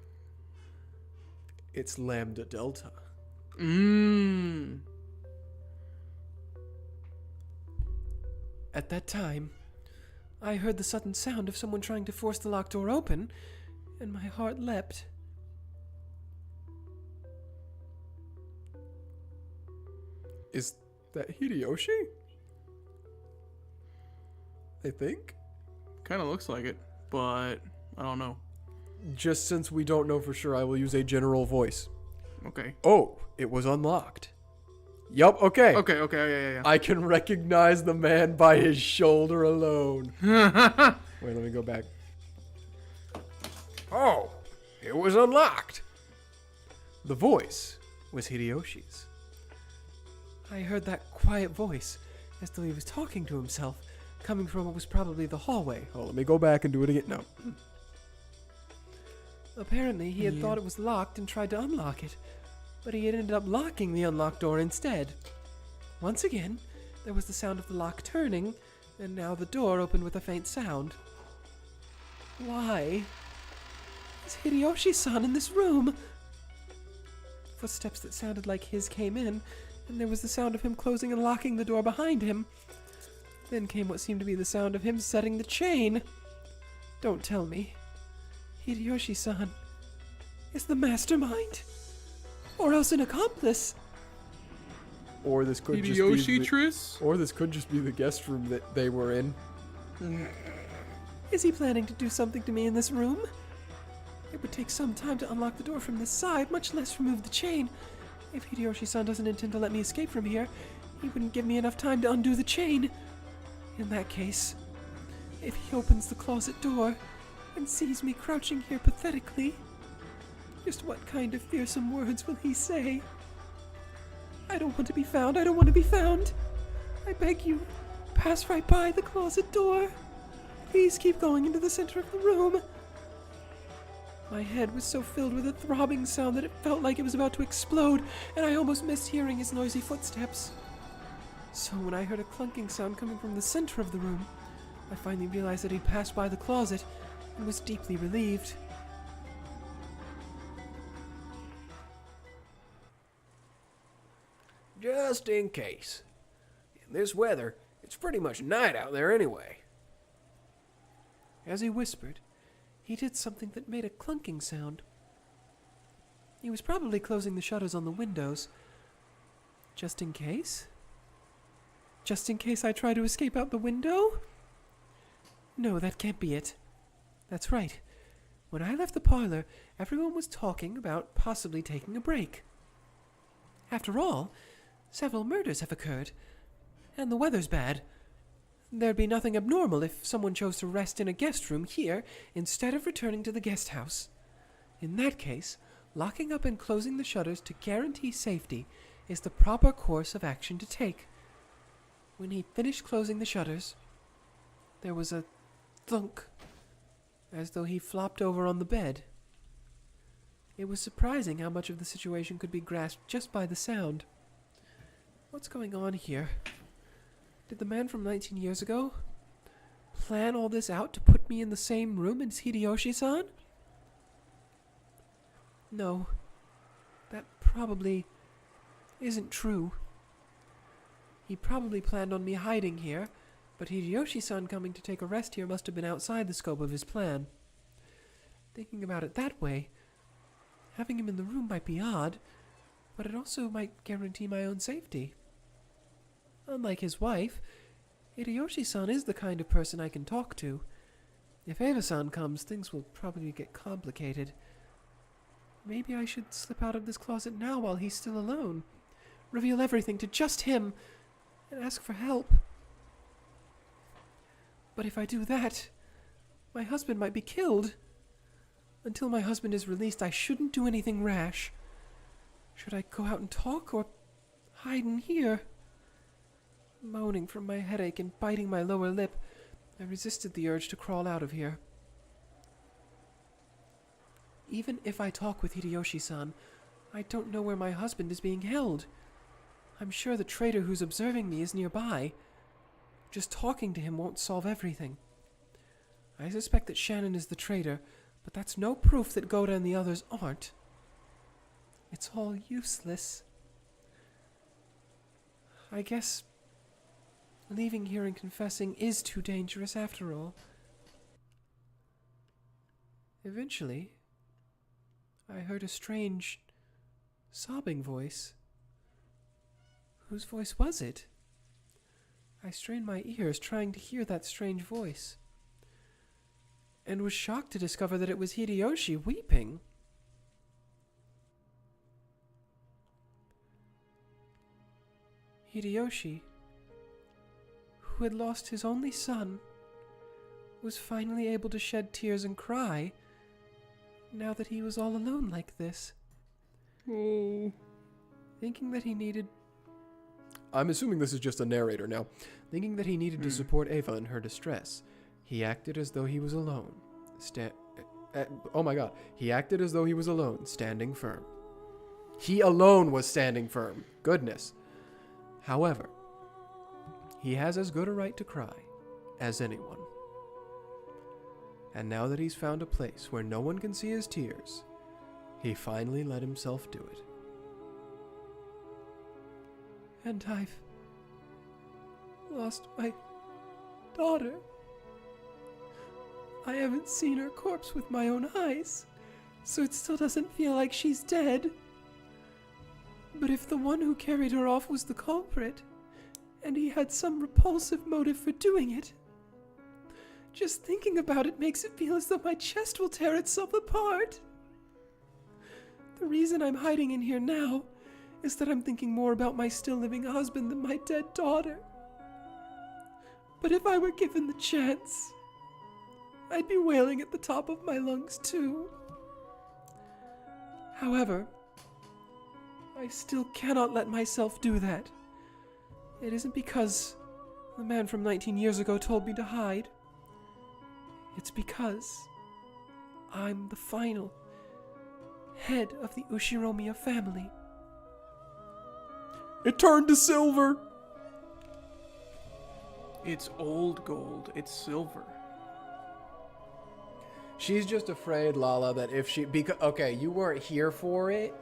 It's Lambda Delta. At that time, I heard the sudden sound of someone trying to force the locked door open, and my heart leapt. Is that Hideyoshi? I think. Kind of looks like it, but I don't know. Just since we don't know for sure, I will use a general voice. Okay. Oh, it was unlocked. Yup, okay. Okay, yeah. I can recognize the man by his shoulder alone. Wait, let me go back. Oh, it was unlocked. The voice was Hideyoshi's. I heard that quiet voice, as though he was talking to himself, coming from what was probably the hallway. Oh, let me go back and do it again. No. Apparently, he had thought it was locked and tried to unlock it, but he had ended up locking the unlocked door instead. Once again, there was the sound of the lock turning, and now the door opened with a faint sound. Why is Hideyoshi-san in this room? Footsteps that sounded like his came in, and there was the sound of him closing and locking the door behind him. Then came what seemed to be the sound of him setting the chain. Don't tell me Hideyoshi-san is the mastermind, or else an accomplice. Or this could Hideyoshi Triss? Or this could just be the guest room that they were in. Is he planning to do something to me in this room? It would take some time to unlock the door from this side, much less remove the chain. If Hideyoshi-san doesn't intend to let me escape from here, he wouldn't give me enough time to undo the chain. In that case, if he opens the closet door and sees me crouching here pathetically, just what kind of fearsome words will he say? I don't want to be found. I don't want to be found. I beg you, pass right by the closet door. Please keep going into the center of the room. My head was so filled with a throbbing sound that it felt like it was about to explode, and I almost missed hearing his noisy footsteps. So when I heard a clunking sound coming from the center of the room, I finally realized that he'd passed by the closet and was deeply relieved. Just in case. In this weather, it's pretty much night out there anyway. As he whispered, he did something that made a clunking sound. He was probably closing the shutters on the windows. Just in case? Just in case I try to escape out the window? No, that can't be it. That's right. When I left the parlor, everyone was talking about possibly taking a break. After all, several murders have occurred, and the weather's bad. There'd be nothing abnormal if someone chose to rest in a guest room here instead of returning to the guest house. In that case, locking up and closing the shutters to guarantee safety is the proper course of action to take. When he finished closing the shutters, there was a thunk, as though he flopped over on the bed. It was surprising how much of the situation could be grasped just by the sound. What's going on here? Did the man from 19 years ago plan all this out to put me in the same room as Hideyoshi-san? No, that probably isn't true. He probably planned on me hiding here, but Hideyoshi-san coming to take a rest here must have been outside the scope of his plan. Thinking about it that way, having him in the room might be odd, but it also might guarantee my own safety. Unlike his wife, Hideyoshi-san is the kind of person I can talk to. If Eva-san comes, things will probably get complicated. Maybe I should slip out of this closet now while he's still alone. Reveal everything to just him and ask for help. But if I do that, my husband might be killed. Until my husband is released, I shouldn't do anything rash. Should I go out and talk or hide in here? Moaning from my headache and biting my lower lip, I resisted the urge to crawl out of here. Even if I talk with Hideyoshi-san, I don't know where my husband is being held. I'm sure the traitor who's observing me is nearby. Just talking to him won't solve everything. I suspect that Shannon is the traitor, but that's no proof that Goda and the others aren't. It's all useless. I guess leaving here and confessing is too dangerous after all. Eventually, I heard a strange, sobbing voice. Whose voice was it? I strained my ears trying to hear that strange voice, and was shocked to discover that it was Hideyoshi weeping. Hideyoshi, who had lost his only son, was finally able to shed tears and cry now that he was all alone like this. Oh. Thinking that he needed... I'm assuming this is just a narrator now. Thinking that he needed to support Eva in her distress, he acted as though he was alone. Oh my god. He acted as though he was alone, standing firm. He alone was standing firm. Goodness. However, he has as good a right to cry as anyone. And now that he's found a place where no one can see his tears, he finally let himself do it. And I've lost my daughter. I haven't seen her corpse with my own eyes, so it still doesn't feel like she's dead. But if the one who carried her off was the culprit, and he had some repulsive motive for doing it, just thinking about it makes it feel as though my chest will tear itself apart. The reason I'm hiding in here now is that I'm thinking more about my still living husband than my dead daughter. But if I were given the chance, I'd be wailing at the top of my lungs too. However, I still cannot let myself do that. It isn't because the man from 19 years ago told me to hide. It's because I'm the final head of the Ushiromiya family. It turned to silver! It's old gold. It's silver. She's just afraid, Lala, that if she... okay, you weren't here for it,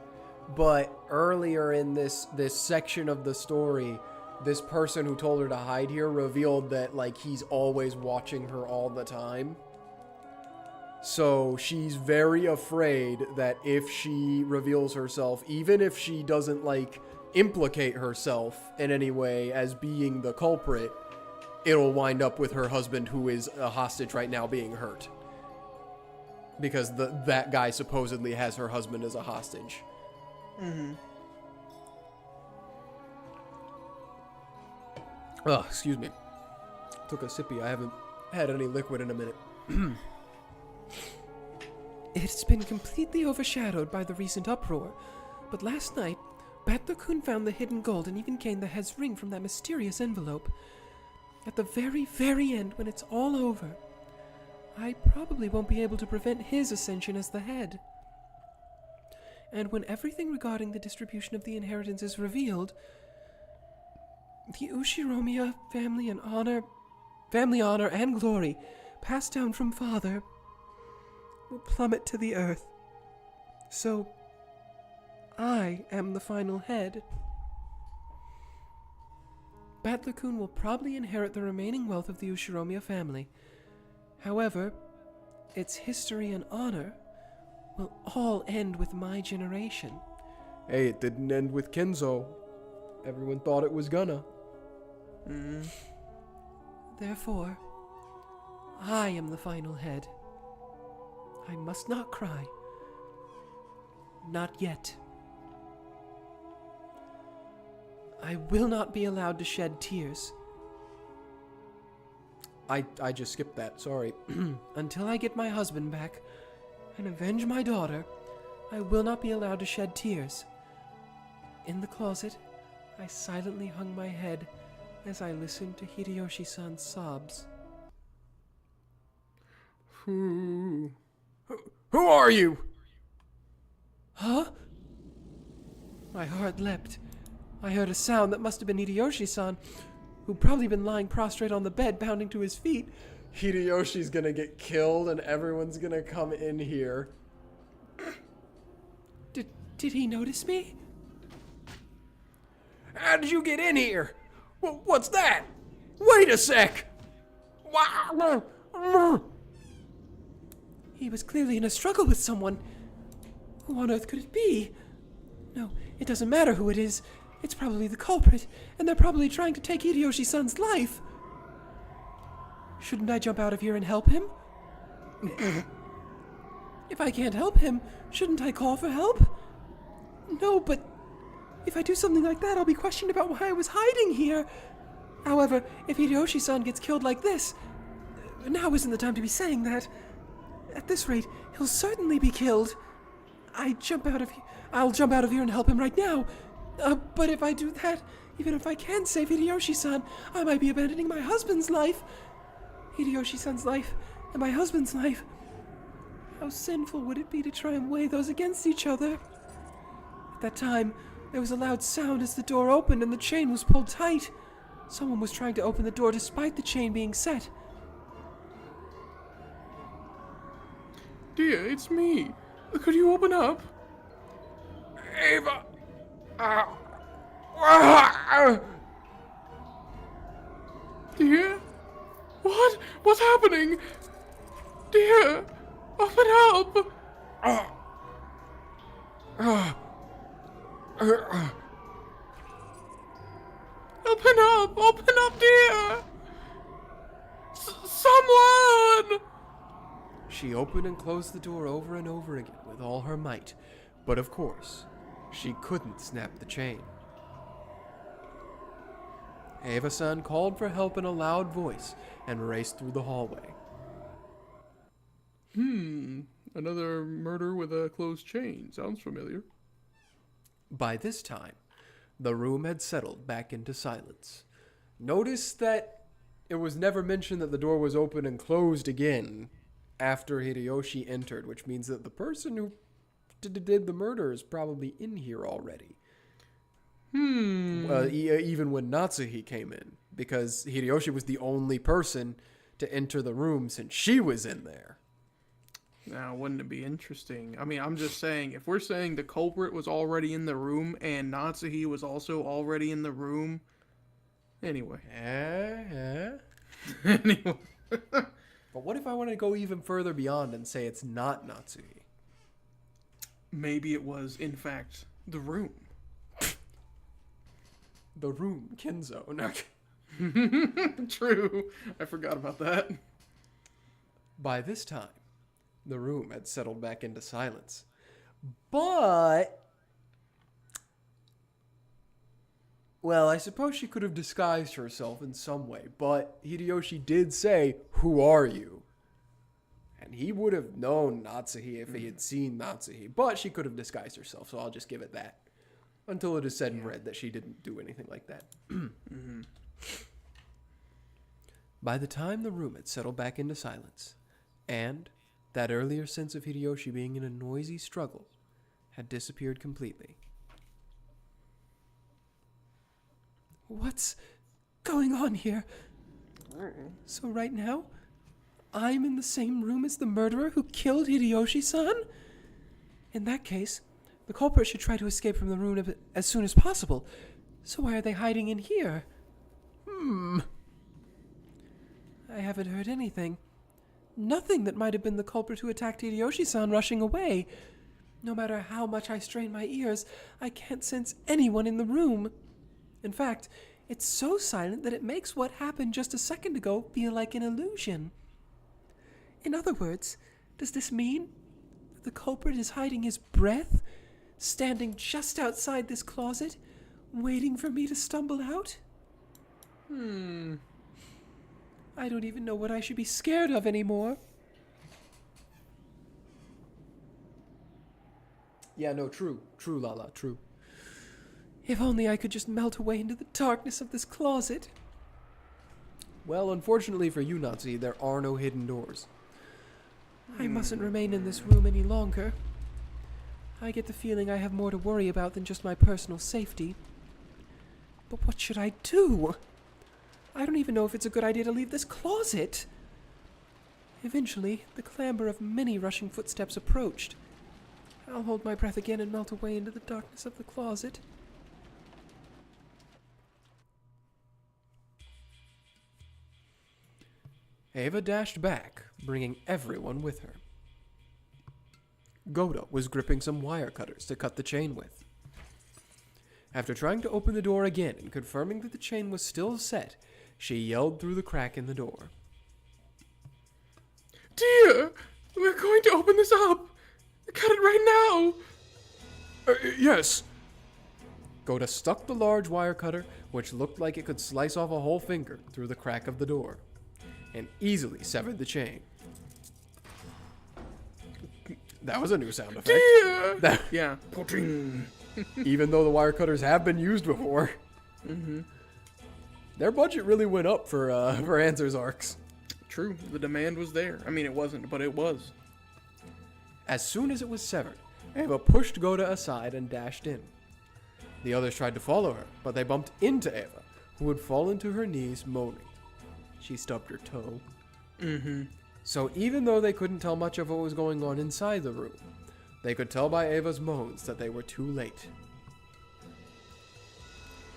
but earlier in this section of the story, this person who told her to hide here revealed that, like, he's always watching her all the time. So she's very afraid that if she reveals herself, even if she doesn't, like, implicate herself in any way as being the culprit, it'll wind up with her husband, who is a hostage right now, being hurt. Because that guy supposedly has her husband as a hostage. Mm-hmm. Oh, excuse me. Took a sippy. I haven't had any liquid in a minute. It's been completely overshadowed by the recent uproar, but last night, Batler-kun found the hidden gold and even gained the head's ring from that mysterious envelope. At the very, very end, when it's all over, I probably won't be able to prevent his ascension as the head. And when everything regarding the distribution of the inheritance is revealed, the Ushiromiya family honor and glory passed down from father will plummet to the earth. So, I am the final head. Batler-kun will probably inherit the remaining wealth of the Ushiromiya family. However, its history and honor will all end with my generation, Hey, it didn't end with Kenzo. Everyone thought it was gonna. Therefore, I am the final head. I must not cry. Not yet. I will not be allowed to shed tears. I just skipped that, sorry. Until I get my husband back and avenge my daughter, I will not be allowed to shed tears. In the closet, I silently hung my head as I listened to Hideyoshi-san's sobs. Who are you? Huh? My heart leapt. I heard a sound that must have been Hideyoshi-san, who'd probably been lying prostrate on the bed, pounding to his feet. Hideyoshi's gonna get killed and everyone's gonna come in here. Did he notice me? How did you get in here? What's that? Wait a sec! He was clearly in a struggle with someone. Who on earth could it be? No, it doesn't matter who it is. It's probably the culprit, and they're probably trying to take Hideyoshi-san's life. Shouldn't I jump out of here and help him? If I can't help him, shouldn't I call for help? No, but if I do something like that, I'll be questioned about why I was hiding here. However, if Hideyoshi-san gets killed like this, now isn't the time to be saying that. At this rate, he'll certainly be killed. I'll jump out of here and help him right now. But if I do that, even if I can save Hideyoshi-san, I might be abandoning my husband's life. Hideyoshi-san's life and my husband's life. How sinful would it be to try and weigh those against each other? At that time, there was a loud sound as the door opened and the chain was pulled tight. Someone was trying to open the door despite the chain being set. Dear, it's me. Could you open up? Ava! Dear? What? What's happening? Dear, open up! Open up, dear! Someone! She opened and closed the door over and over again with all her might, but of course, she couldn't snap the chain. Ava-san called for help in a loud voice and raced through the hallway. Another murder with a closed chain. Sounds familiar. By this time, the room had settled back into silence. Notice that it was never mentioned that the door was open and closed again after Hideyoshi entered, which means that the person who did the murder is probably in here already. Even when Natsuhi came in, because Hideyoshi was the only person to enter the room since she was in there. Now, wouldn't it be interesting? I mean, I'm just saying, if we're saying the culprit was already in the room and Natsuhi was also already in the room. Anyway. Anyway. But what if I want to go even further beyond and say it's not Natsuhi? Maybe it was, in fact, the room. The room, Kenzo. No. True. I forgot about that. By this time, the room had settled back into silence. But... well, I suppose she could have disguised herself in some way, but Hideyoshi did say, "Who are you?" And he would have known Natsuhi if he had seen Natsuhi, but she could have disguised herself, so I'll just give it that. Until it is said in red that she didn't do anything like that. By the time the room had settled back into silence, and that earlier sense of Hideyoshi being in a noisy struggle had disappeared completely. What's going on here? So right now, I'm in the same room as the murderer who killed Hideyoshi-san? In that case, the culprit should try to escape from the room as soon as possible. So why are they hiding in here? I haven't heard anything. Nothing that might have been the culprit who attacked Hideyoshi-san rushing away. No matter how much I strain my ears, I can't sense anyone in the room. In fact, it's so silent that it makes what happened just a second ago feel like an illusion. In other words, does this mean that the culprit is hiding his breath, standing just outside this closet, waiting for me to stumble out? I don't even know what I should be scared of anymore. Yeah, no, true, Lala, true. If only I could just melt away into the darkness of this closet. Well, unfortunately for you, Nazi, there are no hidden doors. I mustn't remain in this room any longer. I get the feeling I have more to worry about than just my personal safety. But what should I do? I don't even know if it's a good idea to leave this closet. Eventually, the clamber of many rushing footsteps approached. I'll hold my breath again and melt away into the darkness of the closet. Ava dashed back, bringing everyone with her. Goda was gripping some wire cutters to cut the chain with. After trying to open the door again and confirming that the chain was still set, she yelled through the crack in the door. Dear, we're going to open this up. Cut it right now. Yes. Goda stuck the large wire cutter, which looked like it could slice off a whole finger, through the crack of the door, and easily severed the chain. That was a new sound effect. Dear. Yeah. Even though the wire cutters have been used before. Their budget really went up for Answer's arcs. True. The demand was there. I mean, it wasn't, but it was. As soon as it was severed, Ava pushed Goda aside and dashed in. The others tried to follow her, but they bumped into Ava, who had fallen to her knees moaning. She stubbed her toe. So even though they couldn't tell much of what was going on inside the room, they could tell by Ava's moans that they were too late.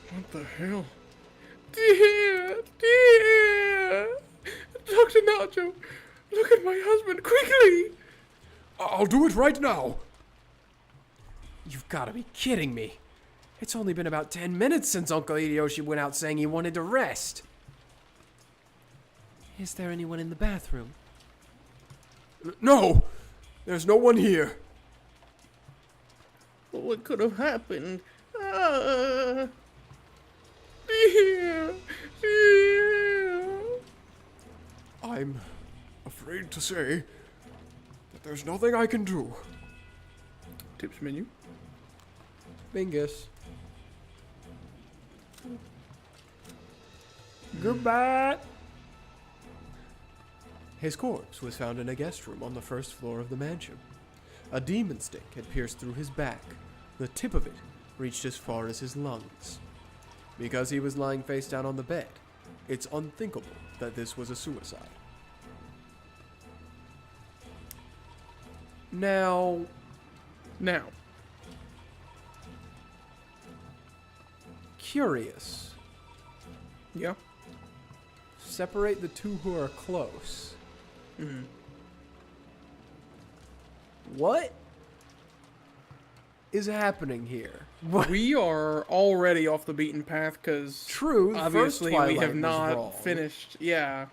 What the hell? Dear! Dr. Nacho, look at my husband, quickly! I'll do it right now! You've got to be kidding me. It's only been about 10 minutes since Uncle Hideyoshi went out saying he wanted to rest. Is there anyone in the bathroom? No! There's no one here. What could have happened? Dear! I'm afraid to say that there's nothing I can do. Tips menu. Bingus. Goodbye. His corpse was found in a guest room on the first floor of the mansion. A demon stink had pierced through his back. The tip of it reached as far as his lungs. Because he was lying face down on the bed, it's unthinkable that this was a suicide. Now, curious. Yeah. Separate the two who are close. What is happening here? We are already off the beaten path because True, obviously first we have Twilight was not wrong. finished. Yeah.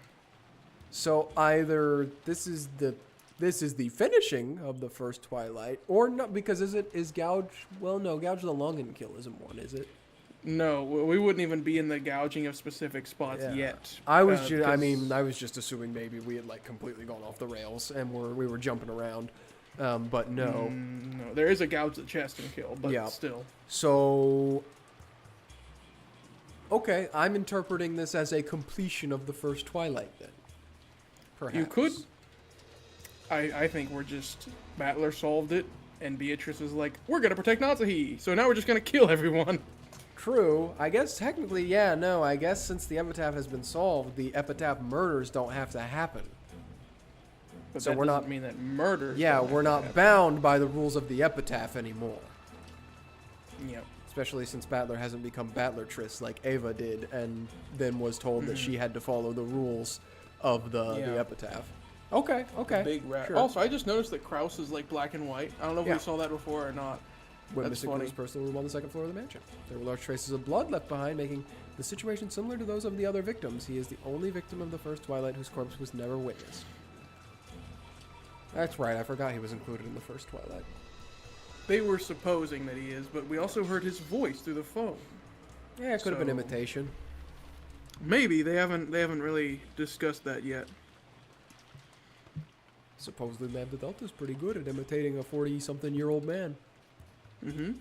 So either this is the finishing of the first Twilight, or not, because is Gouge? Well, no, Gouge the Lung and Kill isn't one, is it? No, we wouldn't even be in the gouging of specific spots yet. I was I 'cause- mean, I was just assuming maybe we had like completely gone off the rails and we were jumping around, but no. No, there is a gouge the chest and kill, but Yeah. still. So, okay, I'm interpreting this as a completion of the first Twilight then. Perhaps. You could. I think we're just Battler solved it, and Beatrice is like, we're gonna protect Natsuhi, so now we're just gonna kill everyone. True. I guess technically, yeah, no, I guess since the epitaph has been solved, the epitaph murders don't have to happen. But So that we're doesn't not- mean that murder. Yeah, we're not bound by the rules of the epitaph anymore. Yep. Especially since Battler hasn't become Battlertress like Ava did, and then was told that she had to follow the rules of the Yeah. epitaph. Okay, okay. Big rat. Sure. Also, I just noticed that Kraus is like black and white. I don't know if Yeah. we saw that before or not. Witnessed That's in funny. Koro's personal room on the second floor of the mansion. There were large traces of blood left behind, making the situation similar to those of the other victims. He is the only victim of the first Twilight whose corpse was never witnessed. That's right, I forgot he was included in the first Twilight. They were supposing that he is, but we also heard his voice through the phone. Yeah, it could have been So- imitation. Maybe they haven't really discussed that yet. Supposedly Lambda Delta's pretty good at imitating a 40-something-year-old man. Mm-hmm.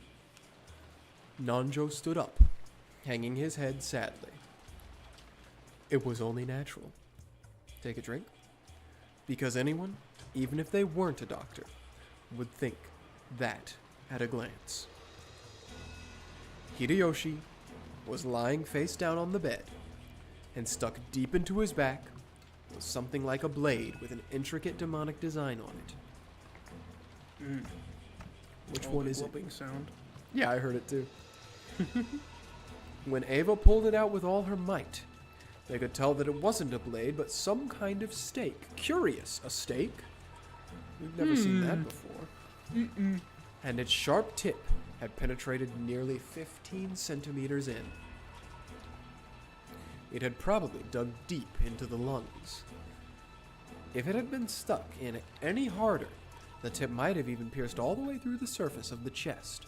Nanjo stood up, hanging his head sadly. It was only natural. Take a drink? Because anyone, even if they weren't a doctor, would think that at a glance. Hideyoshi was lying face down on the bed, and stuck deep into his back was something like a blade with an intricate demonic design on it. Which one is it? Whooping sound. Yeah, I heard it too. When Ava pulled it out with all her might, they could tell that it wasn't a blade, but some kind of stake. Curious, a stake? We've never seen that before. And its sharp tip had penetrated nearly 15 centimeters in. It had probably dug deep into the lungs. If it had been stuck in any harder, the tip might have even pierced all the way through the surface of the chest.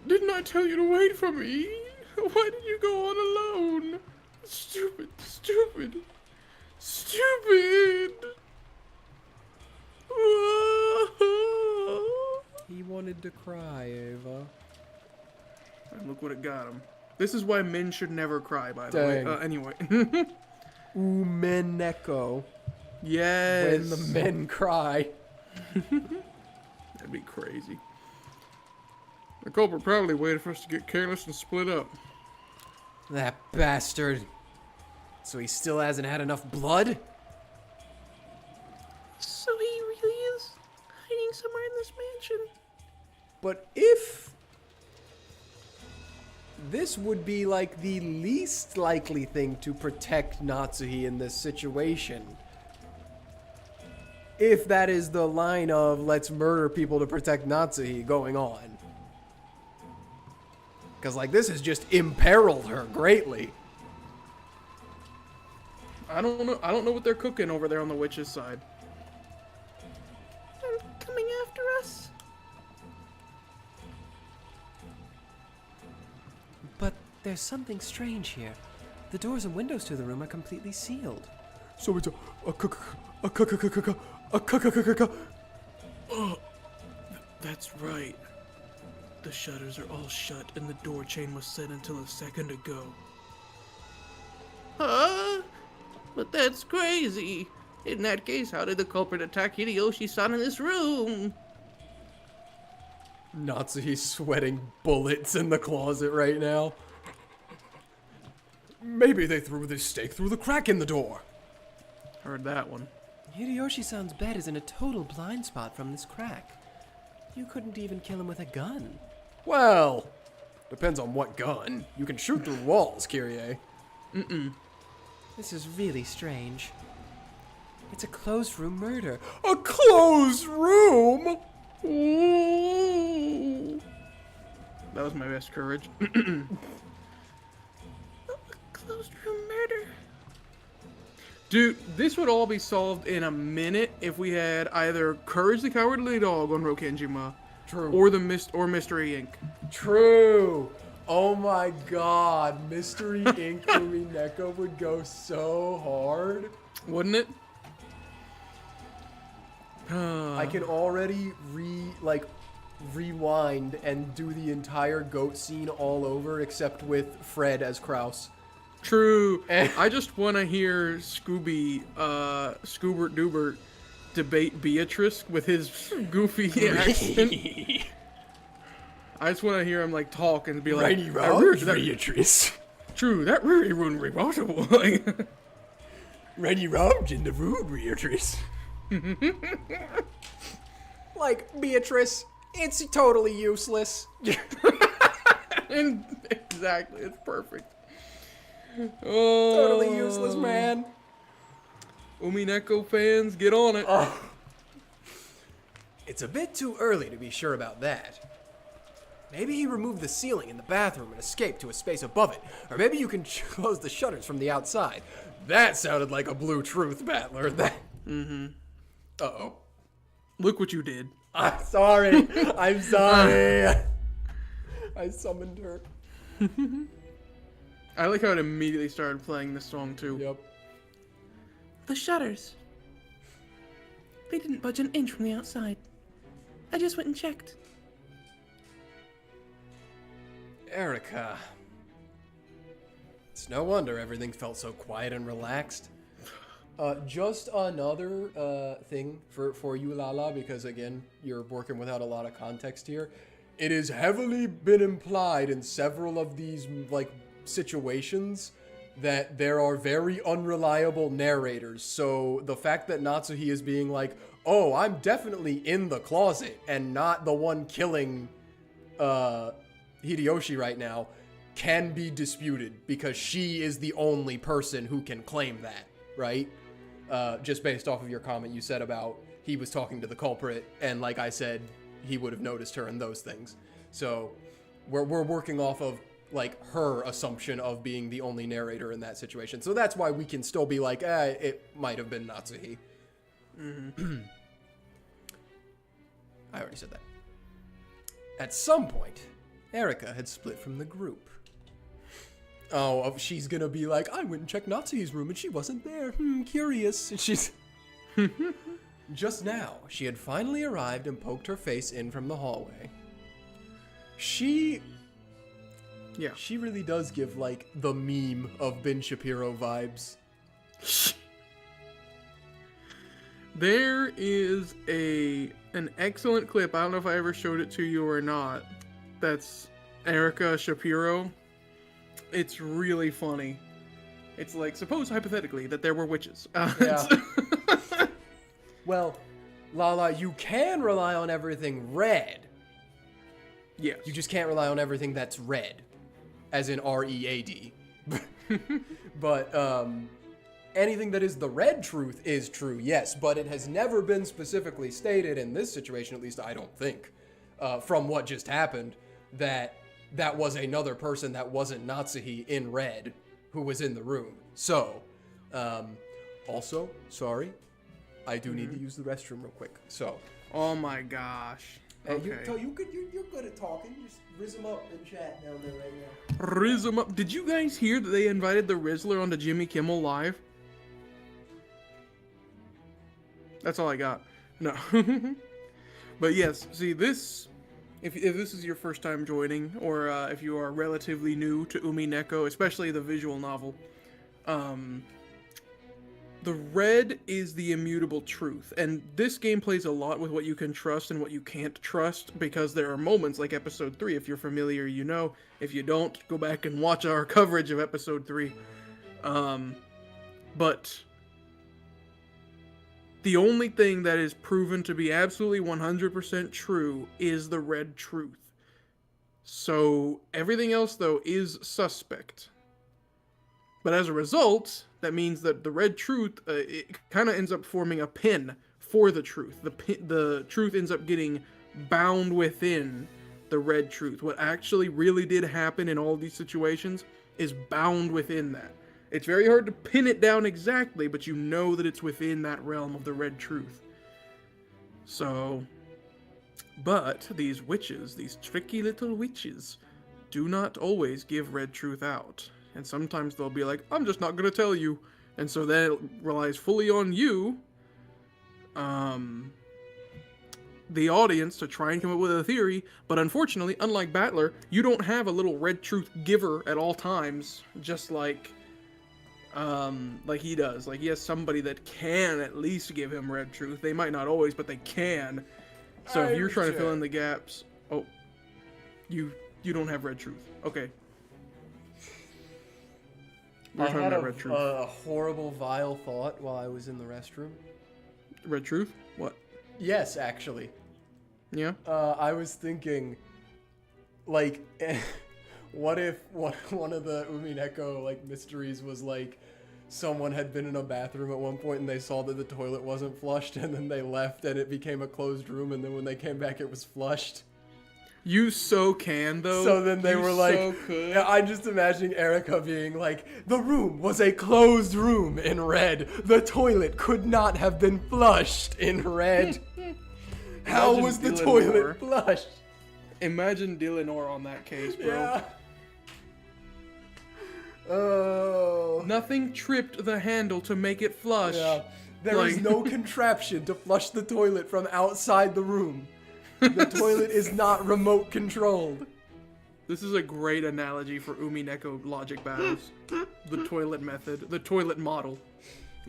Didn't I tell you to wait for me? Why did you go on alone? Stupid, stupid, stupid. He wanted to cry, Ava. And look what it got him. This is why men should never cry, by the way. Dang. Anyway. Umineko. Yes. When the men cry. That'd be crazy. The culprit probably waited for us to get careless and split up. That bastard. So he still hasn't had enough blood? So he really is hiding somewhere in this mansion. But if... This would be like the least likely thing to protect Natsuhi in this situation. If that is the line of let's murder people to protect Natsuhi going on. Because, like, this has just imperiled her greatly. I don't know what they're cooking over there on the witch's side. They're coming after us. But there's something strange here. The doors and windows to the room are completely sealed. So it's That's right. The shutters are all shut and the door chain was set until a second ago. Huh? But that's crazy. In that case, how did the culprit attack Hideyoshi-san in this room? Natsuhi's sweating bullets in the closet right now. Maybe they threw this stake through the crack in the door. Heard that one. Hideyoshi-san's bed is in a total blind spot from this crack. You couldn't even kill him with a gun. Well, depends on what gun. You can shoot through walls, Kyrie. This is really strange. It's a closed room murder. A closed room? Ooh. That was my best courage. Closed room murder. Dude, this would all be solved in a minute if we had either Courage the Cowardly Dog on Rokkenjima, True. or Mystery Inc. True. Oh my god, Mystery Inc. Umineko would go so hard. Wouldn't it? I can already rewind and do the entire goat scene all over except with Fred as Kraus. True. I just want to hear Scoobert Doobert debate Beatrice with his goofy accent. I just want to hear him like talk and be like, Beatrice. True, that really wouldn't be possible. Like, Ready robbed in the room, Beatrice. Like, Beatrice, it's totally useless. and exactly, it's perfect. Oh, Totally useless, man. Umineko fans, get on it. It's a bit too early to be sure about that. Maybe he removed the ceiling in the bathroom and escaped to a space above it. Or maybe you can close the shutters from the outside. That sounded like a blue truth, Battler. That. Uh-oh. Look what you did. I'm sorry. I'm sorry. I summoned her. I like how it immediately started playing this song too. Yep. The shutters. They didn't budge an inch from the outside. I just went and checked. Erika. It's no wonder everything felt so quiet and relaxed. Just another thing for you, Lala, because again, you're working without a lot of context here. It has heavily been implied in several of these like situations that there are very unreliable narrators. So the fact that Natsuhi is being like, "Oh, I'm definitely in the closet and not the one killing Hideyoshi right now," can be disputed because she is the only person who can claim that, right? Just based off of your comment you said about he was talking to the culprit, and like I said, he would have noticed her and those things. So we're working off of like her assumption of being the only narrator in that situation. So that's why we can still be like, it might have been Natsuhi. I already said that. At some point, Erika had split from the group. Oh, she's gonna be like, I went and checked Natsuhi's room and she wasn't there. Curious. And she's... Just now, she had finally arrived and poked her face in from the hallway. She really does give, like, the meme of Ben Shapiro vibes. There is an excellent clip, I don't know if I ever showed it to you or not, that's Erika Shapiro. It's really funny. It's like, suppose hypothetically that there were witches. Yeah. Well, Lala, you can rely on everything red. Yes. You just can't rely on everything that's red. As in R-E-A-D. But, anything that is the red truth is true, yes. But it has never been specifically stated in this situation, at least I don't think, from what just happened, that was another person that wasn't Natsuhi in red who was in the room. So, also, sorry, I do need to use the restroom real quick. So, Oh my gosh. Okay. You're good at talking. Just rizz them up and chat down there right now. Rizz 'em up. Did you guys hear that they invited the Rizzler onto Jimmy Kimmel Live? That's all I got. No. But yes, see this, if this is your first time joining, or if you are relatively new to Umineko, especially the visual novel, the red is the immutable truth, and this game plays a lot with what you can trust and what you can't trust, because there are moments like episode 3, if you're familiar, you know. If you don't, go back and watch our coverage of episode 3. But the only thing that is proven to be absolutely 100% true is the red truth. So everything else, though, is suspect. But as a result, that means that the red truth, it kind of ends up forming a pin for the truth. The truth ends up getting bound within the red truth. What actually really did happen in all these situations is bound within that. It's very hard to pin it down exactly, but you know that it's within that realm of the red truth. So, but these witches, these tricky little witches, do not always give red truth out. And sometimes they'll be like, I'm just not going to tell you. And so that relies fully on you, the audience, to try and come up with a theory. But unfortunately, unlike Battler, you don't have a little red truth giver at all times, just like he does. Like, he has somebody that can at least give him red truth. They might not always, but they can. So if you're trying to fill in the gaps, oh, you don't have red truth. Okay. I had a horrible, vile thought while I was in the restroom. Red truth? What? Yes, actually. Yeah? I was thinking, like, What if one of the Umineko like mysteries was like someone had been in a bathroom at one point and they saw that the toilet wasn't flushed and then they left and it became a closed room and then when they came back it was flushed. You so can though. So then they You were like, so could. yeah, I'm just imagining Erika being like, the room was a closed room in red. The toilet could not have been flushed in red. How Imagine was the Dlanor. toilet flushed? Imagine Dlanor on that case, bro. Yeah. Oh. Nothing tripped the handle to make it flush. Yeah. There is Like- no contraption to flush the toilet from outside the room. The toilet is not remote controlled. This is a great analogy for Umineko logic battles. The toilet method. The toilet model.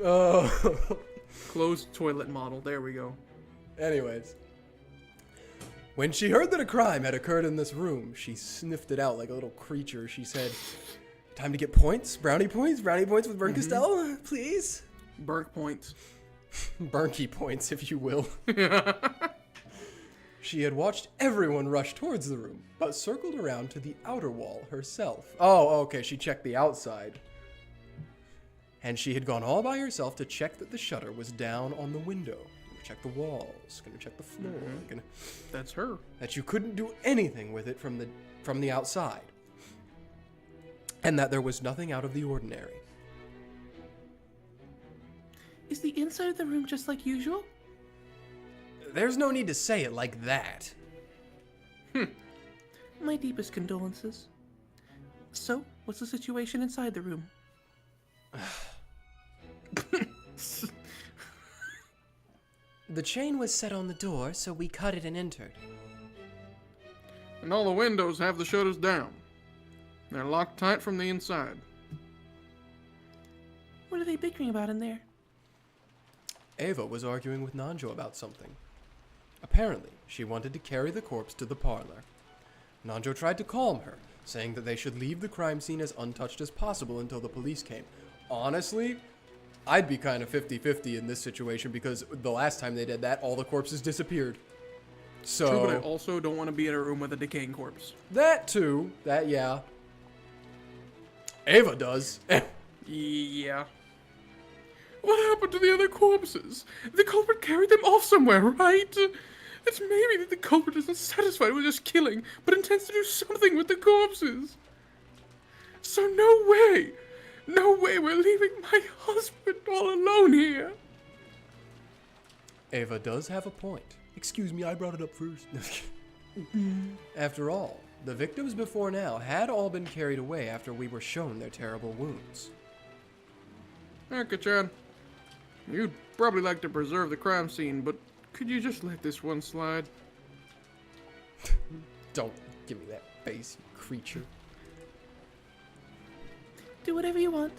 Oh. Closed toilet model. There we go. Anyways. When she heard that a crime had occurred in this room, she sniffed it out like a little creature. She said, time to get points? Brownie points with Burn Costello, please? Burnt points. Burnky points, if you will. She had watched everyone rush towards the room, but circled around to the outer wall herself. Oh, okay, she checked the outside. And she had gone all by herself to check that the shutter was down on the window. Gonna check the walls, gonna check the floor, gonna... That's her. That you couldn't do anything with it from the outside. And that there was nothing out of the ordinary. Is the inside of the room just like usual? There's no need to say it like that. My deepest condolences. So, what's the situation inside the room? The chain was set on the door, so we cut it and entered. And all the windows have the shutters down. They're locked tight from the inside. What are they bickering about in there? Ava was arguing with Nanjo about something. Apparently, she wanted to carry the corpse to the parlor. Nanjo tried to calm her, saying that they should leave the crime scene as untouched as possible until the police came. Honestly, I'd be kind of 50-50 in this situation because the last time they did that, all the corpses disappeared. So, True, but I also don't want to be in a room with a decaying corpse. that too, yeah. Ava does. Yeah. What happened to the other corpses? The culprit carried them off somewhere, right? It's maybe that the culprit isn't satisfied with just killing, but intends to do something with the corpses. So no way we're leaving my husband all alone here. Ava does have a point. Excuse me, I brought it up first. After all, the victims before now had all been carried away after we were shown their terrible wounds. Erika-chan, you'd probably like to preserve the crime scene, but could you just let this one slide? Don't give me that face, you creature. Do whatever you want.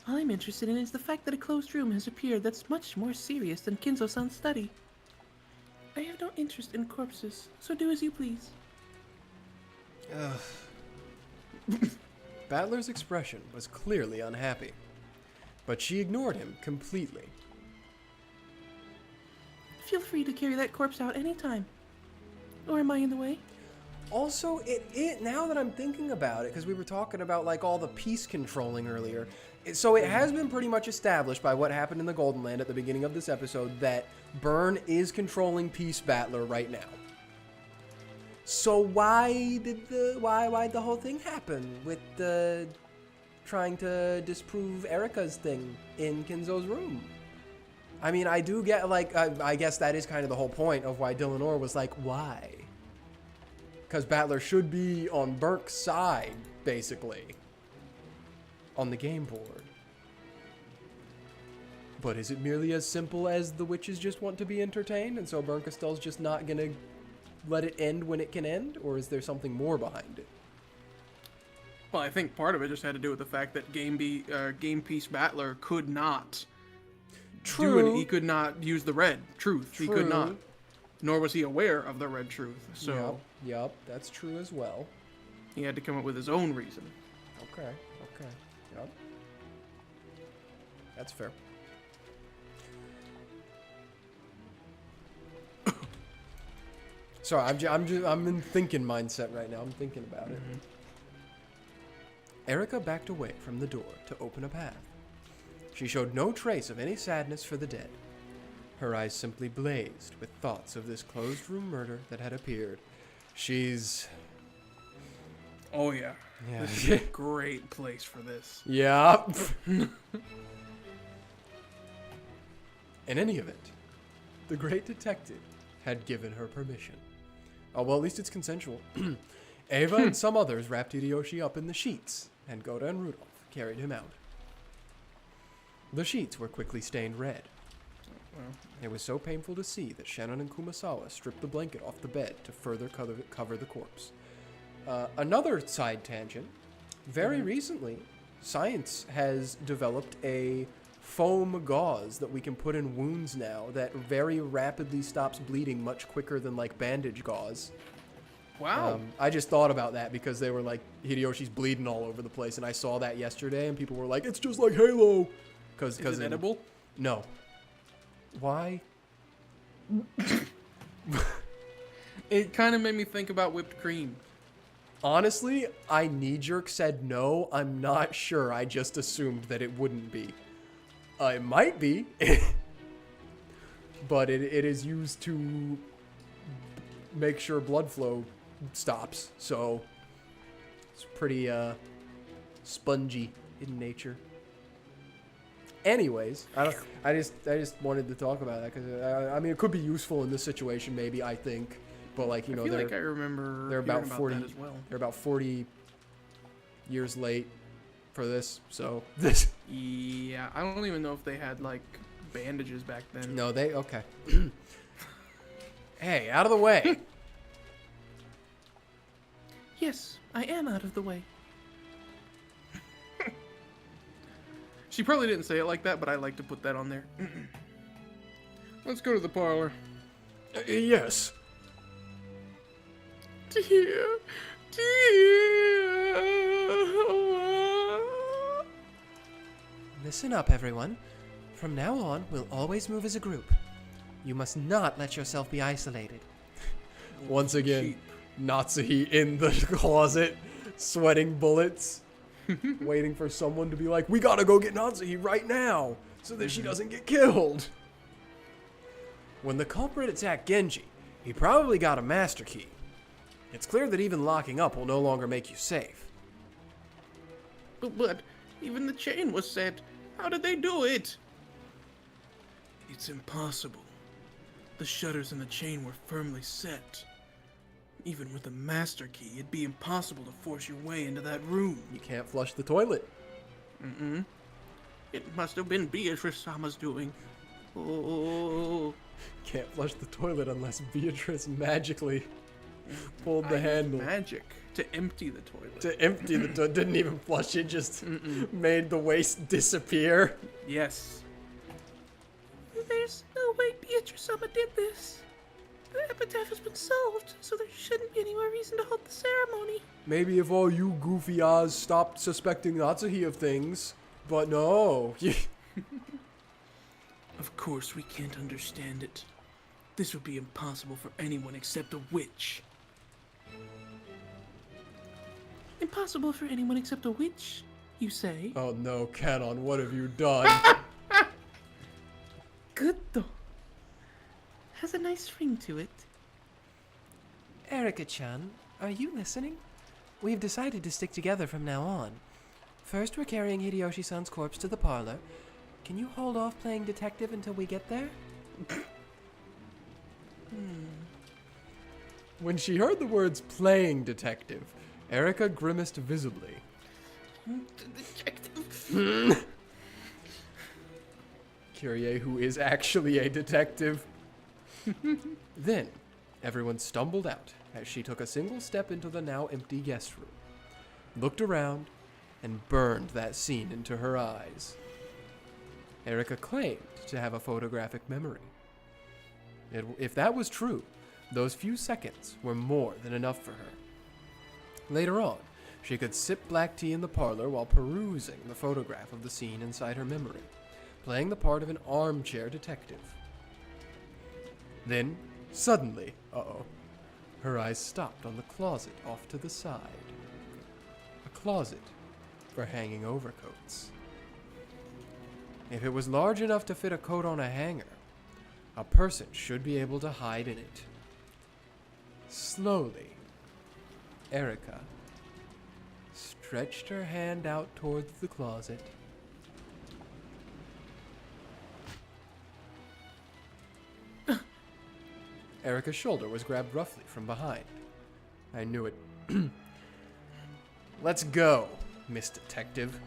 All I'm interested in is the fact that a closed room has appeared that's much more serious than Kinzo-san's study. I have no interest in corpses, so do as you please. Battler's expression was clearly unhappy, but she ignored him completely. Feel free to carry that corpse out anytime. Or am I in the way? Also, it now that I'm thinking about it, because we were talking about like all the peace controlling earlier, so it has been pretty much established by what happened in the Golden Land at the beginning of this episode that Burn is controlling Peace Battler right now. So why'd the whole thing happen with the trying to disprove Erika's thing in Kinzo's room? I mean, I do get like I guess that is kind of the whole point of why Dlanor was like, why? Because Battler should be on Burke's side, basically. On the game board. But is it merely as simple as the witches just want to be entertained, and so Berncastell's just not gonna let it end when it can end? Or is there something more behind it? Well, I think part of it just had to do with the fact that Game Piece Battler could not do it. He could not use the red truth. He could not. Nor was he aware of the red truth. So Yep, that's true as well. he had to come up with his own reason. Okay, yep. That's fair. Sorry, I'm in thinking mindset right now. I'm thinking about it. Erika backed away from the door to open a path. She showed no trace of any sadness for the dead. Her eyes simply blazed with thoughts of this closed-room murder that had appeared. She's... Oh, yeah. Yeah. This is a great place for this. Yeah. In any event, the great detective had given her permission. Oh, well, at least it's consensual. Ava and some others wrapped Hideyoshi up in the sheets, and Goda and Rudolph carried him out. The sheets were quickly stained red. It was so painful to see that Shannon and Kumasawa stripped the blanket off the bed to further cover the corpse. Another side tangent. Very recently, science has developed a foam gauze that we can put in wounds now that very rapidly stops bleeding much quicker than like bandage gauze. Wow. I just thought about that because they were like, Hideyoshi's bleeding all over the place, and I saw that yesterday, and people were like, it's just like Halo. Is it edible? No. Why? It kind of made me think about whipped cream. Honestly, I knee-jerk said no. I'm not sure. I just assumed that it wouldn't be. It might be. But it is used to make sure blood flow stops. So it's pretty spongy in nature. Anyways, I just wanted to talk about that because I mean it could be useful in this situation, maybe. I think, but like I feel like I remember they're about 40 that as well. They're about 40 years late for this, so this. Yeah, I don't even know if they had like bandages back then. No, they okay. Hey, out of the way. Yes, I am out of the way. She probably didn't say it like that, but I like to put that on there. Let's go to the parlor. Yes. Dear. Listen up, everyone. From now on, we'll always move as a group. You must not let yourself be isolated. Once again, Natsuhi in the closet, sweating bullets, waiting for someone to be like, we gotta go get Natsuhi right now, so that she doesn't get killed. When the culprit attacked Genji, he probably got a master key. It's clear that even locking up will no longer make you safe. But even the chain was set. How did they do it? It's impossible. The shutters and the chain were firmly set. Even with a master key, it'd be impossible to force your way into that room. You can't flush the toilet. It must have been Beatrice-sama's doing. Oh. Can't flush the toilet unless Beatrice magically pulled the handle. Magic to empty the toilet. To empty the toilet. Didn't even flush it, just made the waste disappear. Yes. There's no way Beatrice-sama did this. The epitaph has been solved, so there shouldn't be any more reason to hold the ceremony. Maybe if all you goofy eyes stopped suspecting Natsuhi of things, but no. Of course we can't understand it. This would be impossible for anyone except a witch. Impossible for anyone except a witch, you say? Oh no, Canon, what have you done? Good though. Has a nice ring to it. Erika-chan, are you listening? We've decided to stick together from now on. First, we're carrying Hideyoshi-san's corpse to the parlor. Can you hold off playing detective until we get there? When she heard the words playing detective, Erika grimaced visibly. Detective. Kyrie, who is actually a detective. Then, everyone stumbled out as she took a single step into the now empty guest room, looked around, and burned that scene into her eyes. Erika claimed to have a photographic memory. If that was true, those few seconds were more than enough for her. Later on, she could sip black tea in the parlor while perusing the photograph of the scene inside her memory, playing the part of an armchair detective. Then, suddenly, her eyes stopped on the closet off to the side. A closet for hanging overcoats. If it was large enough to fit a coat on a hanger, a person should be able to hide in it. Slowly, Erika stretched her hand out towards the closet. Erika's shoulder was grabbed roughly from behind. I knew it. Let's go, Miss Detective.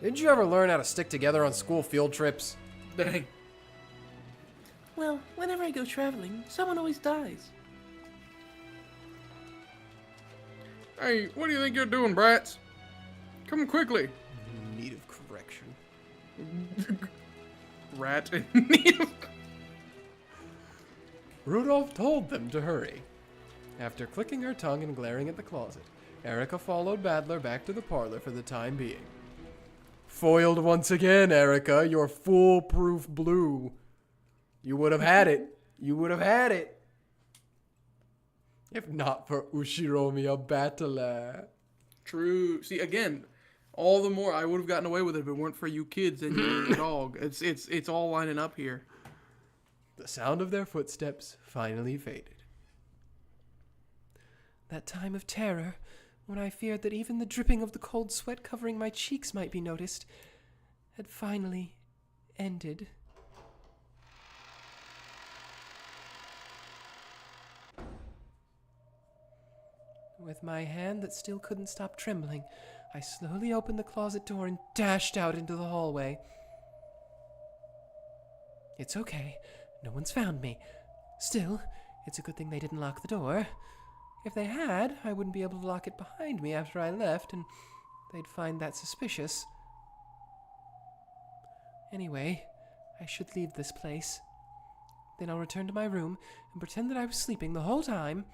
Did you ever learn how to stick together on school field trips? Dang. Well, whenever I go traveling, someone always dies. Hey, what do you think you're doing, brats? Come quickly. In need of correction. Rat. Rudolph told them to hurry. After clicking her tongue and glaring at the closet, Erika followed Badler back to the parlor for the time being. Foiled once again, Erika. You're foolproof blue. You would have had it. You would have had it. If not for Ushiromiya Battler. True. See, again, all the more I would have gotten away with it if it weren't for you kids and your dog. It's all lining up here. The sound of their footsteps finally faded. That time of terror, when I feared that even the dripping of the cold sweat covering my cheeks might be noticed, had finally ended. With my hand that still couldn't stop trembling, I slowly opened the closet door and dashed out into the hallway. It's okay. No one's found me. Still, it's a good thing they didn't lock the door. If they had, I wouldn't be able to lock it behind me after I left, and they'd find that suspicious. Anyway, I should leave this place. Then I'll return to my room and pretend that I was sleeping the whole time.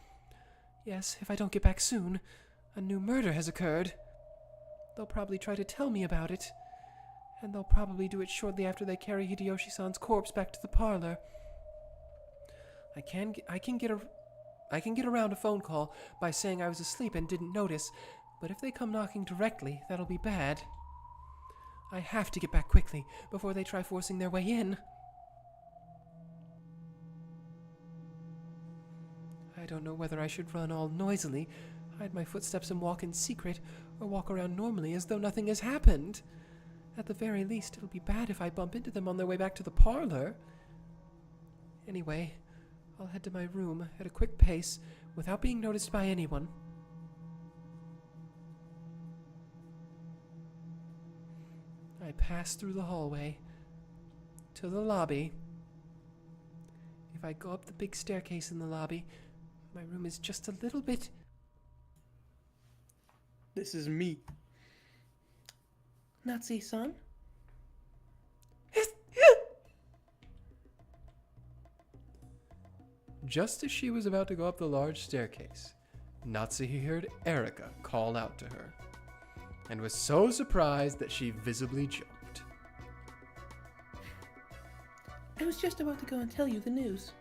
Yes, if I don't get back soon, a new murder has occurred. They'll probably try to tell me about it, and they'll probably do it shortly after they carry Hideyoshi-san's corpse back to the parlor. I can get around a phone call by saying I was asleep and didn't notice, but if they come knocking directly, that'll be bad. I have to get back quickly before they try forcing their way in. I don't know whether I should run all noisily, hide my footsteps and walk in secret, or walk around normally as though nothing has happened. At the very least, it'll be bad if I bump into them on their way back to the parlor. Anyway, I'll head to my room at a quick pace without being noticed by anyone. I pass through the hallway to the lobby. If I go up the big staircase in the lobby, my room is just a little bit... This is me. Natsuhi-san? Just as she was about to go up the large staircase, Natsuhi heard Erika call out to her, and was so surprised that she visibly jumped. I was just about to go and tell you the news.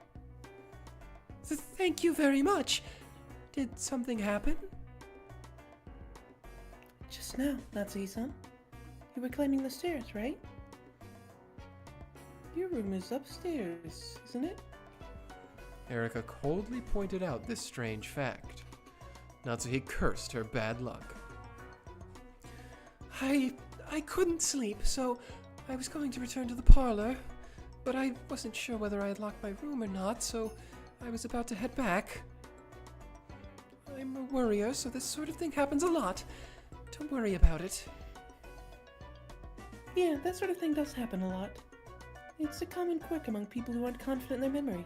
Thank you very much. Did something happen? Just now, Natsuhi-san. You were climbing the stairs, right? Your room is upstairs, isn't it? Erika coldly pointed out this strange fact. Natsuhi cursed her bad luck. I couldn't sleep, so I was going to return to the parlor, but I wasn't sure whether I had locked my room or not, so I was about to head back. I'm a worrier, so this sort of thing happens a lot. Don't worry about it. Yeah, that sort of thing does happen a lot. It's a common quirk among people who aren't confident in their memory.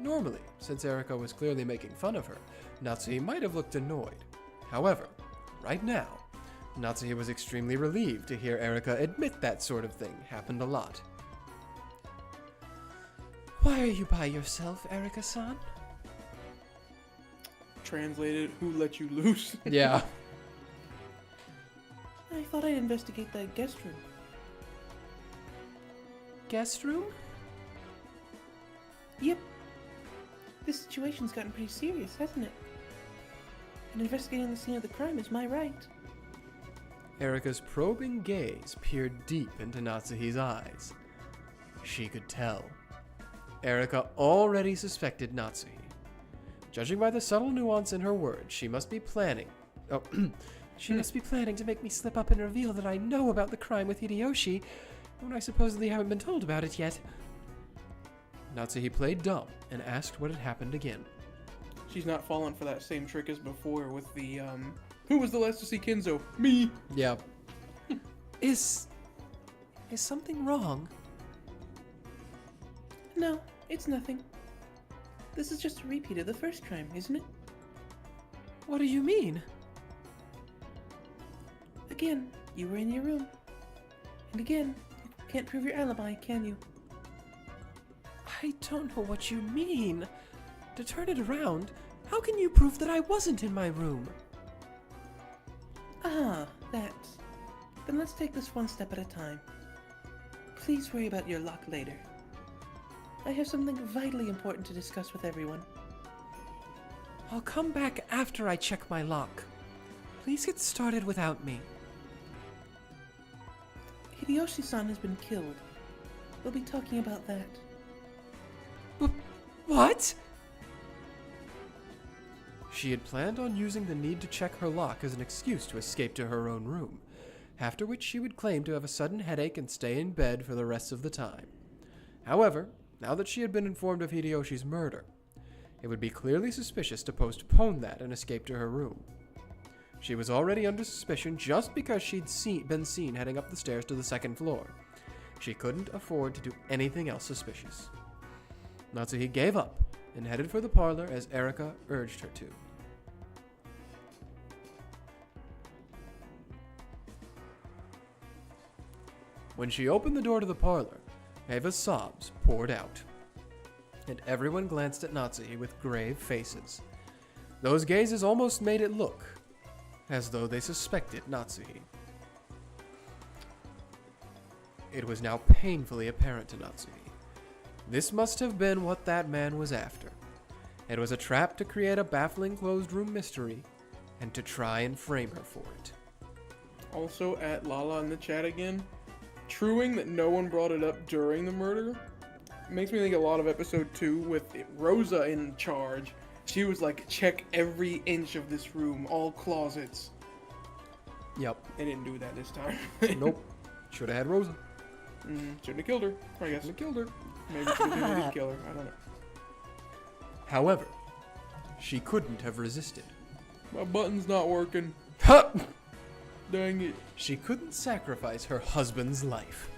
Normally, since Erika was clearly making fun of her, Natsuhi might have looked annoyed. However, right now, Natsuhi was extremely relieved to hear Erika admit that sort of thing happened a lot. Why are you by yourself, Erika-san? Translated, who let you loose? Yeah. I thought I'd investigate that guest room. Guest room? Yep. This situation's gotten pretty serious, hasn't it? And investigating the scene of the crime is my right. Erika's probing gaze peered deep into Natsuhi's eyes. She could tell. Erika already suspected Natsuhi. Judging by the subtle nuance in her words, she must be planning. Oh, She must be planning to make me slip up and reveal that I know about the crime with Hideyoshi, when I supposedly haven't been told about it yet. Natsuhi played dumb and asked what had happened again. She's not falling for that same trick as before with the, who was the last to see Kinzo? Me! Yeah. Is something wrong? No, it's nothing. This is just a repeat of the first crime, isn't it? What do you mean? Again, you were in your room. And again, you can't prove your alibi, can you? I don't know what you mean. To turn it around, how can you prove that I wasn't in my room? Ah, that. Then let's take this one step at a time. Please worry about your lock later. I have something vitally important to discuss with everyone. I'll come back after I check my lock. Please get started without me. Hideyoshi-san has been killed. We'll be talking about that. What? She had planned on using the need to check her lock as an excuse to escape to her own room, after which she would claim to have a sudden headache and stay in bed for the rest of the time. However, now that she had been informed of Hideyoshi's murder, it would be clearly suspicious to postpone that and escape to her room. She was already under suspicion just because she'd been seen heading up the stairs to the second floor. She couldn't afford to do anything else suspicious. Natsuhi gave up and headed for the parlor as Erika urged her to. When she opened the door to the parlor, Eva's sobs poured out, and everyone glanced at Natsuhi with grave faces. Those gazes almost made it look as though they suspected Natsuhi. It was now painfully apparent to Natsuhi. This must have been what that man was after. It was a trap to create a baffling closed room mystery and to try and frame her for it. Also, at Lala in the chat again, truing that no one brought it up during the murder makes me think a lot of episode 2 with Rosa in charge. She was like, check every inch of this room, all closets. Yep. They didn't do that this time. Nope. Should have had Rosa. Shouldn't have killed her, I guess. Shouldn't have killed her. Maybe should have didn't kill her, I don't know. However, she couldn't have resisted. My button's not working. Ha! Dang it. She couldn't sacrifice her husband's life.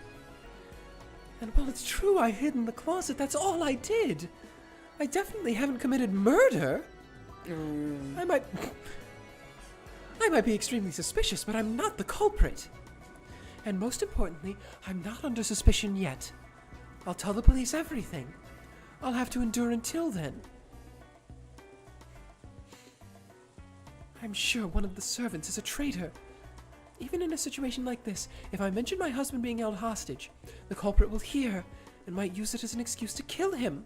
And while it's true I hid in the closet, that's all I did. I definitely haven't committed murder. I might be extremely suspicious, but I'm not the culprit. And most importantly, I'm not under suspicion yet. I'll tell the police everything. I'll have to endure until then. I'm sure one of the servants is a traitor. Even in a situation like this, if I mention my husband being held hostage, the culprit will hear and might use it as an excuse to kill him.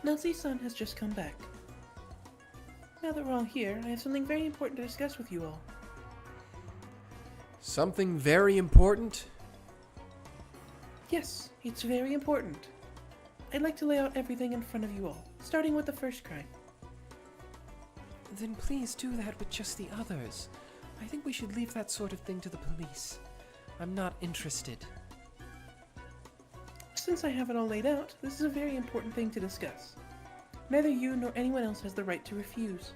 Natsuhi-san has just come back. Now that we're all here, I have something very important to discuss with you all. Something very important? Yes, it's very important. I'd like to lay out everything in front of you all, starting with the first crime. Then please do that with just the others. I think we should leave that sort of thing to the police. I'm not interested. Since I have it all laid out, this is a very important thing to discuss. Neither you nor anyone else has the right to refuse.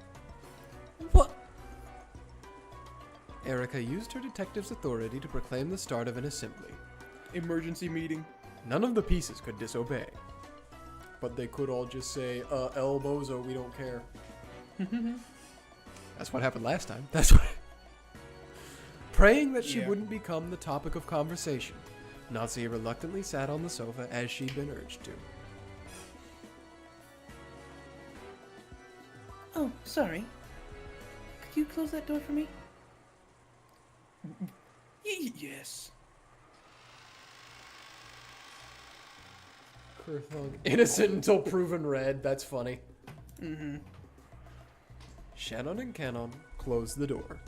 What? Erika used her detective's authority to proclaim the start of an assembly. Emergency meeting. None of the pieces could disobey. But they could all just say, elbows or we don't care. That's what happened last time. That's what. Praying that she wouldn't become the topic of conversation, Natsuhi reluctantly sat on the sofa as she'd been urged to. Oh, sorry. Could you close that door for me? Yes. Kurthung. Innocent until proven red. That's funny. Shannon and Canon closed the door.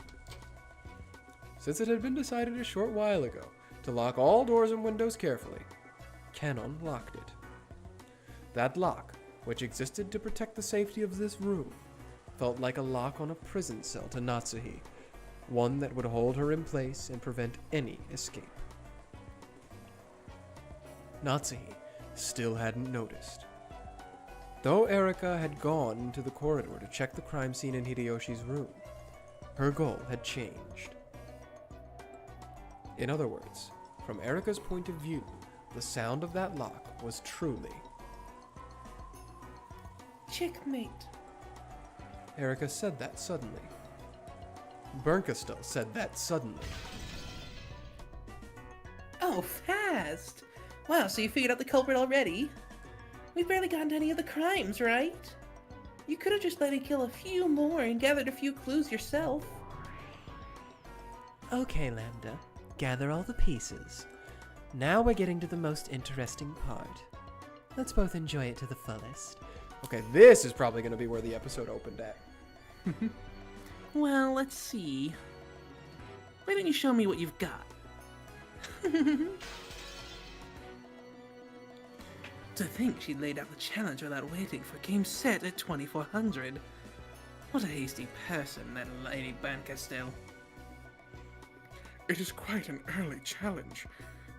since it had been decided a short while ago to lock all doors and windows carefully, Canon locked it. That lock, which existed to protect the safety of this room, felt like a lock on a prison cell to Natsuhi, one that would hold her in place and prevent any escape. Natsuhi still hadn't noticed. Though Erika had gone into the corridor to check the crime scene in Hideyoshi's room, her goal had changed. In other words, from Erika's point of view, the sound of that lock was truly... Checkmate. Erika said that suddenly. Bernkastel said that suddenly. Oh, fast! Wow, so you figured out the culprit already? We've barely gotten to any of the crimes, right? You could have just let me kill a few more and gathered a few clues yourself. Okay, Lambda. Gather all the pieces. Now we're getting to the most interesting part. Let's both enjoy it to the fullest. Okay, this is probably going to be where the episode opened at. Well, let's see. Why don't you show me what you've got? To think she laid out the challenge without waiting for game set at 2400. What a hasty person, that Lady Bancastel. It is quite an early challenge.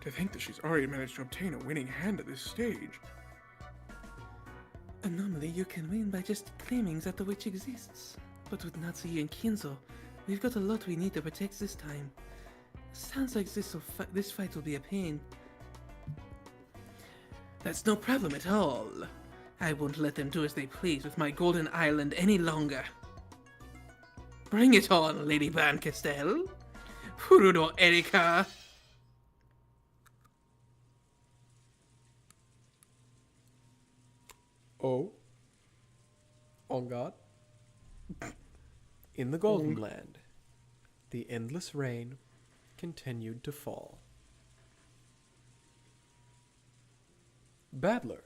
To think that she's already managed to obtain a winning hand at this stage. And normally you can win by just claiming that the witch exists. But with Natsuhi and Kinzo, we've got a lot we need to protect this time. Sounds like this fight will be a pain. That's no problem at all. I won't let them do as they please with my golden island any longer. Bring it on, Lady Bancastel. Furudo Erika. Oh. On God. In the Golden Land, the endless rain continued to fall. Badler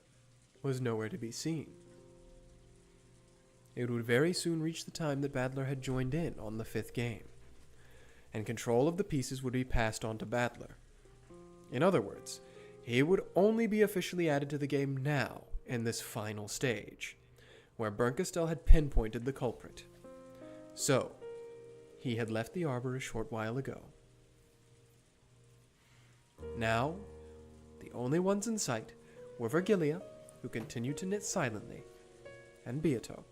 was nowhere to be seen. It would very soon reach the time that Badler had joined in on the 5th game, and control of the pieces would be passed on to Badler. In other words, he would only be officially added to the game now in this final stage, where Bernkastel had pinpointed the culprit. So, he had left the arbor a short while ago. Now, the only ones in sight were Virgilia, who continued to knit silently, and Beato,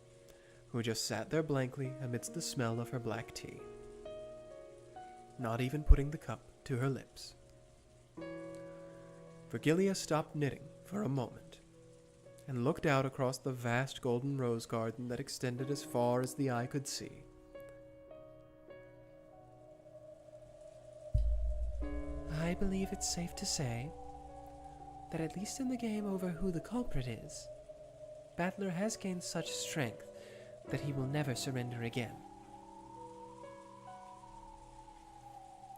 who just sat there blankly amidst the smell of her black tea, not even putting the cup to her lips. Virgilia stopped knitting for a moment, and looked out across the vast golden rose garden that extended as far as the eye could see. I believe it's safe to say that at least in the game over who the culprit is, Badler has gained such strength that he will never surrender again.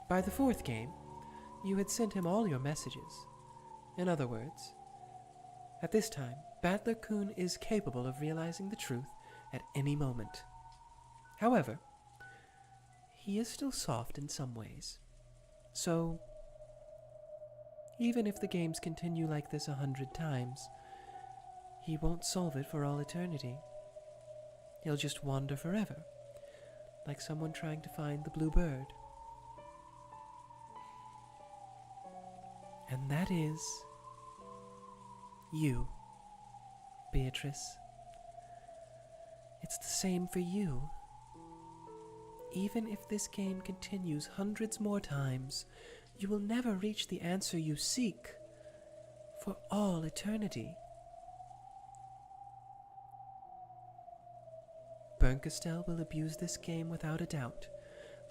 By the 4th game, you had sent him all your messages. In other words, at this time, Badler-kun is capable of realizing the truth at any moment. However, he is still soft in some ways. So, even if the games continue like this 100 times, he won't solve it for all eternity. He'll just wander forever, like someone trying to find the blue bird. And that is you, Beatrice. It's the same for you. Even if this game continues hundreds more times, you will never reach the answer you seek for all eternity. Bernkastel will abuse this game without a doubt.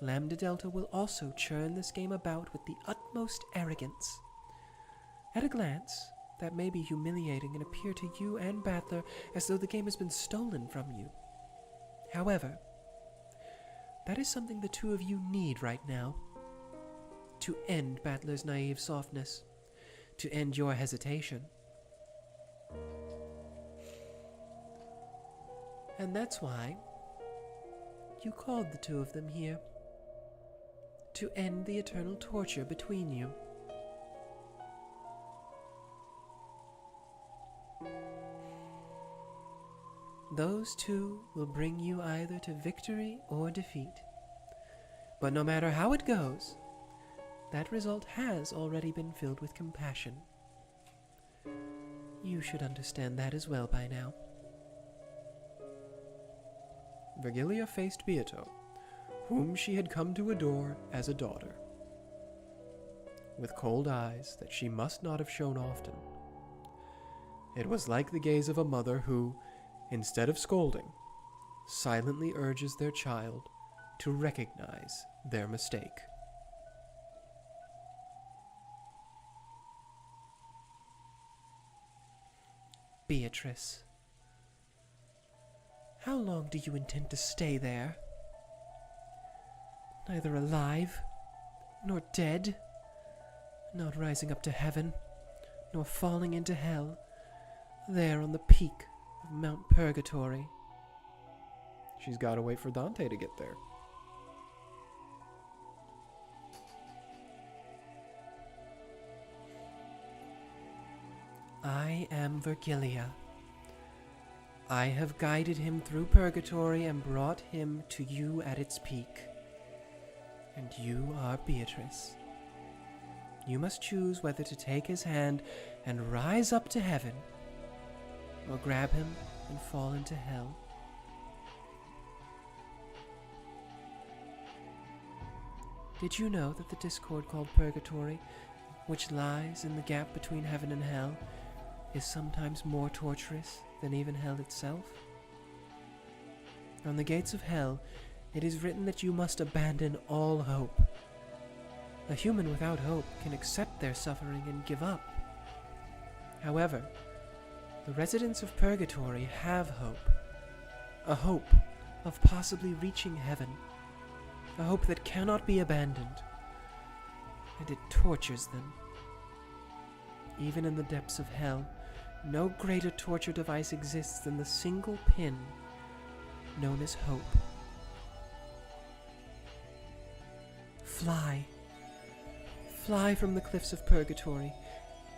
Lambda Delta will also churn this game about with the utmost arrogance. At a glance, that may be humiliating and appear to you and Badler as though the game has been stolen from you. However, that is something the two of you need right now. To end Badler's naive softness. To end your hesitation. And that's why you called the two of them here. to end the eternal torture between you. Those two will bring you either to victory or defeat. But no matter how it goes, that result has already been filled with compassion. You should understand that as well by now. Virgilia faced Beato, whom she had come to adore as a daughter, with cold eyes that she must not have shown often. It was like the gaze of a mother who, instead of scolding, silently urges their child to recognize their mistake. Beatrice, how long do you intend to stay there? Neither alive, nor dead, not rising up to heaven, nor falling into hell, there on the peak of Mount Purgatory. She's got to wait for Dante to get there. I am Virgilia. I have guided him through Purgatory and brought him to you at its peak. And you are Beatrice. You must choose whether to take his hand and rise up to heaven, or grab him and fall into hell. Did you know that the discord called Purgatory, which lies in the gap between heaven and hell, is sometimes more torturous than even hell itself? On the gates of hell, it is written that you must abandon all hope. A human without hope can accept their suffering and give up. However, the residents of Purgatory have hope. A hope of possibly reaching heaven. A hope that cannot be abandoned. And it tortures them. Even in the depths of hell, no greater torture device exists than the single pin known as hope. Fly. Fly from the cliffs of Purgatory.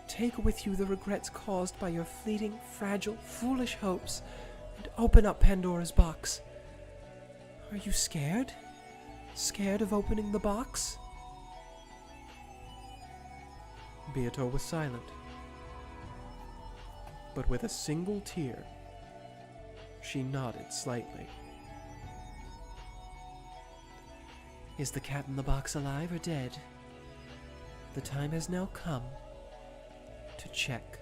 Take with you the regrets caused by your fleeting, fragile, foolish hopes, and open up Pandora's box. Are you scared? Scared of opening the box? Beato was silent, but with a single tear, she nodded slightly. Is the cat in the box alive or dead? The time has now come to check.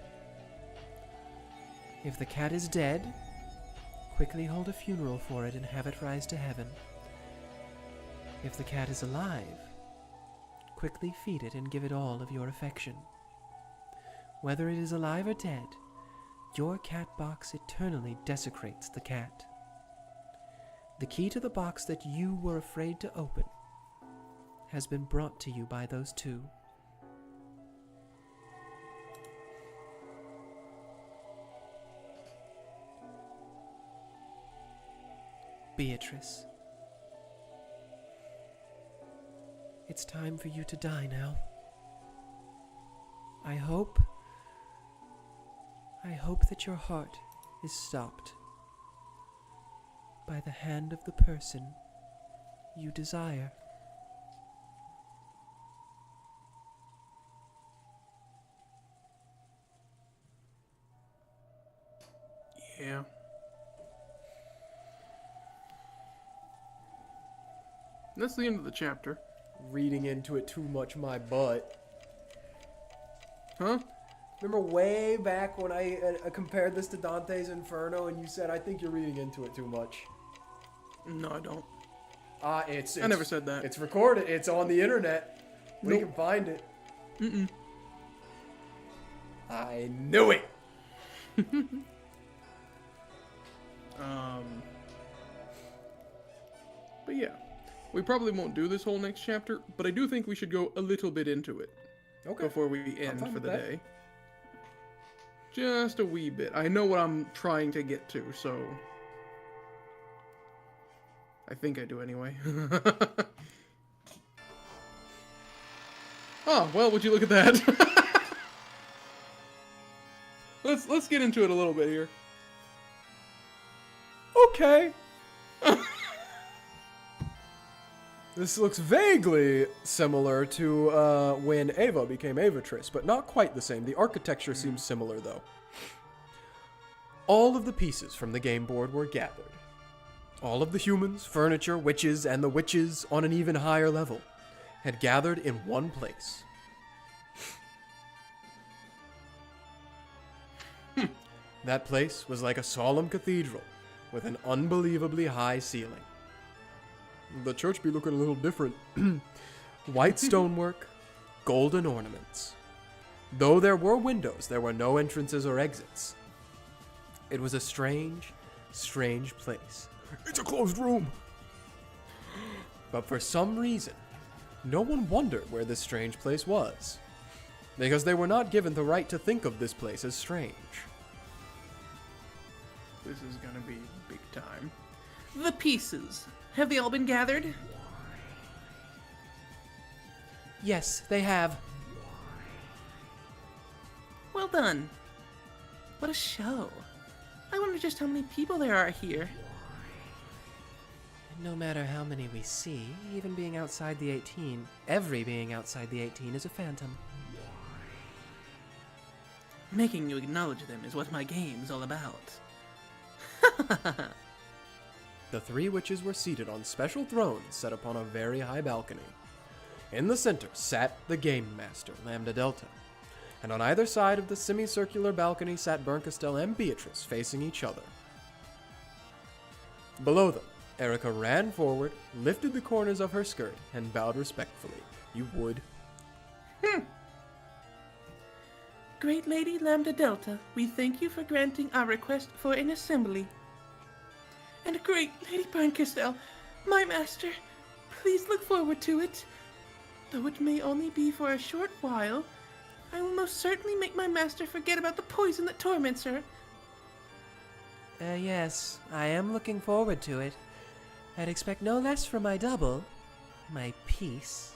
If the cat is dead, quickly hold a funeral for it and have it rise to heaven. If the cat is alive, quickly feed it and give it all of your affection. Whether it is alive or dead, your cat box eternally desecrates the cat. The key to the box that you were afraid to open has been brought to you by those two. Beatrice, it's time for you to die now. I hope that your heart is stopped by the hand of the person you desire. Yeah. That's the end of the chapter. Reading into it too much my butt. Huh? Remember way back when I compared this to Dante's Inferno and you said, I think you're reading into it too much. No, I don't. It's I never said that. It's recorded. It's on the internet. We can find it. Mm-mm. I knew it. But yeah, we probably won't do this whole next chapter, but I do think we should go a little bit into it before we end fine for with the that. day. Just a wee bit. I know what I'm trying to get to, so I think I do anyway. Oh, well, would you look at that? Let's get into it a little bit here. Okay. This looks vaguely similar to when Ava became Beatrice, but not quite the same. The architecture seems similar, though. All of the pieces from the game board were gathered. All of the humans, furniture, witches, and the witches on an even higher level had gathered in one place. That place was like a solemn cathedral with an unbelievably high ceiling. The church be looking a little different. White stonework, golden ornaments. Though there were windows, there were no entrances or exits. It was a strange, strange place. It's a closed room. But for some reason, no one wondered where this strange place was, because they were not given the right to think of this place as strange. This is gonna be big time. The pieces. Have they all been gathered? Yes, they have. Well done. What a show. I wonder just how many people there are here. No matter how many we see, even being outside the 18, every being outside the 18 is a phantom. Making you acknowledge them is what my game's all about. The three witches were seated on special thrones set upon a very high balcony. In the center sat the game master, Lambda Delta, and on either side of the semicircular balcony sat Bernkastel and Beatrice facing each other. Below them, Erika ran forward, lifted the corners of her skirt, and bowed respectfully. You would. Great Lady Lambda Delta, we thank you for granting our request for an assembly. And Great Lady Bernkastel, my master, please look forward to it. Though it may only be for a short while, I will most certainly make my master forget about the poison that torments her. Yes, I am looking forward to it. I'd expect no less from my double, my piece.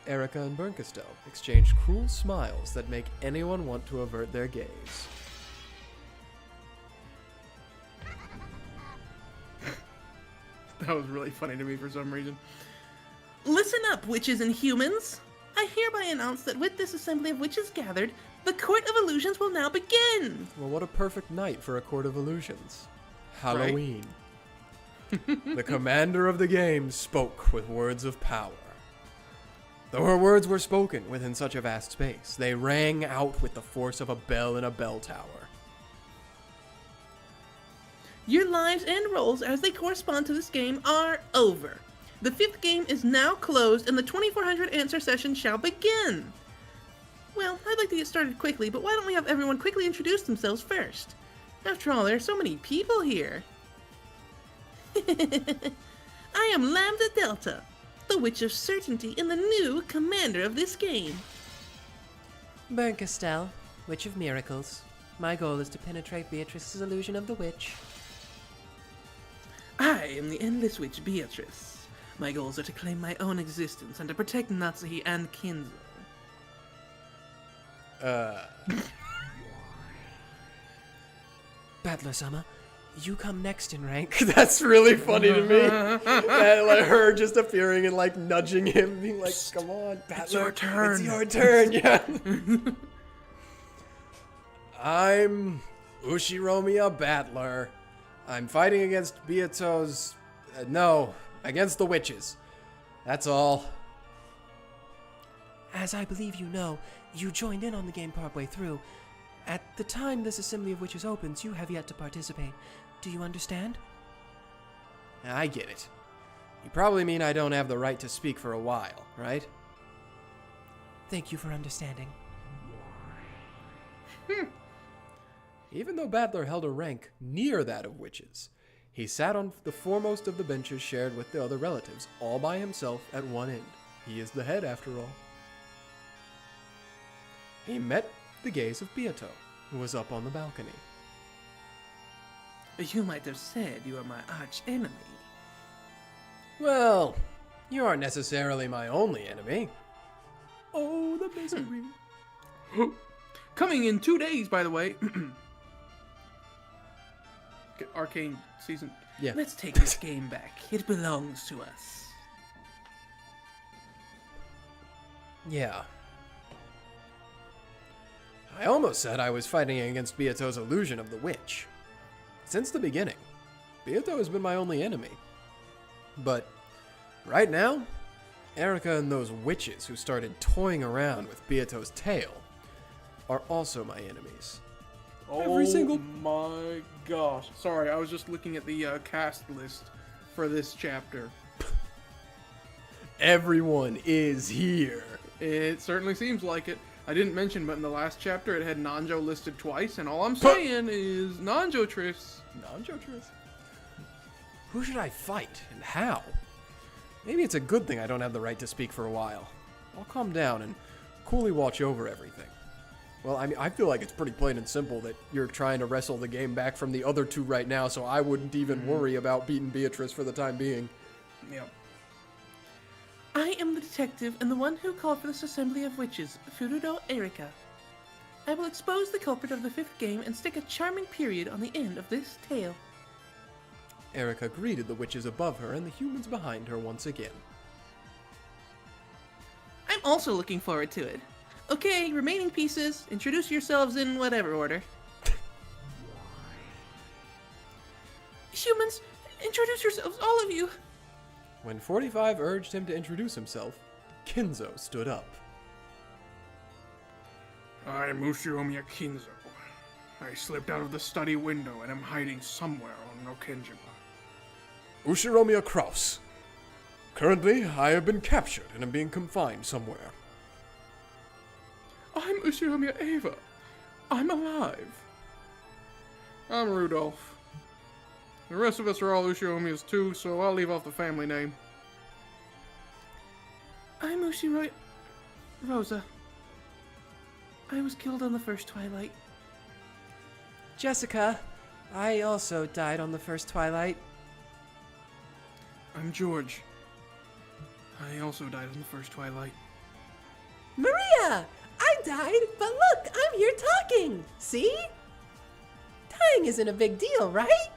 Erika and Bernkastel exchanged cruel smiles that make anyone want to avert their gaze. That was really funny to me for some reason. Listen up, witches and humans! I hereby announce that with this assembly of witches gathered, the Court of Illusions will now begin! Well, what a perfect night for a court of illusions. Halloween. The commander of the game spoke with words of power. Though her words were spoken within such a vast space, they rang out with the force of a bell in a bell tower. Your lives and roles as they correspond to this game are over. The fifth game is now closed and the 2400 answer session shall begin. Well, I'd like to get started quickly, but why don't we have everyone quickly introduce themselves first? After all, there are so many people here. I am Lambda Delta, the Witch of Certainty and the new commander of this game. Bernkastel, Witch of Miracles. My goal is to penetrate Beatrice's illusion of the witch. I am the Endless Witch Beatrice. My goals are to claim my own existence and to protect Natsuhi and Kinzo. Battler-sama, you come next in rank. That's really funny to me. And, like, her just appearing and like nudging him, being like, "Come on, Battler, it's your turn." It's your turn." Yeah. I'm Ushiromiya Battler. I'm fighting against Beato's. Against the witches. That's all. As I believe you know, you joined in on the game partway through. At the time this Assembly of Witches opens, you have yet to participate. Do you understand? I get it. You probably mean I don't have the right to speak for a while, right? Thank you for understanding. Even though Battler held a rank near that of witches, he sat on the foremost of the benches shared with the other relatives, all by himself at one end. He is the head, after all. He met the gaze of Beato, who was up on the balcony. You might have said you are my arch enemy. Well, you aren't necessarily my only enemy. Oh, the misery. Coming in 2 days, by the way. Arcane season. Yeah. Let's take this game back. It belongs to us. Yeah. I almost said I was fighting against Beato's illusion of the witch. Since the beginning, Beato has been my only enemy. But right now, Erika and those witches who started toying around with Beato's tail are also my enemies. Every single- my gosh. Sorry, I was just looking at the cast list for this chapter. Everyone is here. It certainly seems like it. I didn't mention, but in the last chapter it had Nanjo listed twice, and all I'm saying is Nanjo Tris. Non-Jotris? Who should I fight and how? Maybe it's a good thing I don't have the right to speak for a while. I'll calm down and coolly watch over everything. Well, I mean, I feel like it's pretty plain and simple that you're trying to wrestle the game back from the other two right now, so I wouldn't even worry about beating Beatrice for the time being. Yep. I am the detective and the one who called for this assembly of witches, Furudo Erika. I will expose the culprit of the 5th game and stick a charming period on the end of this tale. Erika greeted the witches above her and the humans behind her once again. I'm also looking forward to it. Okay, remaining pieces, introduce yourselves in whatever order. Humans, introduce yourselves, all of you. When 45 urged him to introduce himself, Kinzo stood up. I'm Ushiromiya Kinzo. I slipped out of the study window and am hiding somewhere on Rokkenjima. Ushiromiya Kraus. Currently, I have been captured and am being confined somewhere. I'm Ushiromiya Ava. I'm alive. I'm Rudolph. The rest of us are all Ushiromiyas too, so I'll leave off the family name. I'm Rosa. I was killed on the first twilight. Jessica, I also died on the first twilight. I'm George. I also died on the first twilight. Maria! I died, but look, I'm here talking! See? Dying isn't a big deal, right?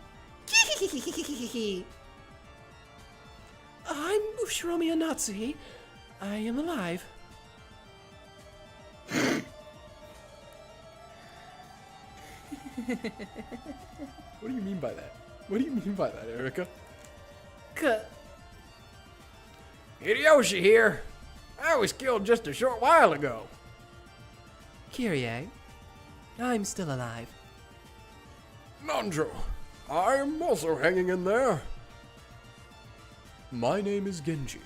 I'm Ushiromiya Natsuhi. I am alive. What do you mean by that? What do you mean by that, Erika? Hideyoshi here. I was killed just a short while ago. Kyrie, I'm still alive. Nanjo, I'm also hanging in there. My name is Genji.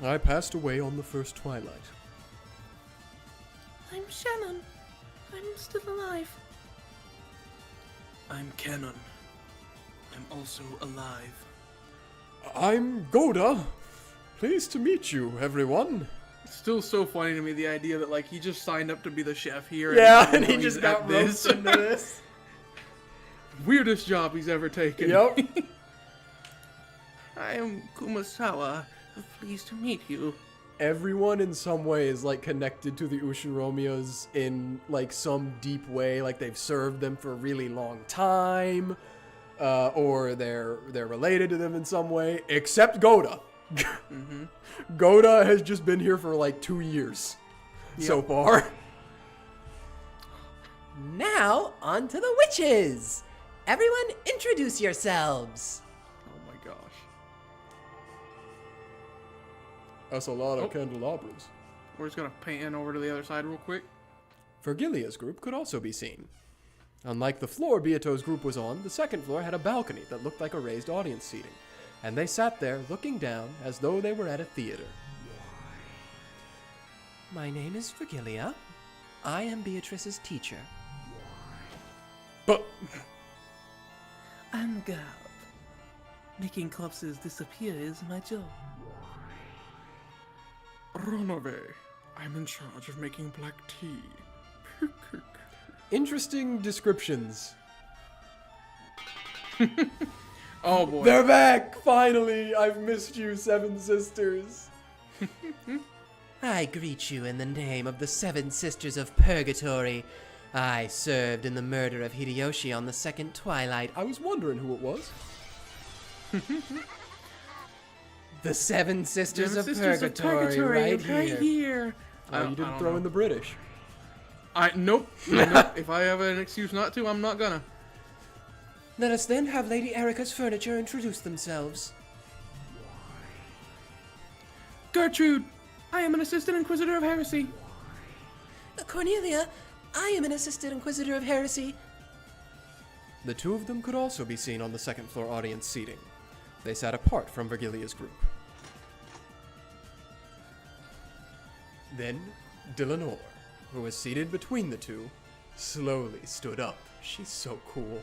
I passed away on the first twilight. I'm Shannon. I'm still alive. I'm Canon. I'm also alive. I'm Goda. Pleased to meet you, everyone. It's still so funny to me, the idea that, like, he just signed up to be the chef here. Yeah, now and he he's just at got roped into this. Weirdest job he's ever taken. Yep. I am Kumasawa. Pleased to meet you. Everyone in some way is like connected to the Ushiromiyas in like some deep way, like they've served them for a really long time, or they're related to them in some way, except Goda. Goda has just been here for like 2 years so far. Now, on to the witches! Everyone, introduce yourselves! Oh my gosh. That's a lot of candelabras. We're just gonna pan over to the other side real quick. Vergilia's group could also be seen. Unlike the floor Beato's group was on, the second floor had a balcony that looked like a raised audience seating, and they sat there looking down as though they were at a theater. My name is Vergilia. I am Beatrice's teacher. But I'm Gab. Making corpses disappear is my job. Ronove, I'm in charge of making black tea. interesting descriptions. Oh boy. They're back! Finally! I've missed you, Seven Sisters. I greet you in the name of the 7 Sisters of Purgatory. I served in the murder of Hideyoshi on the second twilight. I was wondering who it was. The 7 Sisters, of, Sisters Purgatory, right here. Oh, you didn't throw in the British. Nope. If I have an excuse not to, I'm not gonna. Let us then have Lady Erika's furniture introduce themselves. Gertrude, I am an assistant inquisitor of heresy. Cornelia, I am an assistant inquisitor of heresy. The 2 of them could also be seen on the second floor audience seating. They sat apart from Virgilia's group. Then, Dlanor, who was seated between the 2, slowly stood up. She's so cool.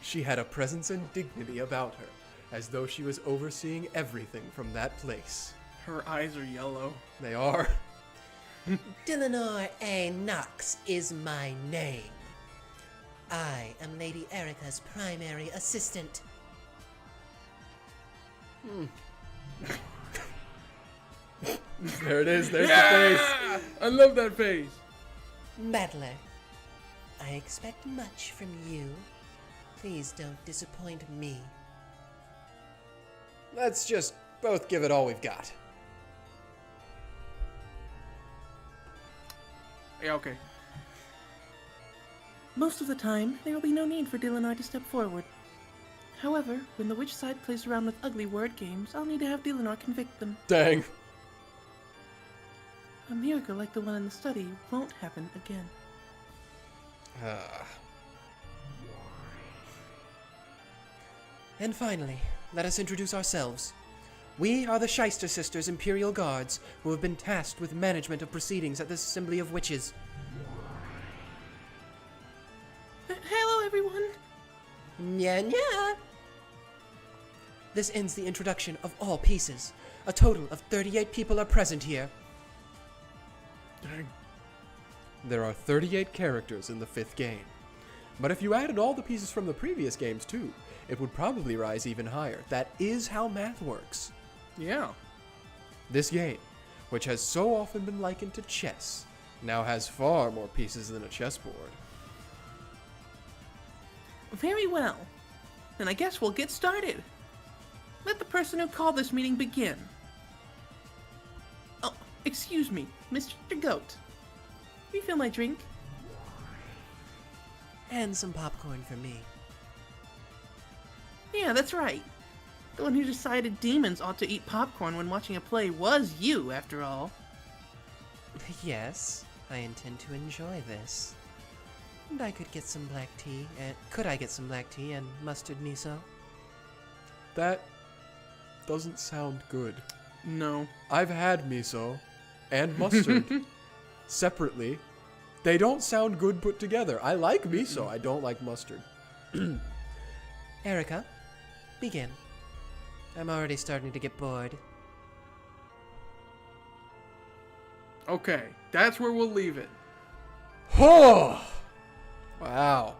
She had a presence and dignity about her, as though she was overseeing everything from that place. Her eyes are yellow. They are. Dlanor A. Knox is my name. I am Lady Erika's primary assistant. There it is. There's the face. I love that face. Battler, I expect much from you. Please don't disappoint me. Let's just both give it all we've got. Yeah, okay. Most of the time, there will be no need for Dlanor to step forward. However, when the witch side plays around with ugly word games, I'll need to have Dlanor convict them. Dang. A miracle like the one in the study won't happen again. And finally, let us introduce ourselves. We are the Shyster Sisters Imperial Guards, who have been tasked with management of proceedings at this assembly of witches. Hello, everyone! Nya nya! This ends the introduction of all pieces. A total of 38 people are present here. Dang. There are 38 characters in the 5th game. But if you added all the pieces from the previous games too, it would probably rise even higher. That is how math works. Yeah. This game, which has so often been likened to chess, now has far more pieces than a chessboard. Very well. Then I guess we'll get started. Let the person who called this meeting begin. Oh, excuse me, Mr. Goat. Refill my drink. And some popcorn for me. Yeah, that's right. The one who decided demons ought to eat popcorn when watching a play was you, after all. Yes, I intend to enjoy this. And I could get some black tea, and could I get some black tea and mustard miso? That doesn't sound good. No. I've had miso and mustard separately. They don't sound good put together. I like miso. I don't like mustard. Erika, begin. I'm already starting to get bored. Okay, that's where we'll leave it. Oh! Wow.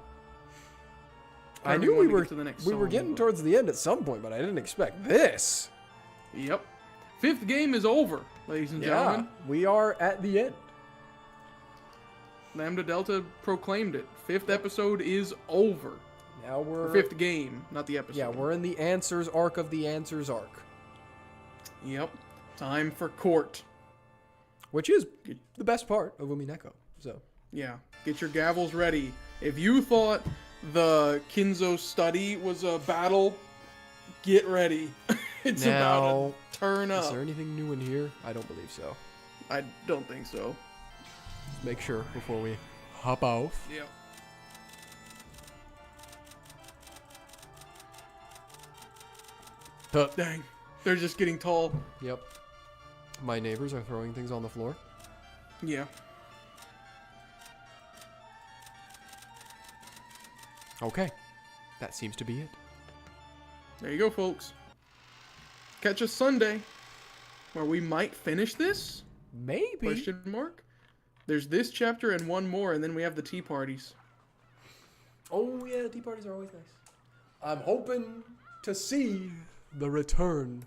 I Alright, knew we we wanted to were get to the next we were song, getting but- towards the end at some point, but I didn't expect this. Yep. 5th game is over, ladies and gentlemen. We are at the end. Lambda Delta proclaimed it. 5th episode is over. Now Or we're 5th game, not the episode. Yeah, we're in the answers arc of the answers arc, Yep. Time for court. which is the best part of Umineko. So, Yeah. Get your gavels ready. If you thought the Kinzo study was a battle, get ready. It's about now, to turn is up. there anything new in here? I don't believe so. I don't think so. Let's make sure before we hop off. Yeah. Dang. They're just getting tall. Yep. My neighbors are throwing things on the floor. Yeah. Okay. That seems to be it. There you go, folks. Catch us Sunday, where we might finish this? Maybe. Question mark. There's this chapter and one more, and then we have the tea parties. Oh, yeah, tea parties are always nice. I'm hoping to see the return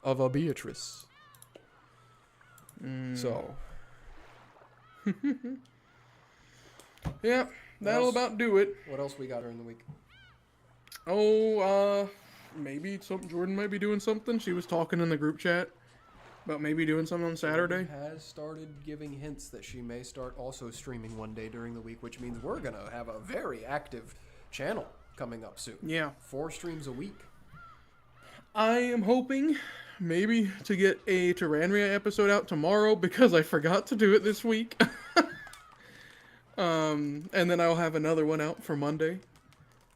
of a Beatrice. So, Yeah, that'll else? about do it. what else we got during the week? Oh, maybe Jordan might be doing something. She was talking in the group chat about maybe doing something on Saturday. Has started giving hints that she may start also streaming one day during the week, which means we're gonna have a very active channel coming up soon. Yeah. 4 streams a week. I am hoping maybe to get a Tyranria episode out tomorrow because I forgot to do it this week. And then I'll have another one out for Monday.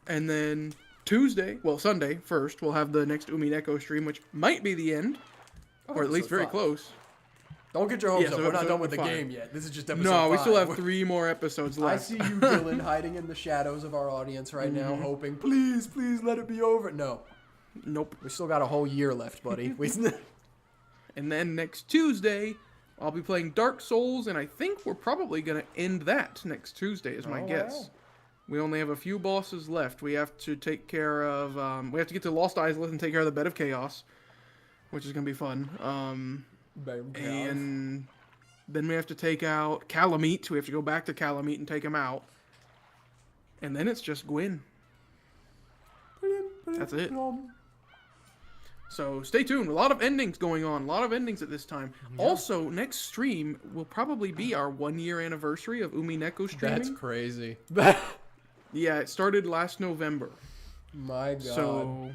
And then Sunday first, we'll have the next Umineko stream, which might be the end. Or at least Episode very 5. close. Don't get your hopes Yeah, up. so We're not episode done with the 5. game yet. This is just episode No, we still 5. have 3 more episodes I left. see you, Dylan, hiding in the shadows of our audience right now, hoping, please, please let it be over. No, Nope. we still got a whole year left, buddy. And then next Tuesday, I'll be playing Dark Souls, and I think we're probably going to end that next Tuesday, is my Oh, guess. wow. We only have a few bosses left. We have to take care of, we have to get to Lost Islet and take care of the Bed of Chaos, which is going to be fun. And then we have to take out Calamite. We have to go back to Calamite and take him out. And then it's just Gwyn. That's it. So stay tuned. A lot of endings going on. A lot of endings at this time. Also, next stream will probably be our 1-year anniversary of Umineko streaming. That's crazy. Yeah, it started last November. My God. So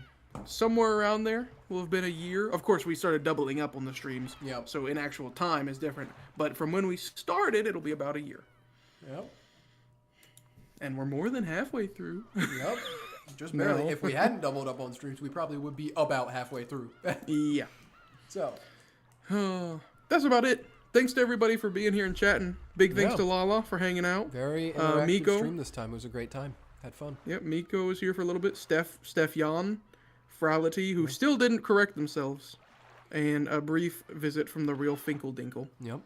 somewhere around there will have been a year. Of course, we started doubling up on the streams. Yep. So in actual time is different. But from when we started, it'll be about a year. Yep. And we're more than halfway through. Yep. Just barely. No. If we hadn't doubled up on streams, we probably would be about halfway through. Yeah. So, That's about it. Thanks to everybody for being here and chatting. Big thanks Yeah. to Lala for hanging out. very interactive Miko. stream this time. It was a great time. Had fun. Yep, Miko was here for a little bit. Steph Jan, Frality, who still didn't correct themselves. And a brief visit from the real Finkeldinkle. Yep.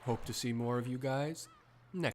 Hope to see more of you guys